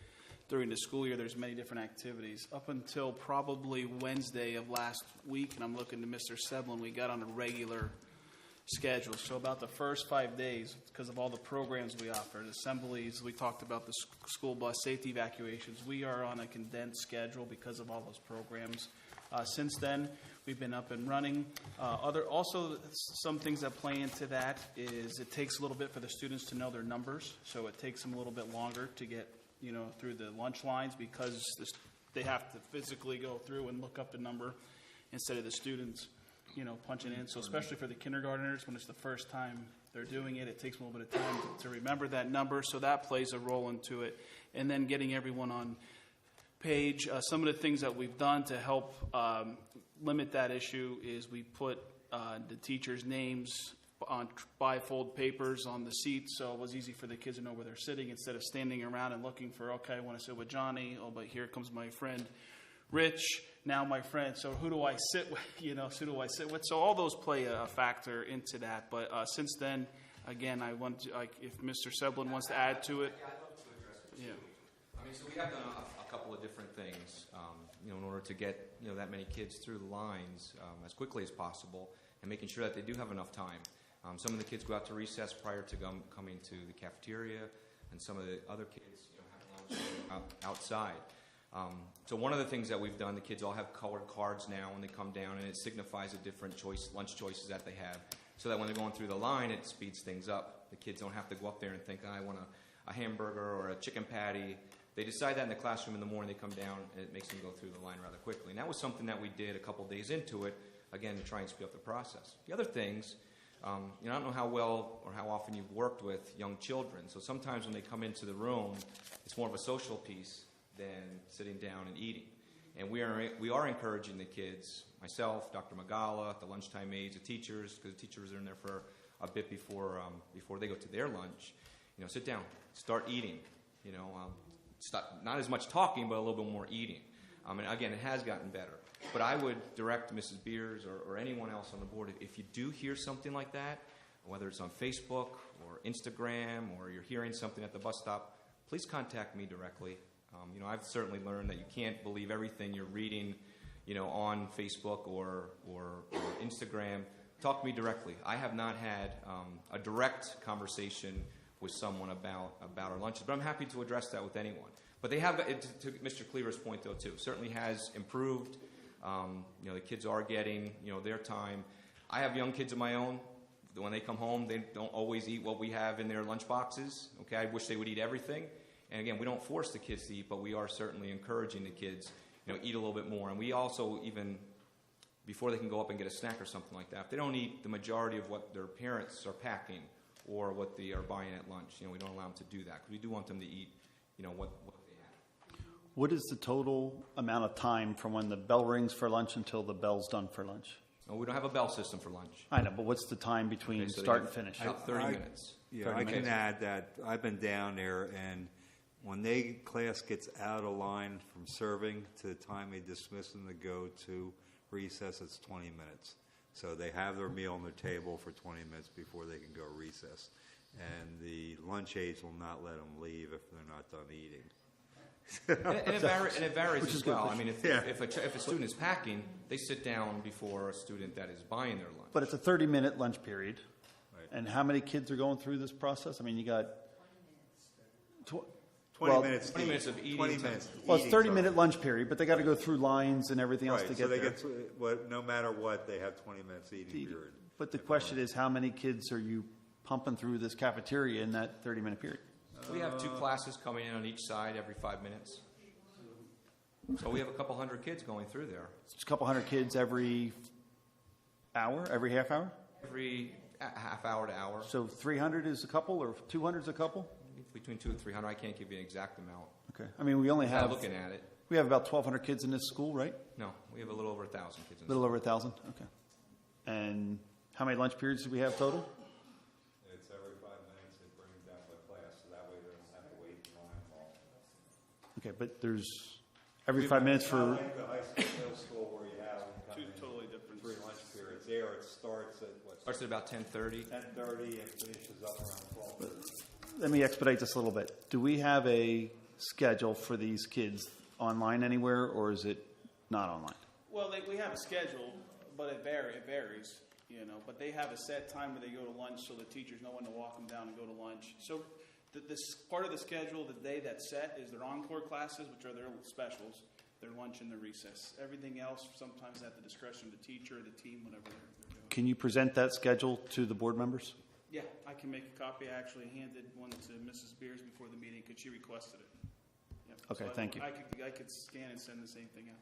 Speaker 3: during the school year, there's many different activities. Up until probably Wednesday of last week, and I'm looking to Mr. Seblin, we got on a regular schedule. So about the first 5 days, because of all the programs we offered, assemblies, we talked about the school bus safety evacuations, we are on a condensed schedule because of all those programs. Since then, we've been up and running. Also, some things that play into that is it takes a little bit for the students to know their numbers, so it takes them a little bit longer to get through the lunch lines because they have to physically go through and look up the number instead of the students punching in. So especially for the kindergartners, when it's the first time they're doing it, it takes a little bit of time to remember that number, so that plays a role into it. And then getting everyone on page. Some of the things that we've done to help limit that issue is we put the teachers' names on bifold papers on the seats, so it was easy for the kids to know where they're sitting instead of standing around and looking for, okay, I want to sit with Johnny. Oh, but here comes my friend Rich. Now my friend. So who do I sit with? Who do I sit with? So all those play a factor into that. But since then, again, I want to, if Mr. Seblin wants to add to it.
Speaker 4: Yeah, I'd love to address it too. I mean, so we have done a couple of different things, in order to get that many kids through the lines as quickly as possible, and making sure that they do have enough time. Some of the kids go out to recess prior to coming to the cafeteria, and some of the other kids have lunch outside. So one of the things that we've done, the kids all have colored cards now when they come down, and it signifies the different lunch choices that they have, so that when they're going through the line, it speeds things up. The kids don't have to go up there and think, I want a hamburger or a chicken patty. They decide that in the classroom in the morning, they come down, and it makes them go through the line rather quickly. And that was something that we did a couple days into it, again, to try and speed up the process. The other things, I don't know how well or how often you've worked with young children. So sometimes when they come into the room, it's more of a social piece than sitting down and eating. And we are encouraging the kids, myself, Dr. Magala, the lunchtime aides, the teachers, because the teachers are in there for a bit before they go to their lunch. Sit down, start eating. Not as much talking, but a little bit more eating. And again, it has gotten better. But I would direct Mrs. Beers or anyone else on the board, if you do hear something like that, whether it's on Facebook or Instagram or you're hearing something at the bus stop, please contact me directly. I've certainly learned that you can't believe everything you're reading, on Facebook or Instagram. Talk to me directly. I have not had a direct conversation with someone about our lunches, but I'm happy to address that with anyone. But they have, to Mr. Cleaver's point though too, certainly has improved. The kids are getting, their time. I have young kids of my own. When they come home, they don't always eat what we have in their lunch boxes. Okay, I wish they would eat everything. And again, we don't force the kids to eat, but we are certainly encouraging the kids, eat a little bit more. And we also, even before they can go up and get a snack or something like that, if they don't eat the majority of what their parents are packing or what they are buying at lunch, we don't allow them to do that because we do want them to eat, what they have.
Speaker 8: What is the total amount of time from when the bell rings for lunch until the bell's done for lunch?
Speaker 4: Oh, we don't have a bell system for lunch.
Speaker 8: I know, but what's the time between
Speaker 4: Okay, so they
Speaker 8: start
Speaker 4: have
Speaker 8: and finish?
Speaker 4: About 30 minutes.
Speaker 6: Yeah,
Speaker 8: 30
Speaker 6: I
Speaker 8: minutes.
Speaker 6: can add that I've been down there, and when class gets out of line from serving to the time they dismiss them to go to recess, it's 20 minutes. So they have their meal on their table for 20 minutes before they can go recess. And the lunch aides will not let them leave if they're not done eating.
Speaker 4: And it varies as well. I mean, if a student is packing, they sit down before a student that is buying their lunch.
Speaker 8: But it's a 30-minute lunch period. Right. And how many kids are going through this process? I mean, you got
Speaker 6: 20 minutes.
Speaker 4: 20 minutes of eating.
Speaker 6: 20 minutes.
Speaker 8: Well, it's 30-minute lunch period, but they got to go through lines and everything else
Speaker 6: Right,
Speaker 8: to
Speaker 6: so
Speaker 8: get
Speaker 6: they
Speaker 8: there.
Speaker 6: no matter what, they have 20 minutes eating period.
Speaker 8: But the question is, how many kids are you pumping through this cafeteria in that 30-minute period?
Speaker 4: We have 2 classes coming in on each side every 5 minutes. So we have a couple hundred kids going through there.
Speaker 8: It's a couple hundred kids every hour, every half hour?
Speaker 4: Every half hour to hour.
Speaker 8: So 300 is a couple, or 200 is a couple?
Speaker 4: Between 200 and 300. I can't give you an exact amount.
Speaker 8: Okay. I mean, we only have...
Speaker 4: looking at it.
Speaker 8: We have about 1,200 kids in this school, right?
Speaker 4: No, we have a little over 1,000 kids in
Speaker 8: A little over 1,000? Okay. And how many lunch periods do we have total?
Speaker 6: It's every 5 minutes they bring them down to class, so that way they don't have to wait in line long.
Speaker 8: Okay, but there's every 5 minutes for...
Speaker 6: Like the high school, middle school, where you have
Speaker 3: 2 totally different
Speaker 6: 3 lunch periods. There, it starts at what?
Speaker 4: Starts at about 10:30.
Speaker 6: 10:30 and finishes up around 12.
Speaker 8: Let me expedite this a little bit. Do we have a schedule for these kids online anywhere, or is it not online?
Speaker 3: Well, we have a schedule, but it varies, you know. But they have a set time where they go to lunch, so the teachers know when to walk them down and go to lunch. So this part of the schedule, the day that's set, is their encore classes, which are their specials, their lunch and their recess. Everything else, sometimes at the discretion of the teacher or the team, whatever they're doing.
Speaker 8: Can you present that schedule to the board members?
Speaker 3: Yeah, I can make a copy. I actually handed one to Mrs. Beers before the meeting because she requested it. Yep.
Speaker 8: Okay,
Speaker 3: So
Speaker 8: thank you.
Speaker 3: I could scan and send the same thing out.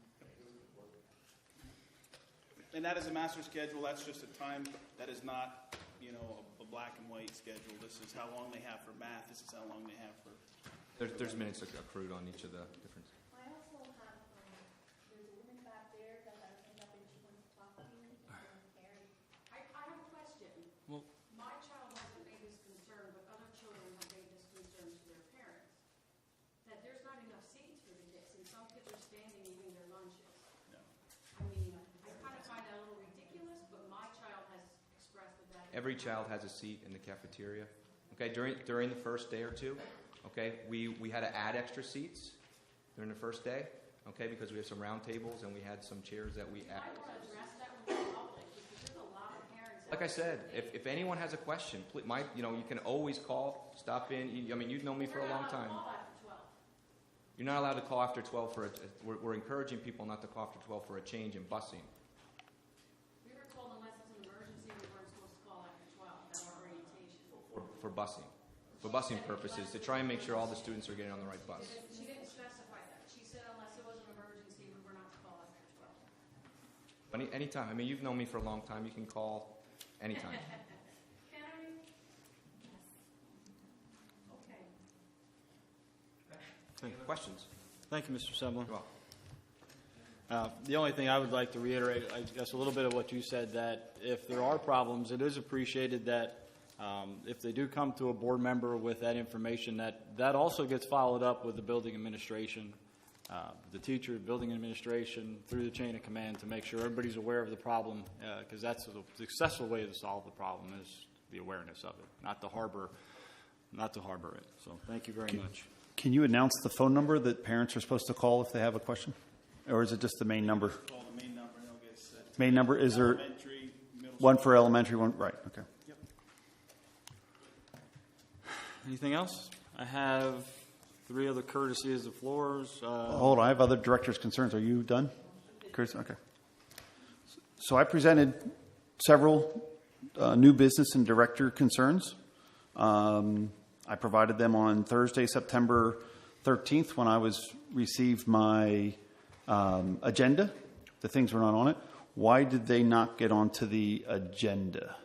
Speaker 3: And that is a master schedule. That's just a time that is not, you know, a black and white schedule. This is how long they have for math. This is how long they have for...
Speaker 4: There's minutes accrued on each of the different...
Speaker 21: I also have, there's a woman back there that I think I've been she wants to talk to you. I have a question.
Speaker 4: Well,
Speaker 21: my child hasn't made this concern, but other children have made this concern to their parents. That there's not enough seats for the kids, and some kids are standing eating their lunches.
Speaker 3: No.
Speaker 21: I mean, I kind of find that a little ridiculous, but my child has expressed that.
Speaker 4: Every child has a seat in the cafeteria. Okay, during the first day or two, okay, we had to add extra seats during the first day, okay, because we have some round tables and we had some chairs that we added.
Speaker 21: I want to address that with the public because there's a lot of parents.
Speaker 4: Like I said, if anyone has a question, please, you can always call, stop in. I mean, you've known me for a long time. You're not allowed to call after 12 for we're encouraging people not to call after 12 for a change in busing.
Speaker 21: We were told unless it's an emergency, we weren't supposed to call after 12 at our orientation.
Speaker 4: For busing. For busing purposes, to try and make sure all the students are getting on the right bus.
Speaker 21: She didn't specify that. She said unless it was an emergency, we were not to call after 12.
Speaker 4: Anytime. I mean, you've known me for a long time. You can call anytime.
Speaker 21: Can I? Yes. Okay.
Speaker 4: Questions?
Speaker 9: Thank you, Mr. Semblin.
Speaker 4: You're welcome.
Speaker 9: The only thing I would like to reiterate, I guess, a little bit of what you said, that if there are problems, it is appreciated that if they do come to a board member with that information, that also gets followed up with the building administration, the teacher, building administration, through the chain of command to make sure everybody's aware of the problem, because that's a successful way to solve the problem is the awareness of it, not to harbor it. So thank you very much.
Speaker 8: Can you announce the phone number that parents are supposed to call if they have a question? Or is it just the main number?
Speaker 3: Call the main number and they'll get set.
Speaker 8: Main number, is there
Speaker 3: Elementary, middle
Speaker 8: one for elementary, one, right, okay.
Speaker 3: Yep.
Speaker 9: Anything else? I have 3 other courtesies of floors.
Speaker 8: Hold on, I have other director's concerns. Are you done? Chris? Okay. So I presented several new business and director concerns. I provided them on Thursday, September 13th when I received my agenda. The things were not on it. Why did they not get onto the agenda?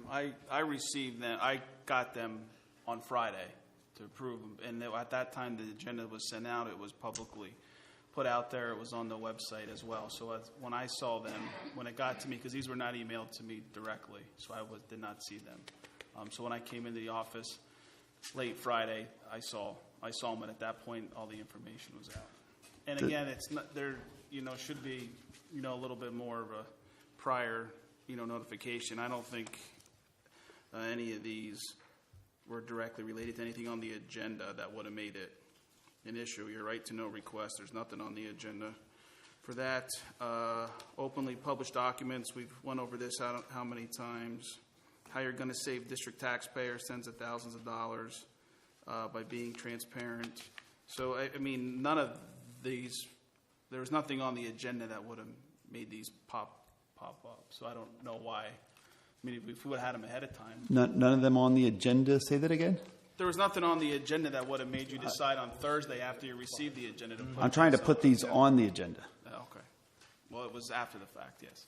Speaker 3: I received them. I got them on Friday to approve them, and at that time the agenda was sent out. It was publicly put out there. It was on the website as well. So when I saw them, when it got to me, because these were not emailed to me directly, so I did not see them. So when I came into the office late Friday, I saw them, and at that point, all the information was out. And again, it's not there. Should be a little bit more of a prior notification. I don't think any of these were directly related to anything on the agenda that would have made it an issue. Your right to know request. There's nothing on the agenda for that. Openly published documents. We've went over this how many times. How you're going to save district taxpayers tens of thousands of dollars by being transparent. So I mean, none of these. There was nothing on the agenda that would have made these pop up. So I don't know why. I mean, if we would have had them ahead of time.
Speaker 8: None of them on the agenda. Say that again.
Speaker 3: There was nothing on the agenda that would have made you decide on Thursday after you received the agenda to put
Speaker 8: I'm trying to put these on the agenda.
Speaker 3: Okay. Well, it was after the fact, yes.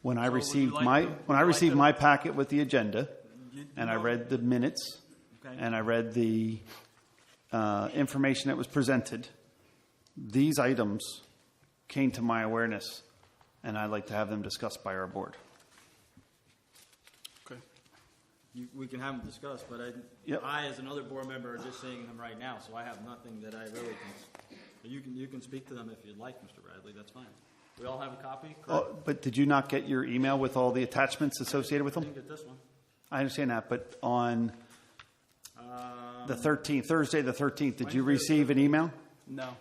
Speaker 8: When I received my packet with the agenda, and I read the minutes, and I read the information that was presented, these items came to my awareness, and I'd like to have them discussed by our board.
Speaker 3: Okay.
Speaker 19: We can have them discussed, but I, as another board member, are just seeing them right now, so I have nothing that I really can. You can speak to them if you'd like, Mr. Bradley. That's fine. We all have a copy.
Speaker 8: But did you not get your email with all the attachments associated with them?
Speaker 19: I didn't get this one.
Speaker 8: I understand that, but on the 13th, Thursday the 13th, did you receive an email?
Speaker 3: No.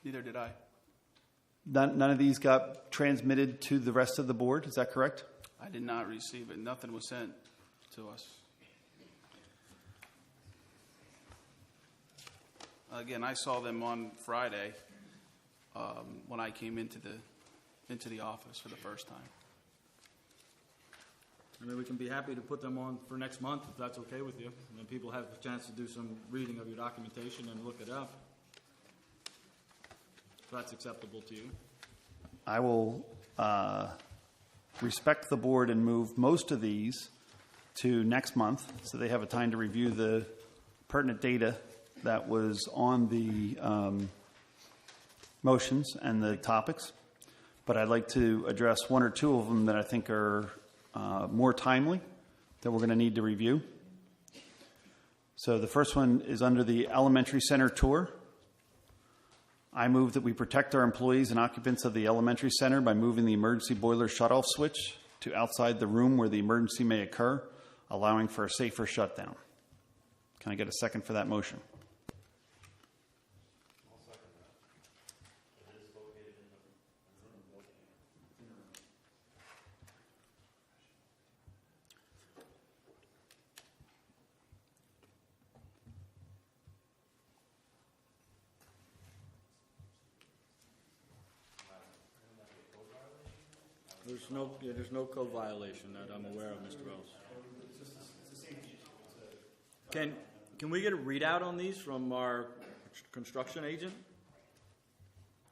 Speaker 3: Neither did I.
Speaker 8: None of these got transmitted to the rest of the board, is that correct?
Speaker 3: I did not receive it. Nothing was sent to us. Again, I saw them on Friday when I came into the office for the first time.
Speaker 19: I mean, we can be happy to put them on for next month if that's okay with you. And then people have a chance to do some reading of your documentation and look it up. If that's acceptable to you.
Speaker 8: I will respect the board and move most of these to next month so they have a time to review the pertinent data that was on the motions and the topics. But I'd like to address one or two of them that I think are more timely that we're going to need to review. So the first one is under the elementary center tour. I move that we protect our employees and occupants of the elementary center by moving the emergency boiler shutoff switch to outside the room where the emergency may occur, allowing for a safer shutdown. Can I get a second for that motion?
Speaker 19: There's no code violation that I'm aware of, Mr. Wells. Can we get a readout on these from our construction agent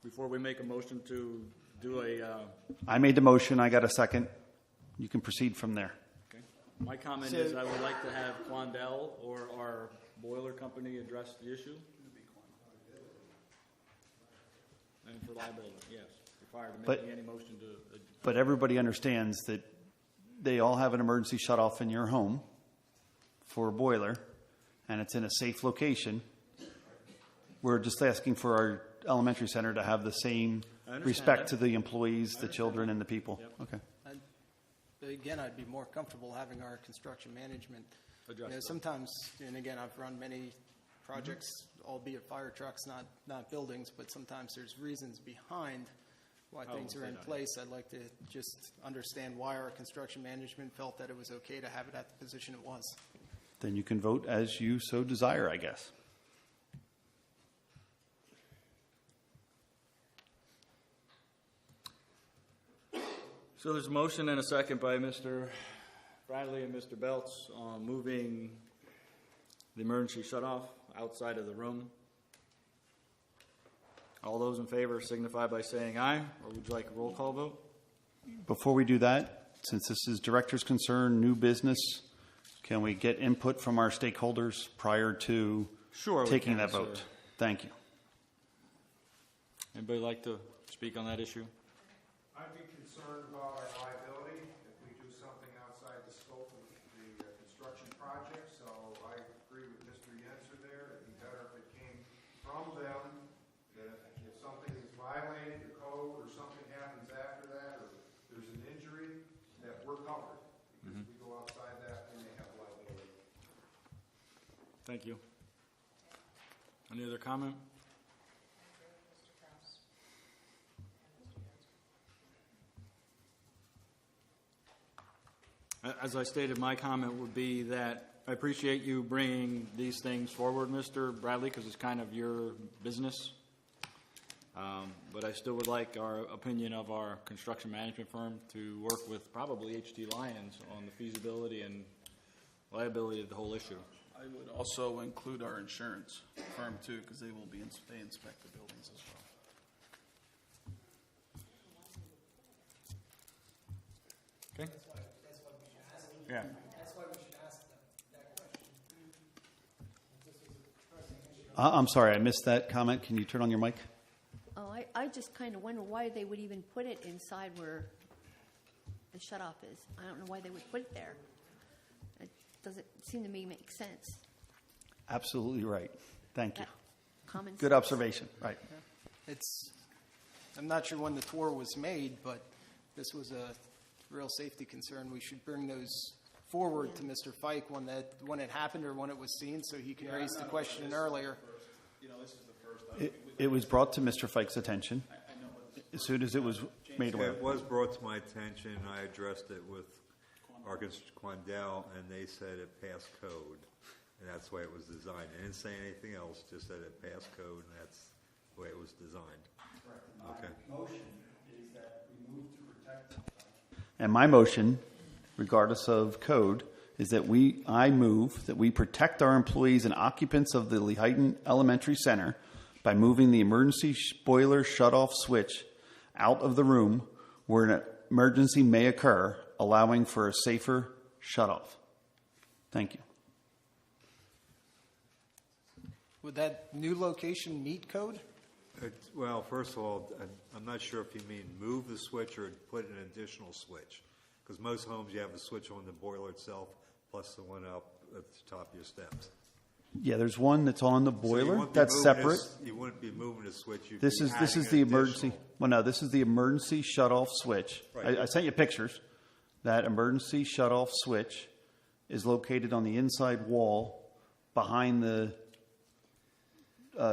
Speaker 19: before we make a motion to do a?
Speaker 8: I made the motion. I got a second. You can proceed from there.
Speaker 19: Okay. My comment is I would like to have Quandel or our boiler company address the issue. And for liability, yes. Prior to making any motion to.
Speaker 8: But everybody understands that they all have an emergency shutoff in your home for a boiler, and it's in a safe location. We're just asking for our elementary center to have the same respect to the employees, the children, and the people. Yep. Okay.
Speaker 15: Again, I'd be more comfortable having our construction management. Sometimes, and again, I've run many projects, albeit fire trucks, not buildings, but sometimes there's reasons behind why things are in place. I'd like to just understand why our construction management felt that it was okay to have it at the position it was.
Speaker 8: Then you can vote as you so desire, I guess.
Speaker 19: So there's a motion and a second by Mr. Bradley and Mr. Belts on moving the emergency shutoff outside of the room. All those in favor signify by saying aye, or would you like a roll call vote?
Speaker 8: Before we do that, since this is director's concern, new business, can we get input from our stakeholders prior to taking that vote?
Speaker 19: Sir.
Speaker 8: Thank you.
Speaker 9: Anybody like to speak on that issue?
Speaker 11: I'd be concerned about our liability if we do something outside the scope of the construction project, so I agree with Mr. Yenser there. It'd be better if it came from them, that if something is violated, the code, or something happens after that, or there's an injury, that we're covered. Because if we go outside that, we may have liability.
Speaker 9: Thank you. Any other comment? As I stated, my comment would be that I appreciate you bringing these things forward, Mr. Bradley, because it's kind of your business. But I still would like our opinion of our construction management firm to work with probably HT Lyons on the feasibility and liability of the whole issue.
Speaker 3: I would also include our insurance firm too, because they will be they inspect the buildings as well.
Speaker 9: Okay. Yeah.
Speaker 15: That's why we should ask them that question.
Speaker 8: I'm sorry, I missed that comment. Can you turn on your mic?
Speaker 12: Oh, I just kind of wonder why they would even put it inside where the shutoff is. I don't know why they would put it there. It doesn't seem to me make sense.
Speaker 8: Absolutely right. Thank you.
Speaker 12: Common
Speaker 8: Good
Speaker 12: sense.
Speaker 8: observation. Right.
Speaker 15: I'm not sure when the tour was made, but this was a real safety concern. We should bring those forward to Mr. Fike when it happened or when it was seen, so he can raise the question earlier.
Speaker 3: This is the first.
Speaker 8: It was brought to Mr. Fike's attention as soon as it was made aware.
Speaker 6: It was brought to my attention. I addressed it with Arkansas Quandale, and they said it passed code, and that's the way it was designed. They didn't say anything else, just said it passed code, and that's the way it was designed. Okay.
Speaker 1: Motion is that we move to protect them.
Speaker 8: And my motion, regardless of code, is that I move that we protect our employees and occupants of the Lehighton Elementary Center by moving the emergency boiler shutoff switch out of the room where an emergency may occur, allowing for a safer shutoff. Thank you.
Speaker 15: Would that new location meet code?
Speaker 6: Well, first of all, I'm not sure if you mean move the switch or put an additional switch. Because most homes you have a switch on the boiler itself plus the one up at the top of your steps.
Speaker 8: Yeah, there's one that's on the boiler.
Speaker 6: So
Speaker 8: that's separate.
Speaker 6: You wouldn't be moving a switch.
Speaker 8: This is the emergency. Well, no, this is the emergency shutoff switch.
Speaker 6: Right.
Speaker 8: I sent you pictures. That emergency shutoff switch is located on the inside wall behind the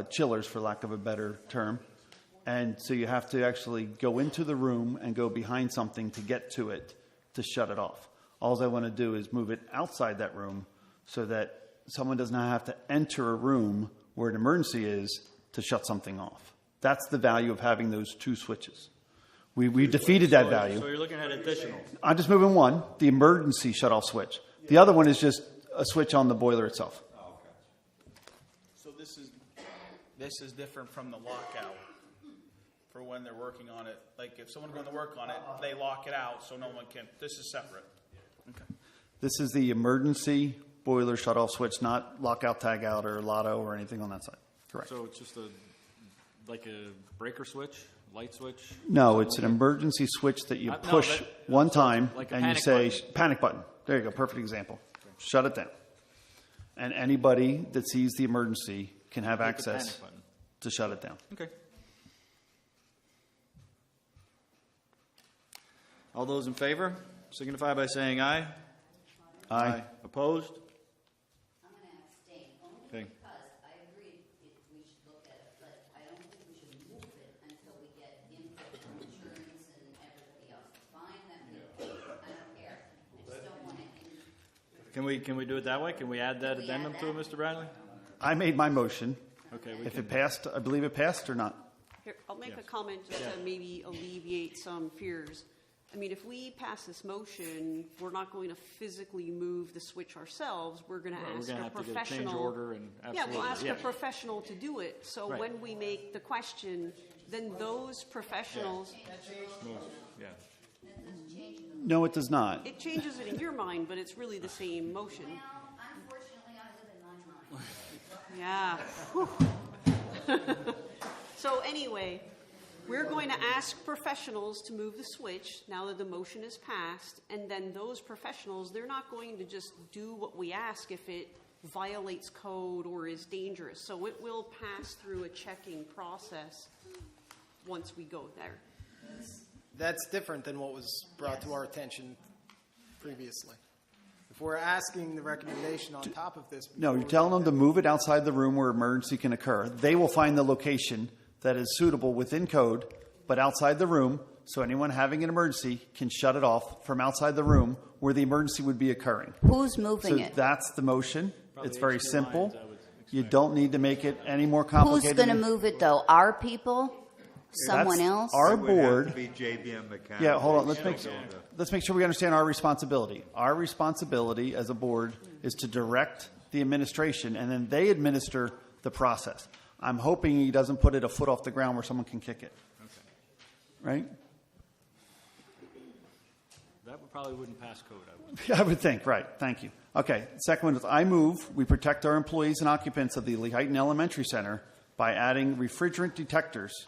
Speaker 8: chillers, for lack of a better term. And so you have to actually go into the room and go behind something to get to it to shut it off. All I want to do is move it outside that room so that someone does not have to enter a room where an emergency is to shut something off. That's the value of having those two switches. We defeated that value.
Speaker 19: So you're looking at additional.
Speaker 8: I'm just moving one, the emergency shutoff switch. The other one is just a switch on the boiler itself.
Speaker 3: So this is different from the lockout for when they're working on it. Like if someone's going to work on it, they lock it out so no one can. This is separate. Okay.
Speaker 8: This is the emergency boiler shutoff switch, not lockout, tag out, or lotto, or anything on that side. Correct.
Speaker 9: So it's just like a breaker switch, light switch?
Speaker 8: No, it's an emergency switch that you push one time
Speaker 9: like a
Speaker 8: and you say, panic button. There you go, perfect example. Okay. Shut it down. And anybody that sees the emergency can have access to shut it down.
Speaker 9: Okay. All those in favor signify by saying aye.
Speaker 8: Aye.
Speaker 9: Opposed?
Speaker 13: I'm going to abstain, only
Speaker 9: Okay.
Speaker 13: because I agree we should look at it, but I don't think we should move it until we get input from insurance and everybody else. Fine, that I don't care. I just don't want it.
Speaker 9: Can we do it that way? Can we add that addendum to it, Mr. Bradley?
Speaker 8: I made my motion.
Speaker 9: Okay.
Speaker 8: If it passed, I believe it passed or not.
Speaker 7: Here, I'll make a comment just to maybe alleviate some fears. I mean, if we pass this motion, we're not going to physically move the switch ourselves. We're going to ask a professional.
Speaker 9: To get a change order and absolutely.
Speaker 7: We'll ask a professional to do it. So when we make the question, then those professionals.
Speaker 9: Yeah.
Speaker 8: No, it does not.
Speaker 7: It changes it in your mind, but it's really the same motion.
Speaker 13: Unfortunately, I live in my mind.
Speaker 7: Yeah. So anyway, We're going to ask professionals to move the switch now that the motion is passed, and then those professionals, they're not going to just do what we ask if it violates code or is dangerous. So it will pass through a checking process once we go there.
Speaker 15: That's different than what was brought to our attention previously. If we're asking the recommendation on top of this...
Speaker 8: No, you're telling them to move it outside the room where emergency can occur. They will find the location that is suitable within code, but outside the room, so anyone having an emergency can shut it off from outside the room where the emergency would be occurring.
Speaker 13: Who's moving
Speaker 8: So
Speaker 13: it?
Speaker 8: that's the motion.
Speaker 19: Probably
Speaker 8: It's very
Speaker 19: HQ
Speaker 8: simple.
Speaker 19: lines, I would
Speaker 8: You don't need to make it any more complicated.
Speaker 13: Who's going to move it, though? Our people? Someone
Speaker 8: That's
Speaker 13: else?
Speaker 8: Our
Speaker 6: It would have
Speaker 8: board.
Speaker 6: to be JBM Mechanical.
Speaker 8: Yeah, hold on.
Speaker 6: Let's
Speaker 8: Let's make sure we understand our responsibility. Our responsibility as a board is to direct the administration, and then they administer the process. I'm hoping he doesn't put it a foot off the ground where someone can kick it. Right?
Speaker 19: That probably wouldn't pass code, I would.
Speaker 8: I would think, right. Thank you. Okay, second one is I move we protect our employees and occupants of the Lehighton Elementary Center by adding refrigerant detectors.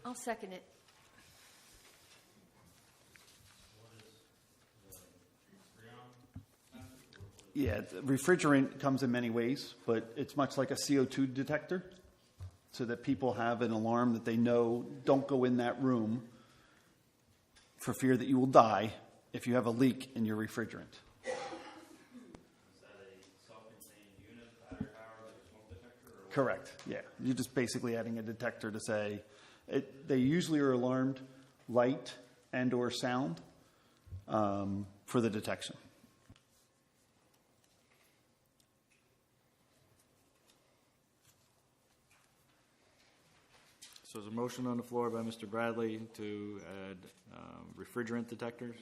Speaker 12: I'll second it.
Speaker 8: Yeah, refrigerant comes in many ways, but it's much like a CO2 detector, so that people have an alarm that they know don't go in that room for fear that you will die if you have a leak in your refrigerant. Correct, yeah. You're just basically adding a detector to say, they usually are alarmed light and or sound for the detection.
Speaker 9: So there's a motion on the floor by Mr. Bradley to add refrigerant detectors.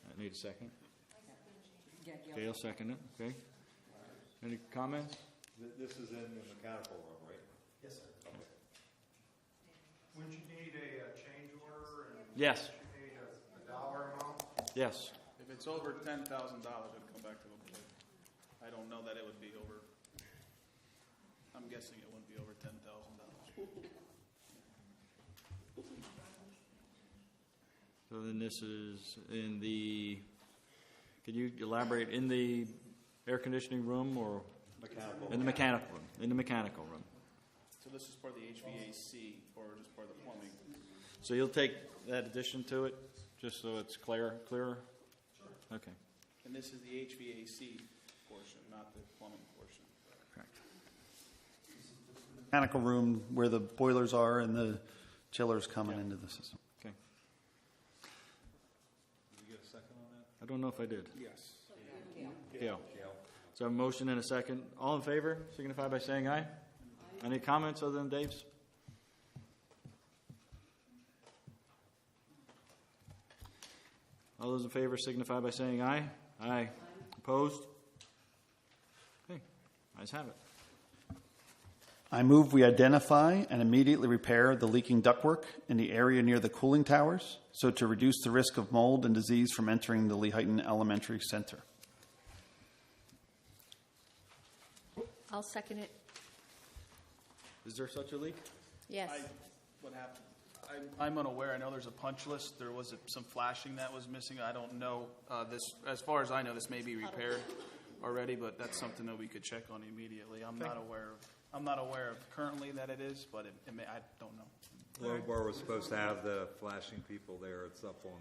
Speaker 9: I need a second. Gail, second it. Okay. Any comments?
Speaker 6: This is in the mechanical room, right?
Speaker 11: Yes, sir. Okay. Wouldn't you need a change order? And
Speaker 9: Yes.
Speaker 11: you need a dollar amount?
Speaker 9: Yes.
Speaker 3: If it's over $10,000, it'd come back to the board. I don't know that it would be over. I'm guessing it wouldn't be over $10,000.
Speaker 9: So then this is in the, can you elaborate, in the air conditioning room or?
Speaker 6: Mechanical.
Speaker 9: In the mechanical room. In the mechanical room.
Speaker 3: So this is for the HVAC or just for the plumbing?
Speaker 9: So you'll take that addition to it, just so it's clearer? Sure. Okay.
Speaker 3: And this is the HVAC portion, not the plumbing portion.
Speaker 9: Correct.
Speaker 8: Mechanical room where the boilers are and the chillers coming into the system.
Speaker 9: Okay.
Speaker 6: Did you get a second on that?
Speaker 9: I don't know if I did.
Speaker 3: Yes.
Speaker 9: Gail. So a motion and a second. All in favor, signify by saying aye. Any comments other than Dave's? All those in favor signify by saying aye. Aye. Opposed? Okay. Ayes have it.
Speaker 8: I move we identify and immediately repair the leaking ductwork in the area near the cooling towers so to reduce the risk of mold and disease from entering the Lehighton Elementary Center.
Speaker 12: I'll second it.
Speaker 9: Is there such a leak?
Speaker 12: Yes.
Speaker 3: What happened? I'm unaware. I know there's a punch list. There was some flashing that was missing. I don't know this. As far as I know, this may be repaired already, but that's something that we could check on immediately. I'm not aware of currently that it is, but it may. I don't know.
Speaker 6: Low bar was supposed to have the flashing people there. It's up on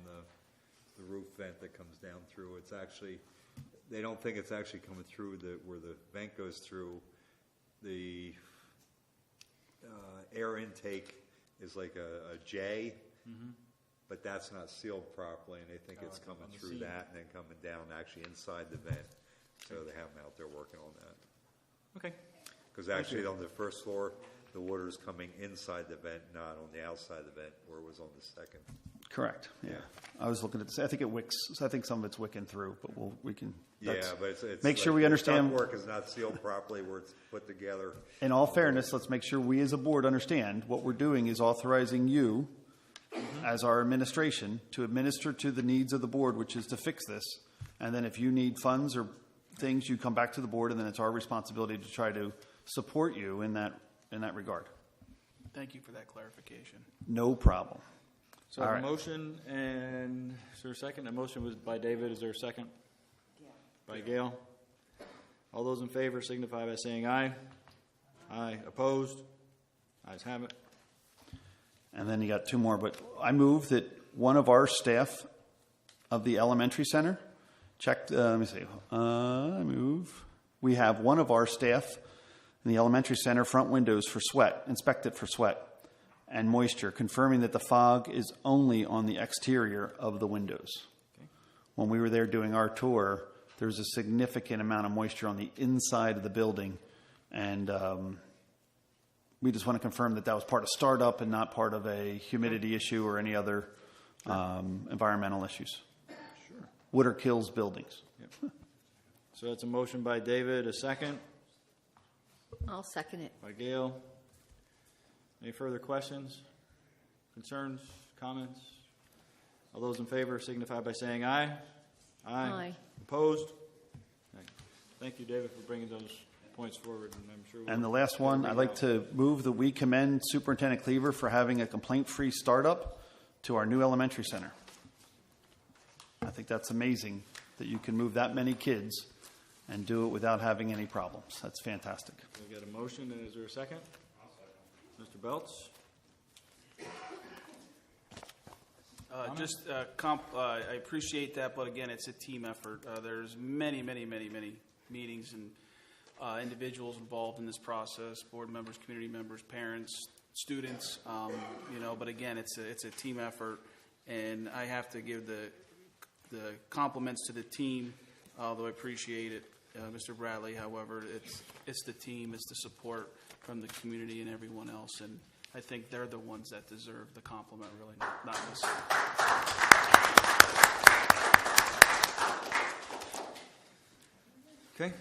Speaker 6: the roof vent that comes down through. It's actually, they don't think it's actually coming through where the vent goes through. The air intake is like a J, but that's not sealed properly, and they think it's coming through that and then coming down actually inside the vent. So they have them out there working on that.
Speaker 9: Okay.
Speaker 6: Because actually on the first floor, the water is coming inside the vent, not on the outside of the vent where it was on the second.
Speaker 8: Correct. Yeah. I was looking at this. I think it wicks. I think some of it's wicking through, but we can.
Speaker 6: Yeah, but it's
Speaker 8: make sure
Speaker 6: like
Speaker 8: we understand.
Speaker 6: Ductwork is not sealed properly where it's put together.
Speaker 8: In all fairness, let's make sure we as a board understand what we're doing is authorizing you, as our administration, to administer to the needs of the board, which is to fix this. And then if you need funds or things, you come back to the board, and then it's our responsibility to try to support you in that regard.
Speaker 3: Thank you for that clarification.
Speaker 8: No problem.
Speaker 9: So
Speaker 8: All
Speaker 9: a
Speaker 8: right.
Speaker 9: motion, and is there a second? A motion was by David. Is there a second?
Speaker 2: Yeah.
Speaker 9: By Gail. All those in favor signify by saying aye. Aye. Opposed? Ayes have it.
Speaker 8: And then you got two more, but I move that one of our staff of the elementary center let me see. I move. We have one of our staff in the elementary center front windows for sweat, inspected for sweat and moisture, confirming that the fog is only on the exterior of the windows.
Speaker 9: Okay.
Speaker 8: When we were there doing our tour, there was a significant amount of moisture on the inside of the building, and we just want to confirm that that was part of startup and not part of a humidity issue or any other environmental issues.
Speaker 9: Sure.
Speaker 8: Water kills buildings.
Speaker 9: Yep. So that's a motion by David. A second?
Speaker 12: I'll second it.
Speaker 9: By Gail. Any further questions, concerns, comments? All those in favor signify by saying aye.
Speaker 12: Aye.
Speaker 9: Opposed? Thank you, David, for bringing those points forward. And I'm sure.
Speaker 8: And the last one, I'd like to move that we commend Superintendent Cleaver for having a complaint-free startup to our new elementary center. I think that's amazing that you can move that many kids and do it without having any problems. That's fantastic.
Speaker 9: We got a motion, and is there a second? Mr. Belts?
Speaker 3: I appreciate that, but again, it's a team effort. There's many meetings and individuals involved in this process: board members, community members, parents, students. But again, it's a team effort, and I have to give the compliments to the team, although I appreciate it, Mr. Bradley. However, it's the team, it's the support from the community and everyone else, and I think they're the ones that deserve the compliment, really, not us.
Speaker 9: Okay.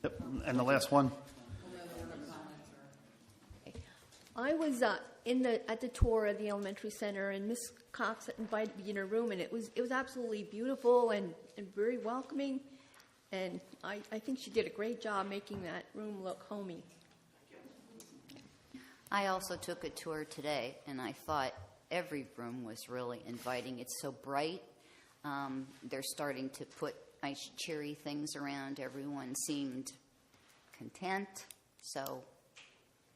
Speaker 8: Yep. And the last one.
Speaker 12: I was at the tour of the elementary center, and Miss Cox invited me in her room, and it was absolutely beautiful and very welcoming, and I think she did a great job making that room look homey.
Speaker 13: I also took a tour today, and I thought every room was really inviting. It's so bright. They're starting to put nice cheery things around. Everyone seemed content, so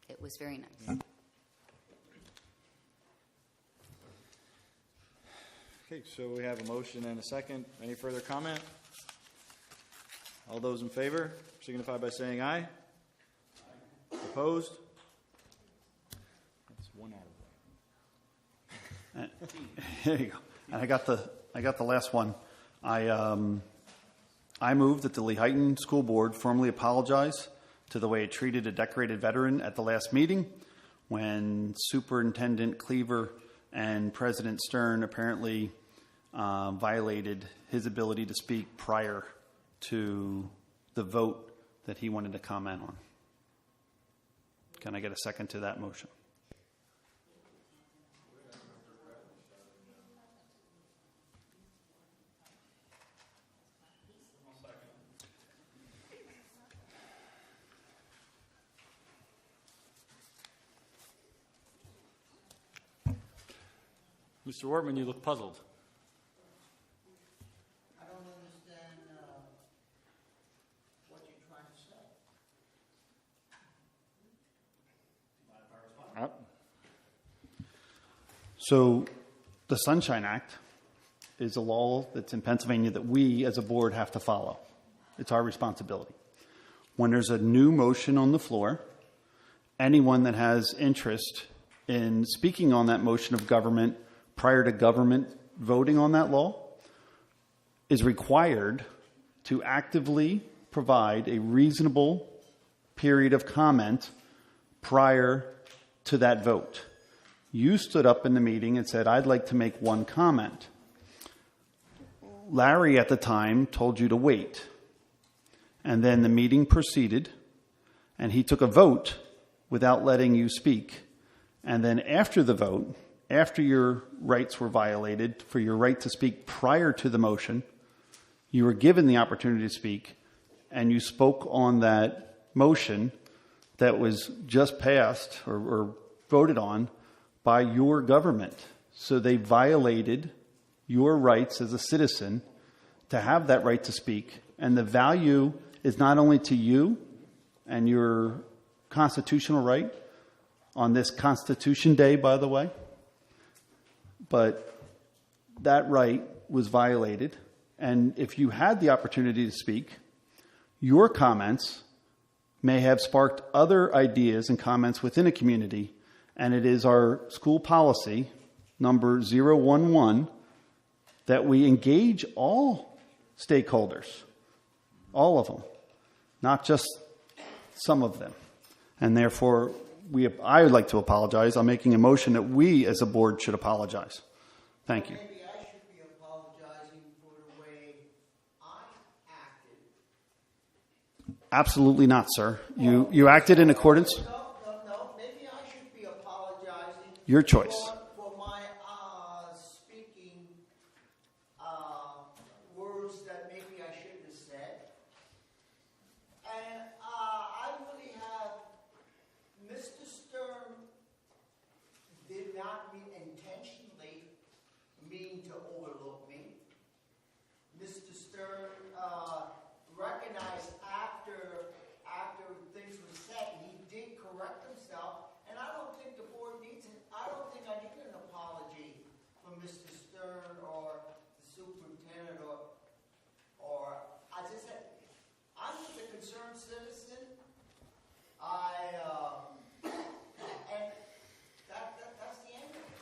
Speaker 13: it was very nice.
Speaker 9: Okay, so we have a motion and a second. Any further comment? All those in favor signify by saying aye. Aye. Opposed? That's one out of one.
Speaker 8: There you go. And I got the last one. I move that the Lehighton School Board formally apologize to the way it treated a decorated veteran at the last meeting when Superintendent Cleaver and President Stern apparently violated his ability to speak prior to the vote that he wanted to comment on. Can I get a second to that motion?
Speaker 9: Mr. Wortman, you look puzzled.
Speaker 14: I don't understand what you're trying to say.
Speaker 8: So the Sunshine Act is a law that's in Pennsylvania that we as a board have to follow. It's our responsibility. When there's a new motion on the floor, anyone that has interest in speaking on that motion of government prior to government voting on that law is required to actively provide a reasonable period of comment prior to that vote. You stood up in the meeting and said, I'd like to make one comment. Larry at the time told you to wait. And then the meeting proceeded, and he took a vote without letting you speak. And then after the vote, after your rights were violated for your right to speak prior to the motion, you were given the opportunity to speak, and you spoke on that motion that was just passed or voted on by your government. So they violated your rights as a citizen to have that right to speak. And the value is not only to you and your constitutional right on this Constitution Day, by the way, but that right was violated. And if you had the opportunity to speak, your comments may have sparked other ideas and comments within a community. And it is our school policy, number 011, that we engage all stakeholders, all of them, not just some of them. And therefore, I would like to apologize. I'm making a motion that we as a board should apologize. Thank you.
Speaker 14: Maybe I should be apologizing for the way I acted.
Speaker 8: Absolutely not, sir. You acted in accordance.
Speaker 14: No. Maybe I should be apologizing.
Speaker 8: Your choice.
Speaker 14: For my speaking words that maybe I shouldn't have said. And I really have, Mr. Stern did not intentionally mean to overlook me. Mr. Stern recognized after things were said, he did correct himself, and I don't think the board needs it. I don't think I need an apology from Mr. Stern or the superintendent or as I said, I'm just a concerned citizen. And that's the end of it.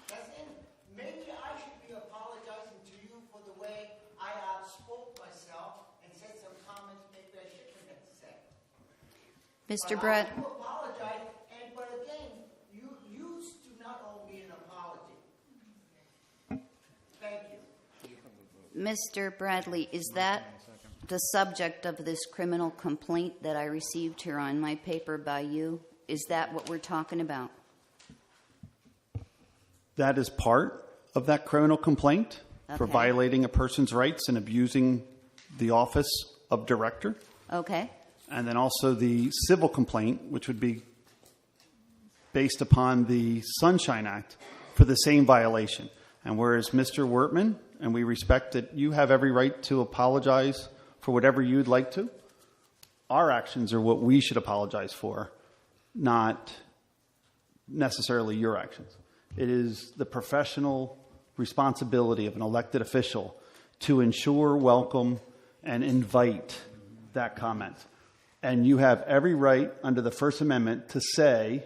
Speaker 14: That's the end. Maybe I should be apologizing to you for the way I outspoke myself and said some comments maybe I shouldn't have said.
Speaker 13: Mr. Brett.
Speaker 14: I do apologize, but again, you do not owe me an apology. Thank you.
Speaker 13: Mr. Bradley, is that the subject of this criminal complaint that I received here on my paper by you? Is that what we're talking about?
Speaker 8: That is part of that criminal complaint for
Speaker 13: Okay.
Speaker 8: violating a person's rights and abusing the office of director.
Speaker 13: Okay.
Speaker 8: And then also the civil complaint, which would be based upon the Sunshine Act for the same violation. And whereas Mr. Wertman, and we respect that you have every right to apologize for whatever you'd like to, our actions are what we should apologize for, not necessarily your actions. It is the professional responsibility of an elected official to ensure, welcome, and invite that comment. And you have every right under the First Amendment to say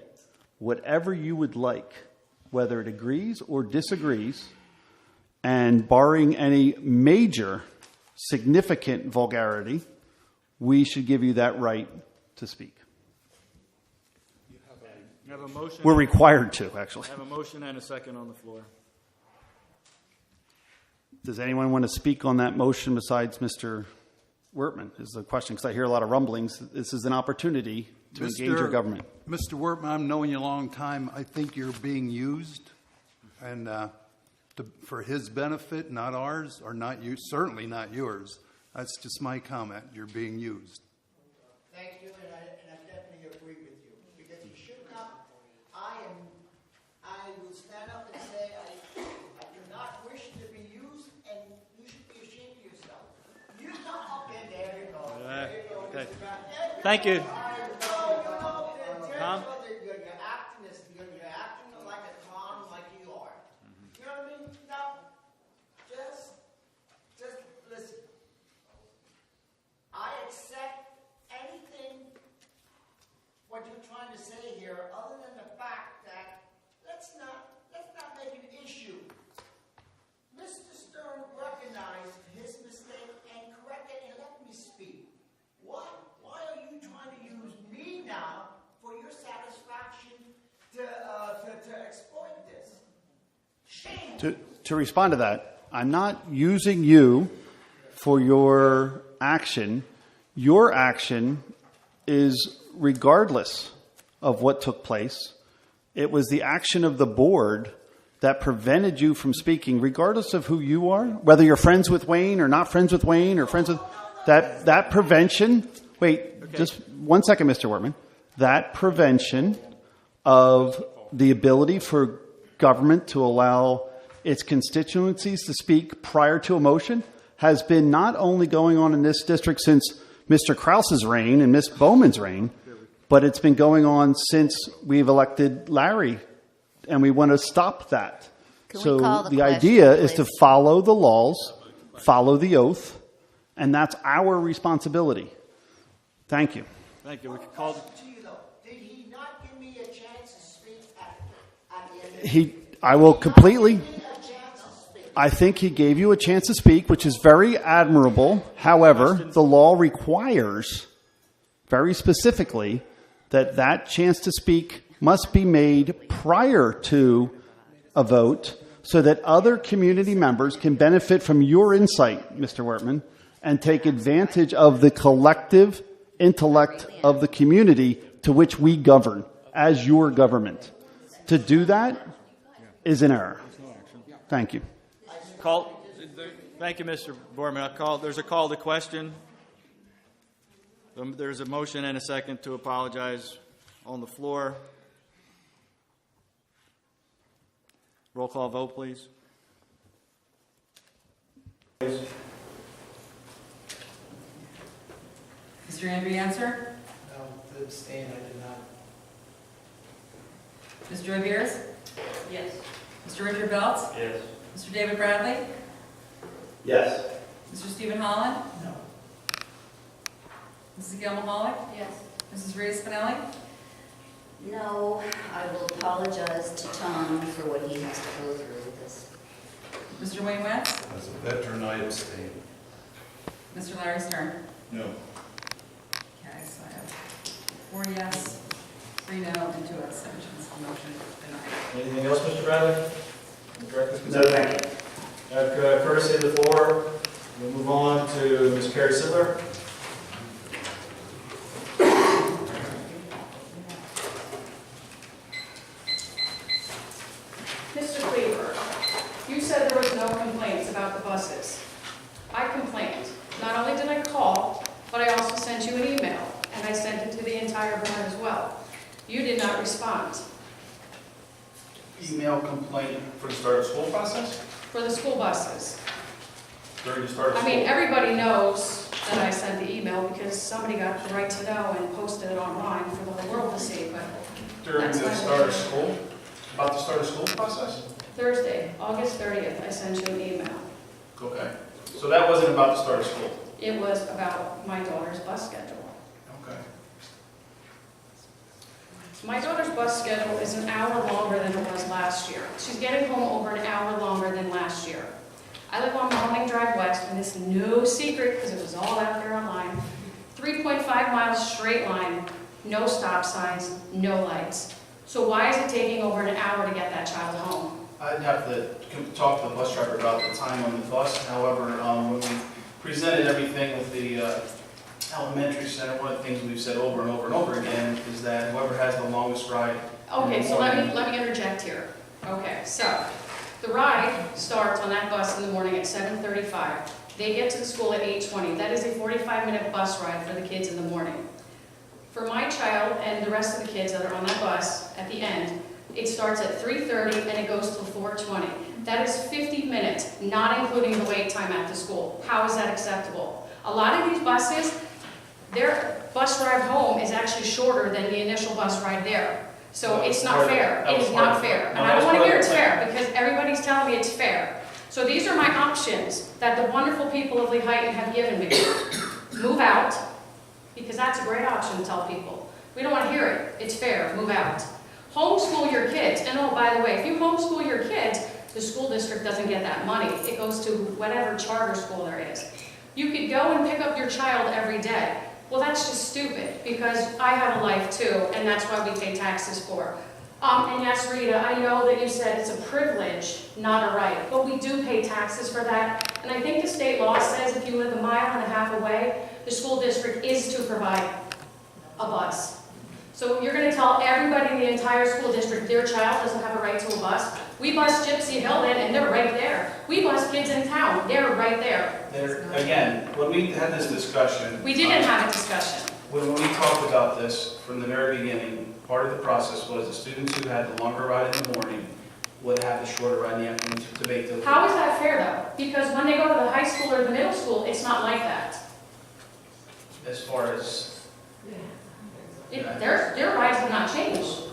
Speaker 8: whatever you would like, whether it agrees or disagrees, and barring any major significant vulgarity, we should give you that right to speak.
Speaker 19: You have a motion.
Speaker 8: We're required to, actually.
Speaker 19: I have a motion and a second on the floor.
Speaker 8: Does anyone want to speak on that motion besides Mr. Wertman is the question, because I hear a lot of rumblings. This is an opportunity to engage your government.
Speaker 16: Mr. Wertman, I've known you a long time. I think you're being used, and for his benefit, not ours, or not you, certainly not yours. That's just my comment. You're being used.
Speaker 14: Thank you, and I definitely agree with you. Because you should not, I will stand up and say, I do not wish to be used, and you should be ashamed of yourself. You come up in there, you go. There you go.
Speaker 19: Okay. Thank you.
Speaker 14: Tom? You're acting like a clown, like you are. You know what I mean? Now, just listen. I accept anything what you're trying to say here, other than the fact that let's not make an issue. Mr. Stern recognized his mistake and corrected and let me speak. Why are you trying to use me now for your satisfaction to exploit this? Shame.
Speaker 8: To respond to that, I'm not using you for your action. Your action is regardless of what took place. It was the action of the board that prevented you from speaking, regardless of who you are, whether you're friends with Wayne or not friends with Wayne or friends with that prevention Wait, just 1 second, Mr. Wortman. That prevention of the ability for government to allow its constituencies to speak prior to a motion has been not only going on in this district since Mr. Krause's reign and Ms. Bowman's reign, but it's been going on since we've elected Larry, and we want to stop that. So the idea is to follow the laws, follow the oath, and that's our responsibility. Thank you.
Speaker 19: Thank you. We could call.
Speaker 14: Did he not give me a chance to speak at the end?
Speaker 8: I will completely. I think he gave you a chance to speak, which is very admirable. However, the law requires very specifically that that chance to speak must be made prior to a vote so that other community members can benefit from your insight, Mr. Wortman, and take advantage of the collective intellect of the community to which we govern as your government. To do that is an error. Thank you.
Speaker 19: Thank you, Mr. Borman. There's a call to question. There's a motion and a second to apologize on the floor. Roll call vote, please.
Speaker 2: Mr. Andrew Yancer?
Speaker 5: No, to abstain, I did not.
Speaker 2: Ms. Joy Beers?
Speaker 7: Yes.
Speaker 2: Mr. Richard Belts?
Speaker 20: Yes.
Speaker 2: Mr. David Bradley?
Speaker 20: Yes.
Speaker 2: Mr. Stephen Holland?
Speaker 5: No.
Speaker 2: Mrs. Gail Mahalik?
Speaker 7: Yes.
Speaker 2: Mrs. Rita Spinelli?
Speaker 13: No, I will apologize to Tom for what he has to go through with this.
Speaker 2: Mr. Wayne West?
Speaker 16: As a veteran, I abstain.
Speaker 2: Mr. Larry Stern?
Speaker 16: No.
Speaker 2: Okay, so I have 4 yes, 3 no, and 2 abstentions. Motion denied.
Speaker 19: Anything else, Mr. Bradley?
Speaker 20: No, thank you.
Speaker 19: Courtesy of the floor, we'll move on to Ms. Carrie Sidler.
Speaker 22: Mr. Cleaver, you said there was no complaints about the buses. I complained. Not only did I call, but I also sent you an email, and I sent it to the entire board as well. You did not respond.
Speaker 3: Email complaint for the start of school process?
Speaker 22: For the school buses.
Speaker 3: During the start of
Speaker 22: I
Speaker 3: school?
Speaker 22: mean, everybody knows that I sent the email because somebody got the right to know and posted it online for the whole world to see, but
Speaker 3: During
Speaker 22: that's
Speaker 3: the
Speaker 22: not
Speaker 3: start
Speaker 22: an
Speaker 3: of
Speaker 22: issue.
Speaker 3: school? About the start of school process?
Speaker 22: Thursday, August 30th, I sent you an email.
Speaker 3: Okay. So that wasn't about the start of school?
Speaker 22: It was about my daughter's bus schedule.
Speaker 3: Okay.
Speaker 22: My daughter's bus schedule is an hour longer than it was last year. She's getting home over an hour longer than last year. I live on Mahoning Drive West, and it's no secret, because it was all out there online, 3.5 miles straight line, no stop signs, no lights. So why is it taking over an hour to get that child home?
Speaker 23: I'd have to talk to the bus driver about the time on the bus. However, when we presented everything with the elementary center, one of the things we've said over and over and over again is that whoever has the longest ride.
Speaker 22: Okay, so let me interject here. Okay, so the ride starts on that bus in the morning at 7:35. They get to the school at 8:20. That is a 45-minute bus ride for the kids in the morning. For my child and the rest of the kids that are on that bus at the end, it starts at 3:30 and it goes till 4:20. That is 50 minutes, not including the wait time at the school. How is that acceptable? A lot of these buses, their bus ride home is actually shorter than the initial bus ride there. So it's not fair. It is not fair. And I don't want to hear it's fair because everybody's telling me it's fair. So these are my options that the wonderful people of Lehighton have given me. Move out, because that's a great option to tell people. We don't want to hear it. It's fair. Move out. Homeschool your kids. And oh, by the way, if you homeschool your kids, the school district doesn't get that money. It goes to whatever charter school there is. You could go and pick up your child every day. Well, that's just stupid because I have a life too, and that's why we pay taxes for. And yes, Rita, I know that you said it's a privilege, not a right, but we do pay taxes for that. And I think the state law says if you live 1.5 miles away, the school district is to provide a bus. So you're going to tell everybody in the entire school district their child doesn't have a right to a bus? We bus Gypsy Hill in, and they're right there. We bus kids in town, they're right there.
Speaker 23: Again, when we had this discussion.
Speaker 22: We didn't have a discussion.
Speaker 23: When we talked about this from the very beginning, part of the process was the students who had the longer ride in the morning would have the shorter ride in the afternoon to make those.
Speaker 22: How is that fair, though? Because when they go to the high school or the middle school, it's not like that.
Speaker 23: As far as.
Speaker 22: Their rides have not changed.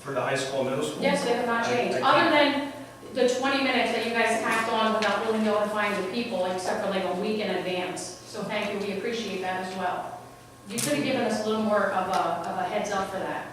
Speaker 23: For the high school and middle school?
Speaker 22: Yes, they have not changed. Other than the 20 minutes that you guys tacked on without really notifying the people, except for like a week in advance. So thank you, we appreciate that as well. You could have given us a little more of a heads up for that.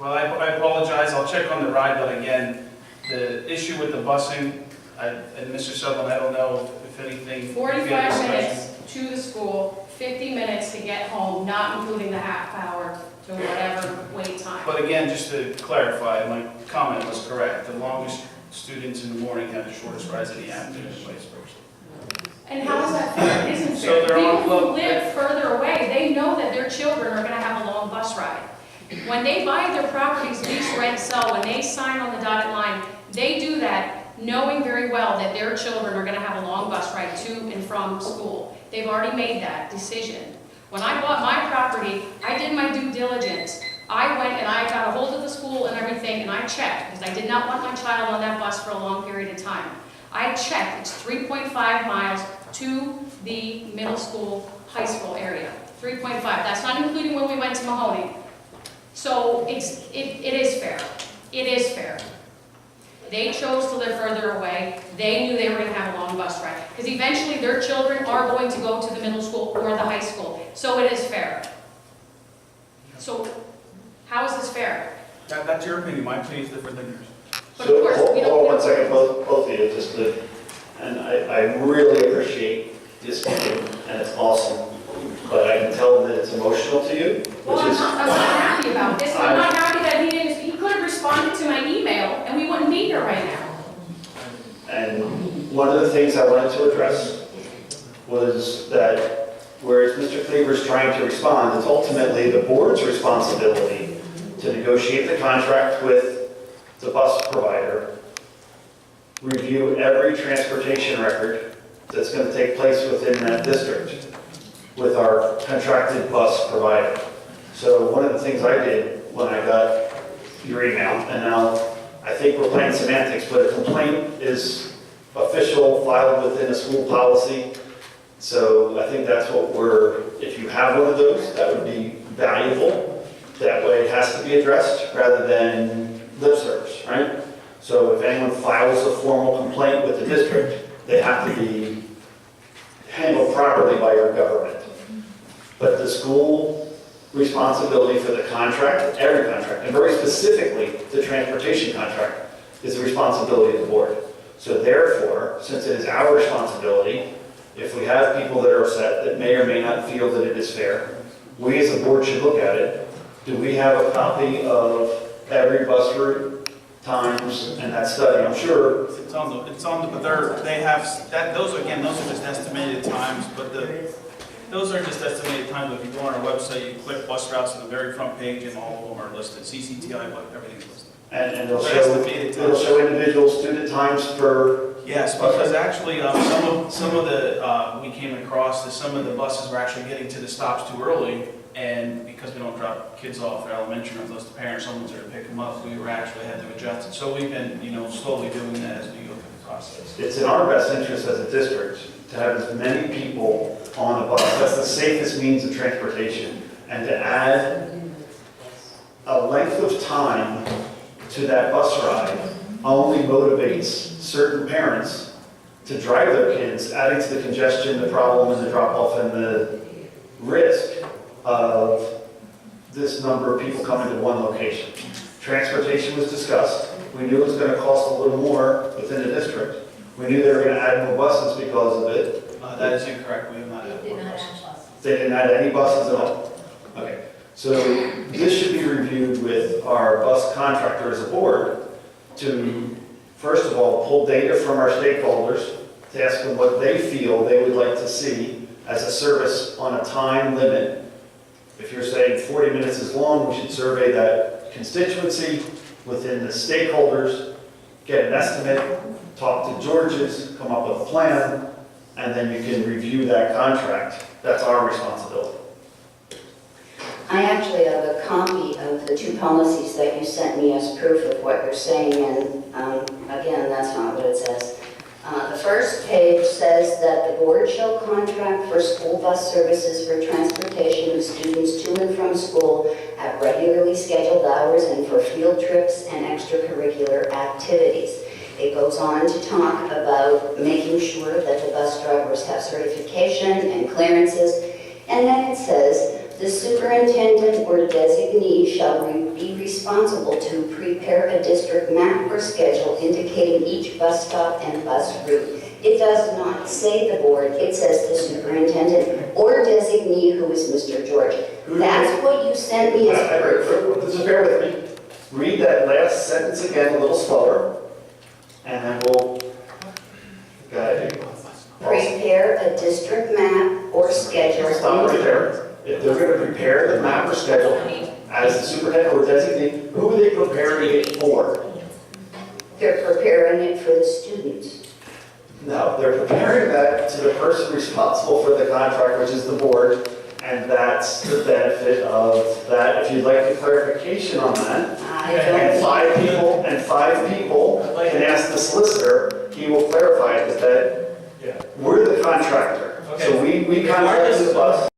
Speaker 23: Well, I apologize. I'll check on the ride, but again, the issue with the busing, and Mr. Sutherland, I don't know if anything.
Speaker 22: 45 minutes to the school, 50 minutes to get home, not including the half hour to whatever wait time.
Speaker 23: But again, just to clarify, my comment was correct. The longest students in the morning have the shortest rides in the afternoon, and vice versa.
Speaker 22: And how is that fair? It isn't
Speaker 23: So
Speaker 22: fair.
Speaker 23: they're all-
Speaker 22: People who live further away, they know that their children are going to have a long bus ride. When they buy their properties, lease, rent, sell, when they sign on the dotted line, they do that knowing very well that their children are going to have a long bus ride to and from school. They've already made that decision. When I bought my property, I did my due diligence. I went and I got a hold of the school and everything, and I checked, because I did not want my child on that bus for a long period of time. I checked. It's 3.5 miles to the middle school, high school area. 3.5. That's not including when we went to Mahoning. So it is fair. It is fair. They chose to live further away. They knew they were going to have a long bus ride. Because eventually their children are going to go to the middle school or the high school. So it is fair. So how is this fair?
Speaker 23: That's your opinion. My opinion is different than yours.
Speaker 22: But of course, we don't.
Speaker 10: Hold on 1 second, both of you, and I really appreciate this meeting, and it's awesome. But I can tell that it's emotional to you,
Speaker 22: Well,
Speaker 10: which is
Speaker 22: I'm not happy about this. I'm not happy that he could have responded to my email and we wouldn't be here right now.
Speaker 10: And one of the things I wanted to address was that whereas Mr. Cleaver's trying to respond, it's ultimately the board's responsibility to negotiate the contract with the bus provider, review every transportation record that's going to take place within that district with our contracted bus provider. So one of the things I did when I got your email, and now I think we're playing semantics, but a complaint is official, filed within a school policy. So I think that's what if you have one of those, that would be valuable. That way it has to be addressed rather than lip service, right? So if anyone files a formal complaint with the district, they have to be handled properly by your government. But the school responsibility for the contract, every contract, and very specifically the transportation contract, is the responsibility of the board. So therefore, since it is our responsibility, if we have people that are upset that may or may not feel that it is fair, we as a board should look at it. Do we have a copy of every bus route, times, and that study? I'm sure.
Speaker 23: It's on the, but they have, those are just estimated times, but those are just estimated times. If you go on our website, you click bus routes on the very front page, and all of them are listed. CCTI, everything's listed.
Speaker 10: And it'll show individual student times per.
Speaker 23: Yes, because actually some of the we came across that some of the buses were actually getting to the stops too early, and because we don't drop kids off at elementary unless the parents, someone's there to pick them up, we were actually had to adjust it. So we've been slowly doing that as we go through the process.
Speaker 10: It's in our best interest as a district to have as many people on a bus. That's the safest means of transportation, and to add a length of time to that bus ride only motivates certain parents to drive their kids, adding to the congestion, the problem, and the drop-off, and the risk of this number of people coming to one location. Transportation was discussed. We knew it was going to cost a little more within the district. We knew they were going to add more buses because of it.
Speaker 23: That is incorrect. We have not added more buses.
Speaker 10: They didn't add any buses at all? Okay. So this should be reviewed with our bus contractor as a board to, first of all, pull data from our stakeholders to ask them what they feel they would like to see as a service on a time limit. If you're saying 40 minutes is long, we should survey that constituency within the stakeholders get an estimate, talk to George's, come up with a plan, and then you can review that contract. That's our responsibility.
Speaker 13: I actually have a copy of the 2 policies that you sent me as proof of what you're saying, and again, that's not what it says. The first page says that the board shall contract for school bus services for transportation of students to and from school at regularly scheduled hours and for field trips and extracurricular activities. It goes on to talk about making sure that the bus drivers have certification and clearances, and then it says, the superintendent or designee shall be responsible to prepare a district map or schedule indicating each bus stop and bus route. It does not say the board, it says the superintendent or designee, who is Mr. George. That's what you sent me as proof.
Speaker 10: Just bear with me. Read that last sentence again a little slower, and then we'll guide you.
Speaker 13: Prepare a district map or schedule.
Speaker 10: Stop right there. If they're going to prepare the map or schedule as the superintendent or designee, who are they preparing it for?
Speaker 13: They're preparing it for the students.
Speaker 10: No, they're preparing that to the person responsible for the contract, which is the board, and that's the benefit of that. If you'd like a clarification on that, and five people can ask the solicitor, he will clarify it, that we're the contractor. So we contract the bus.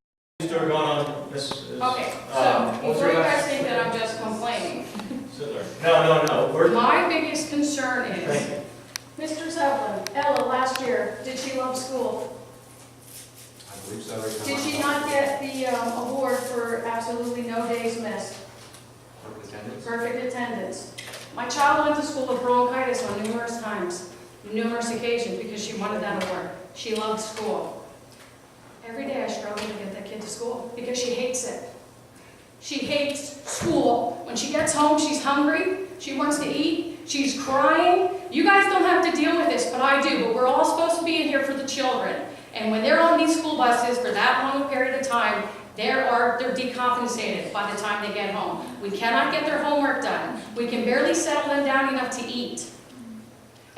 Speaker 23: Going on,
Speaker 22: Okay, so before you guys think that I'm just complaining.
Speaker 23: No.
Speaker 22: My biggest concern is, Mr. Zeppelin, Ella last year, did she love school?
Speaker 4: I believe so.
Speaker 22: Did she not get the award for absolutely no days missed? Perfect attendance. My child went to school with bronchitis on numerous times, numerous occasions, because she wanted that award. She loved school. Every day I struggle to get that kid to school because she hates it. She hates school. When she gets home, she's hungry. She wants to eat. She's crying. You guys don't have to deal with this, but I do. But we're all supposed to be in here for the children. And when they're on these school buses for that long a period of time, they're decompensated by the time they get home. We cannot get their homework done. We can barely settle them down enough to eat.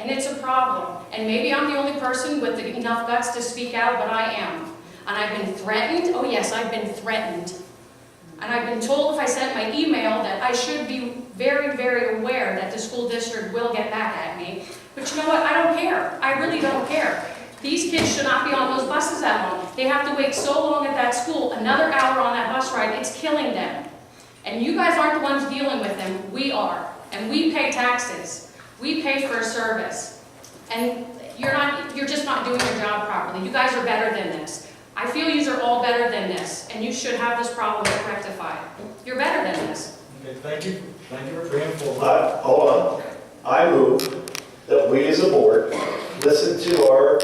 Speaker 22: And it's a problem. And maybe I'm the only person with enough guts to speak out, but I am. And I've been threatened. Oh yes, I've been threatened. And I've been told if I sent my email that I should be very, very aware that the school district will get back at me. But you know what? I don't care. I really don't care. These kids should not be on those buses that long. They have to wait so long at that school, another hour on that bus ride. It's killing them. And you guys aren't the ones dealing with them. We are. And we pay taxes. We pay for a service. And you're just not doing your job properly. You guys are better than this. I feel you are all better than this, and you should have this problem rectified. You're better than this.
Speaker 23: Okay, thank you. Thank you for bringing forward.
Speaker 10: Hold on. I move that we as a board listen to our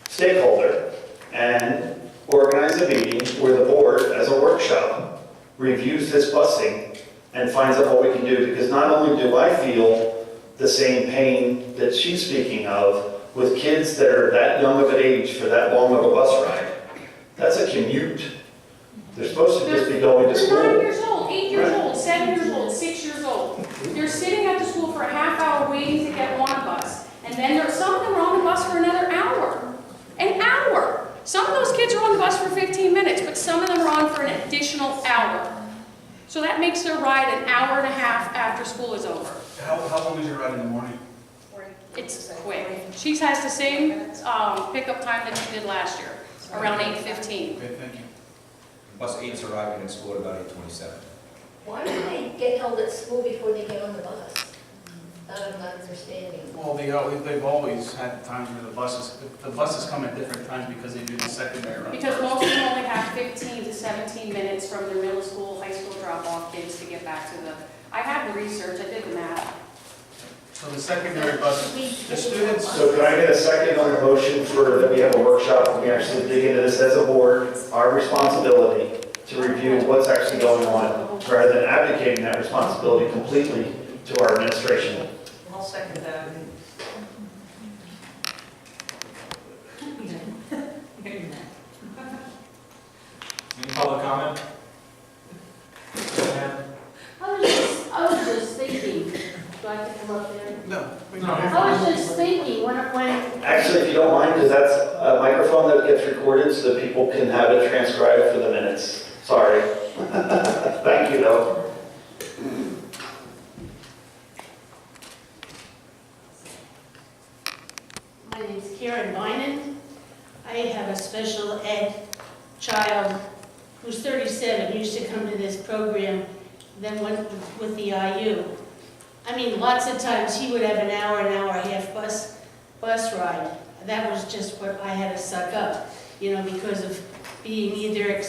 Speaker 10: stakeholder and organize a meeting where the board, as a workshop, reviews this busing and finds out what we can do. Because not only do I feel the same pain that she's speaking of with kids that are that young of an age for that long of a bus ride. That's a commute. They're supposed to just be going to school.
Speaker 22: They're 9 years old, 8 years old, 7 years old, 6 years old. They're sitting at the school for a half hour waiting to get on a bus. And then some of them are on the bus for another hour. An hour. Some of those kids are on the bus for 15 minutes, but some of them are on for an additional hour. So that makes their ride an hour and a half after school is over.
Speaker 23: How long is your ride in the morning?
Speaker 22: It's quick. She has the same pickup time that she did last year, around 8:15.
Speaker 23: Okay, thank you.
Speaker 4: Bus 8's arriving in school at about 8:27.
Speaker 12: Why do they get held at school before they get on the bus? That I'm not understanding.
Speaker 23: Well, they've always had times where the buses come at different times because they do the secondary run.
Speaker 22: Because most of them only have 15 to 17 minutes from their middle school, high school drop-off kids to get back to the. I had the research, I did the math.
Speaker 23: So the secondary buses, the students.
Speaker 10: So can I get a second on the motion for that we have a workshop and we actually dig into this as a board, our responsibility to review what's actually going on, rather than abdicating that responsibility completely to our administration.
Speaker 2: I'll second that.
Speaker 23: Any public comment?
Speaker 12: I was just thinking, do I have to come up there?
Speaker 23: No,
Speaker 22: when?
Speaker 10: Actually, if you don't mind, because that's a microphone that gets recorded so that people can have it transcribed for the minutes. Sorry. Thank you, though.
Speaker 22: My name's Karen Bynum. I have a special ed child who's 37, used to come to this program, then went with the IU. I mean, lots of times he would have an hour and a half bus ride. That was just what I had to suck up, you know, because of being either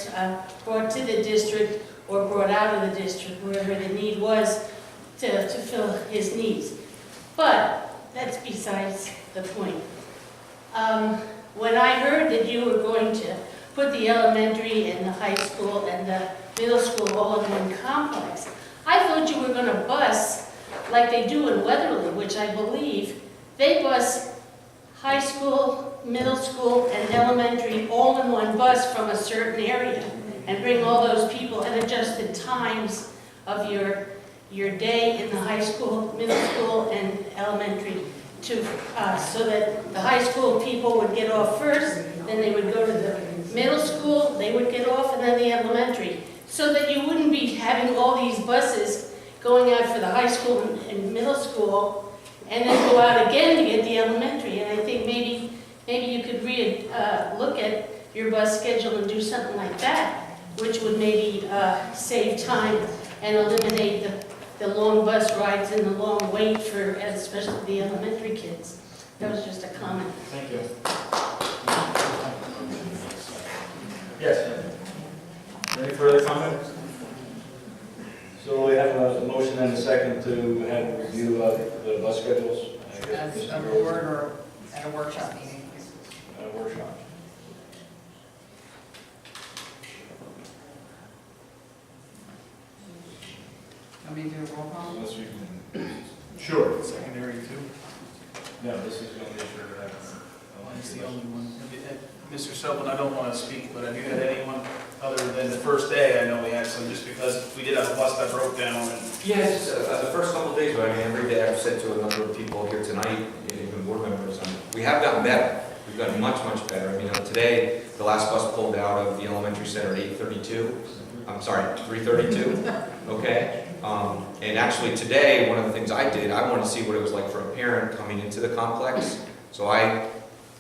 Speaker 22: brought to the district or brought out of the district, wherever the need was to fill his needs. But that's besides the point. When I heard that you were going to put the elementary and the high school and the middle school all in one complex, I thought you were going to bus like they do in Weatherly, which I believe they bus high school, middle school, and elementary all in one bus from a certain area and bring all those people and adjust the times of your day in the high school, middle school, and elementary to so that the high school people would get off first, then they would go to the middle school, they would get off, and then the elementary, so that you wouldn't be having all these buses going out for the high school and middle school, and then go out again to get the elementary. And I think maybe you could look at your bus schedule and do something like that, which would maybe save time and eliminate the long bus rides and the long wait for, especially the elementary kids. That was just a comment.
Speaker 23: Thank you. Yes. Any further comments? So we have a motion and a second to have a review of the bus schedules.
Speaker 2: As a board or at a workshop meeting?
Speaker 23: At a workshop.
Speaker 2: Want me to do a roll call?
Speaker 23: Unless you can.
Speaker 3: Sure. Secondary too.
Speaker 23: No, this is going to be sure to have.
Speaker 3: He's the only one. Mr. Sullivan, I don't want to speak, but have you had anyone other than the first day? I know we had some, just because we did have a bus that broke down. And
Speaker 4: Yes, the first couple of days, but I mean, every day I've said to a number of people here tonight, even board members, we have gotten better. We've gotten much, much better. I mean, today, the last bus pulled out of the elementary center at 8:32. I'm sorry, 3:32. Okay. And actually today, one of the things I did, I wanted to see what it was like for a parent coming into the complex. So I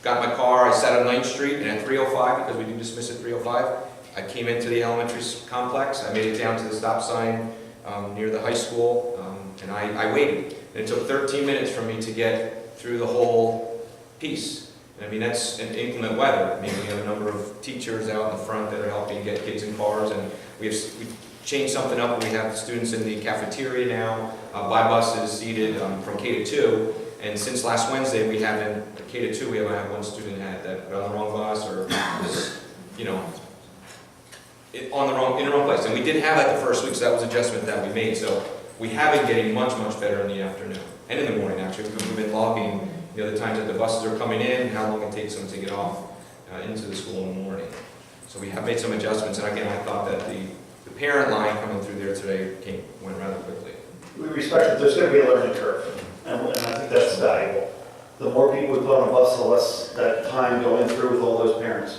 Speaker 4: got my car, I sat on 9th Street, and at 3:05, because we do dismiss at 3:05, I came into the elementary complex. I made it down to the stop sign near the high school, and I waited. And it took 13 minutes for me to get through the whole piece. And I mean, that's in inclement weather. I mean, we have a number of teachers out in the front that are helping get kids in cars, and we changed something up. We have students in the cafeteria now, by buses seated from K to 2. And since last Wednesday, we haven't, K to 2, we haven't had one student that got on the wrong bus or was, you know, in the wrong place. And we didn't have that the first week, so that was an adjustment that we made. So we have been getting much, much better in the afternoon and in the morning, actually. We've been logging, you know, the times that the buses are coming in, how long it takes them to get off into the school in the morning. So we have made some adjustments. And again, I thought that the parent line coming through there today went rather quickly.
Speaker 10: We respect that there's going to be a learning curve, and I think that's valuable. The more people we put on a bus, the less that time going through with all those parents.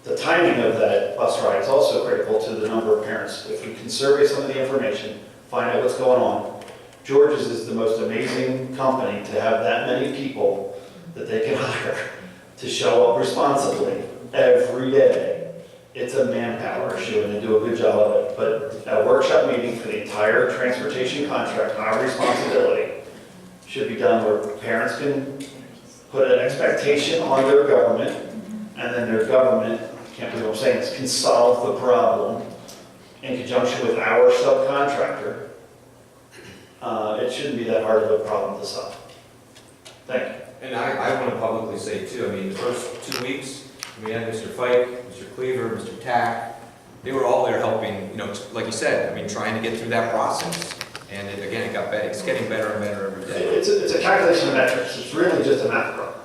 Speaker 10: The timing of that bus ride is also critical to the number of parents. If we can survey some of the information, find out what's going on. George's is the most amazing company to have that many people that they can hire to show up responsibly every day. It's a manpower issue, and they do a good job of it. But a workshop meeting for the entire transportation contract, our responsibility, should be done where parents can put an expectation on their government, and then their government, I can't believe what I'm saying this, can solve the problem in conjunction with our subcontractor. It shouldn't be that hard of a problem to solve. Thank you.
Speaker 4: And I want to publicly say, too, I mean, the first 2 weeks, we had Mr. Fike, Mr. Cleaver, Mr. Tack. They were all there helping, you know, like you said, I mean, trying to get through that process. And again, it got better. It's getting better and better every day.
Speaker 10: It's a calculation of metrics. It's really just a math problem.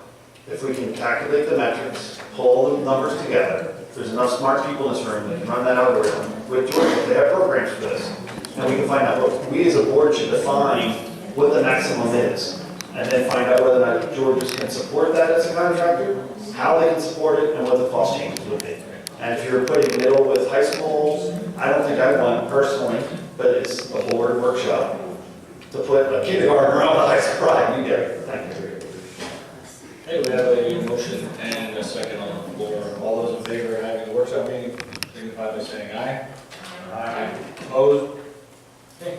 Speaker 10: If we can calculate the metrics, pull the numbers together, there's enough smart people in this room that can run that algorithm with Georgia. They have programs for this. And we can find out what we as a board should define what the maximum is. and then find out whether or not Georges can support that as a contractor, how they can support it, and what the cost changes would be. And if you're putting middle with high school, I don't think I want personally, but it's a board workshop, to put a kindergartner on the high school. Right, you get it. Thank you.
Speaker 1: Okay, we have a motion and a second on the floor. All those in favor of having a workshop meeting, signify by saying aye. Aye. Opposed? Okay.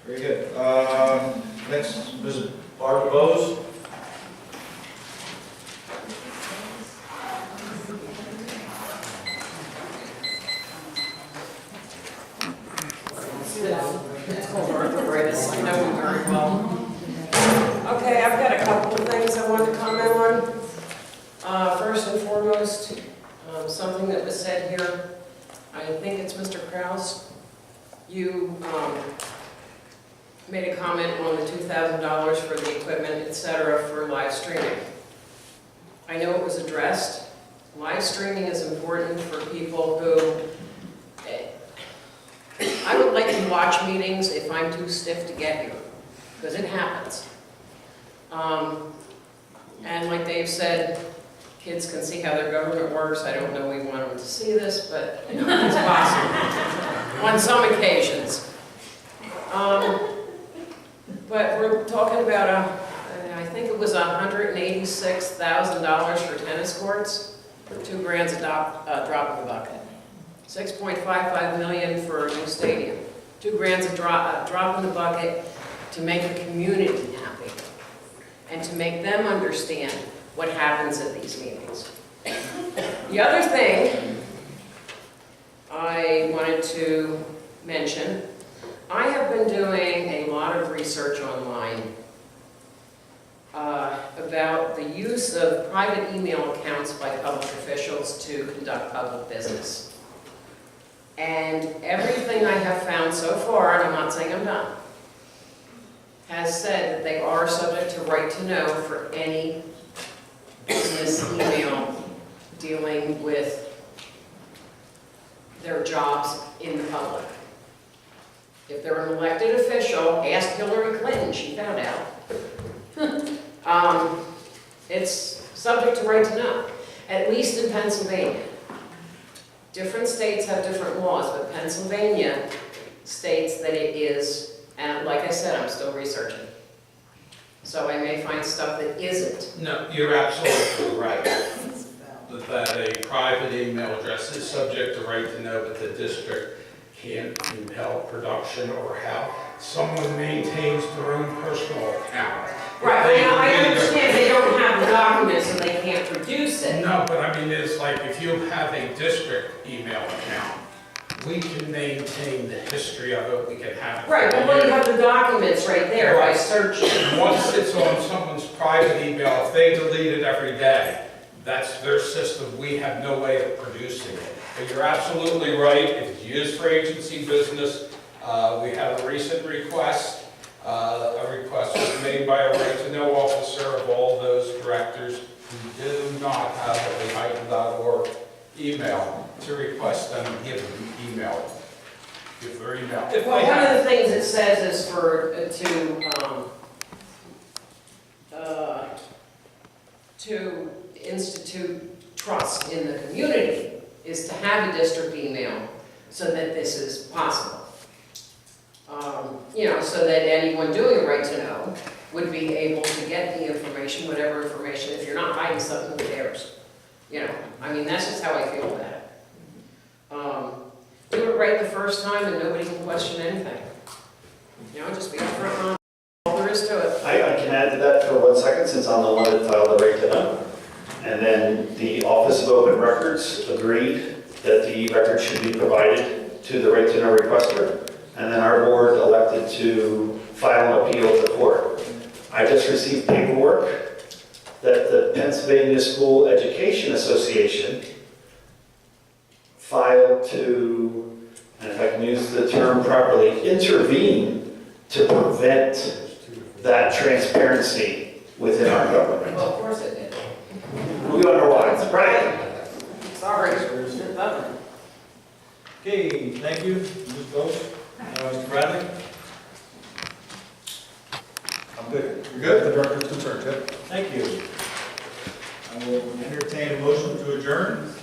Speaker 1: Very good. Next, Mrs. Barbara Bose.
Speaker 17: It's called arthritis. I know him very well. Okay, I've got a couple of things I want to comment on. First and foremost, something that was said here. I think it's Mr. Krause. You made a comment on the $2,000 for the equipment, etc., for live streaming. I know it was addressed. Live streaming is important for people who I would like to watch meetings if I'm too stiff to get here, because it happens. And like Dave said, kids can see how their government works. I don't know we want them to see this, but you know, it's possible on some occasions. But we're talking about I think it was $186,000 for tennis courts, $2 grand a drop in the bucket. $6.55 million for a new stadium. $2 grand a drop in the bucket to make the community happy and to make them understand what happens at these meetings. The other thing I wanted to mention, I have been doing a lot of research online about the use of private email accounts by public officials to conduct public business. And everything I have found so far, and I'm not saying I'm done, has said that they are subject to right to know for any business email dealing with their jobs in the public. If they're an elected official, ask Hillary Clinton, she found out. It's subject to right to know, at least in Pennsylvania. Different states have different laws, but Pennsylvania states that it is, and like I said, I'm still researching. So I may find stuff that isn't.
Speaker 18: No, you're absolutely right. That a private email address is subject to right to know, but the district can't compel production or how someone maintains their own personal account.
Speaker 17: Right, I understand they don't have the documents and they can't produce it.
Speaker 18: No, but I mean, it's like if you have a district email account, we can maintain the history of it, we can have it.
Speaker 17: Right, but you have the documents right there by searching.
Speaker 18: Once it's on someone's private email, if they delete it every day, that's their system. We have no way of producing it. But you're absolutely right. If it's used for agency business, we had a recent request. A request was made by a right-to-know officer of all those directors who do not have a Lehighton.org email to request them give them email. Give their email.
Speaker 17: Well, one of the things it says is for to institute trust in the community is to have a district email so that this is possible. You know, so that anyone doing a right to know would be able to get the information, whatever information, if you're not hiding something with theirs. You know, I mean, that's just how I feel about it. Do it right the first time and nobody can question anything. You know, just be upfront on all there is to it.
Speaker 10: I can add to that for 1 second, since I'm the one that filed the right to know. And then the Office of Open Records agreed that the record should be provided to the right to know requester. And then our board elected to file an appeal to court. I just received paperwork that the Pennsylvania School Education Association filed to, and if I can use the term properly, intervene to prevent that transparency within our government.
Speaker 17: Well, of course it did.
Speaker 10: We don't know why. It's right.
Speaker 17: Sorry.
Speaker 1: Okay, thank you, Ms. Bose. Mr. Bradley? I'm good.
Speaker 11: Thank you. I will entertain a motion to adjourn.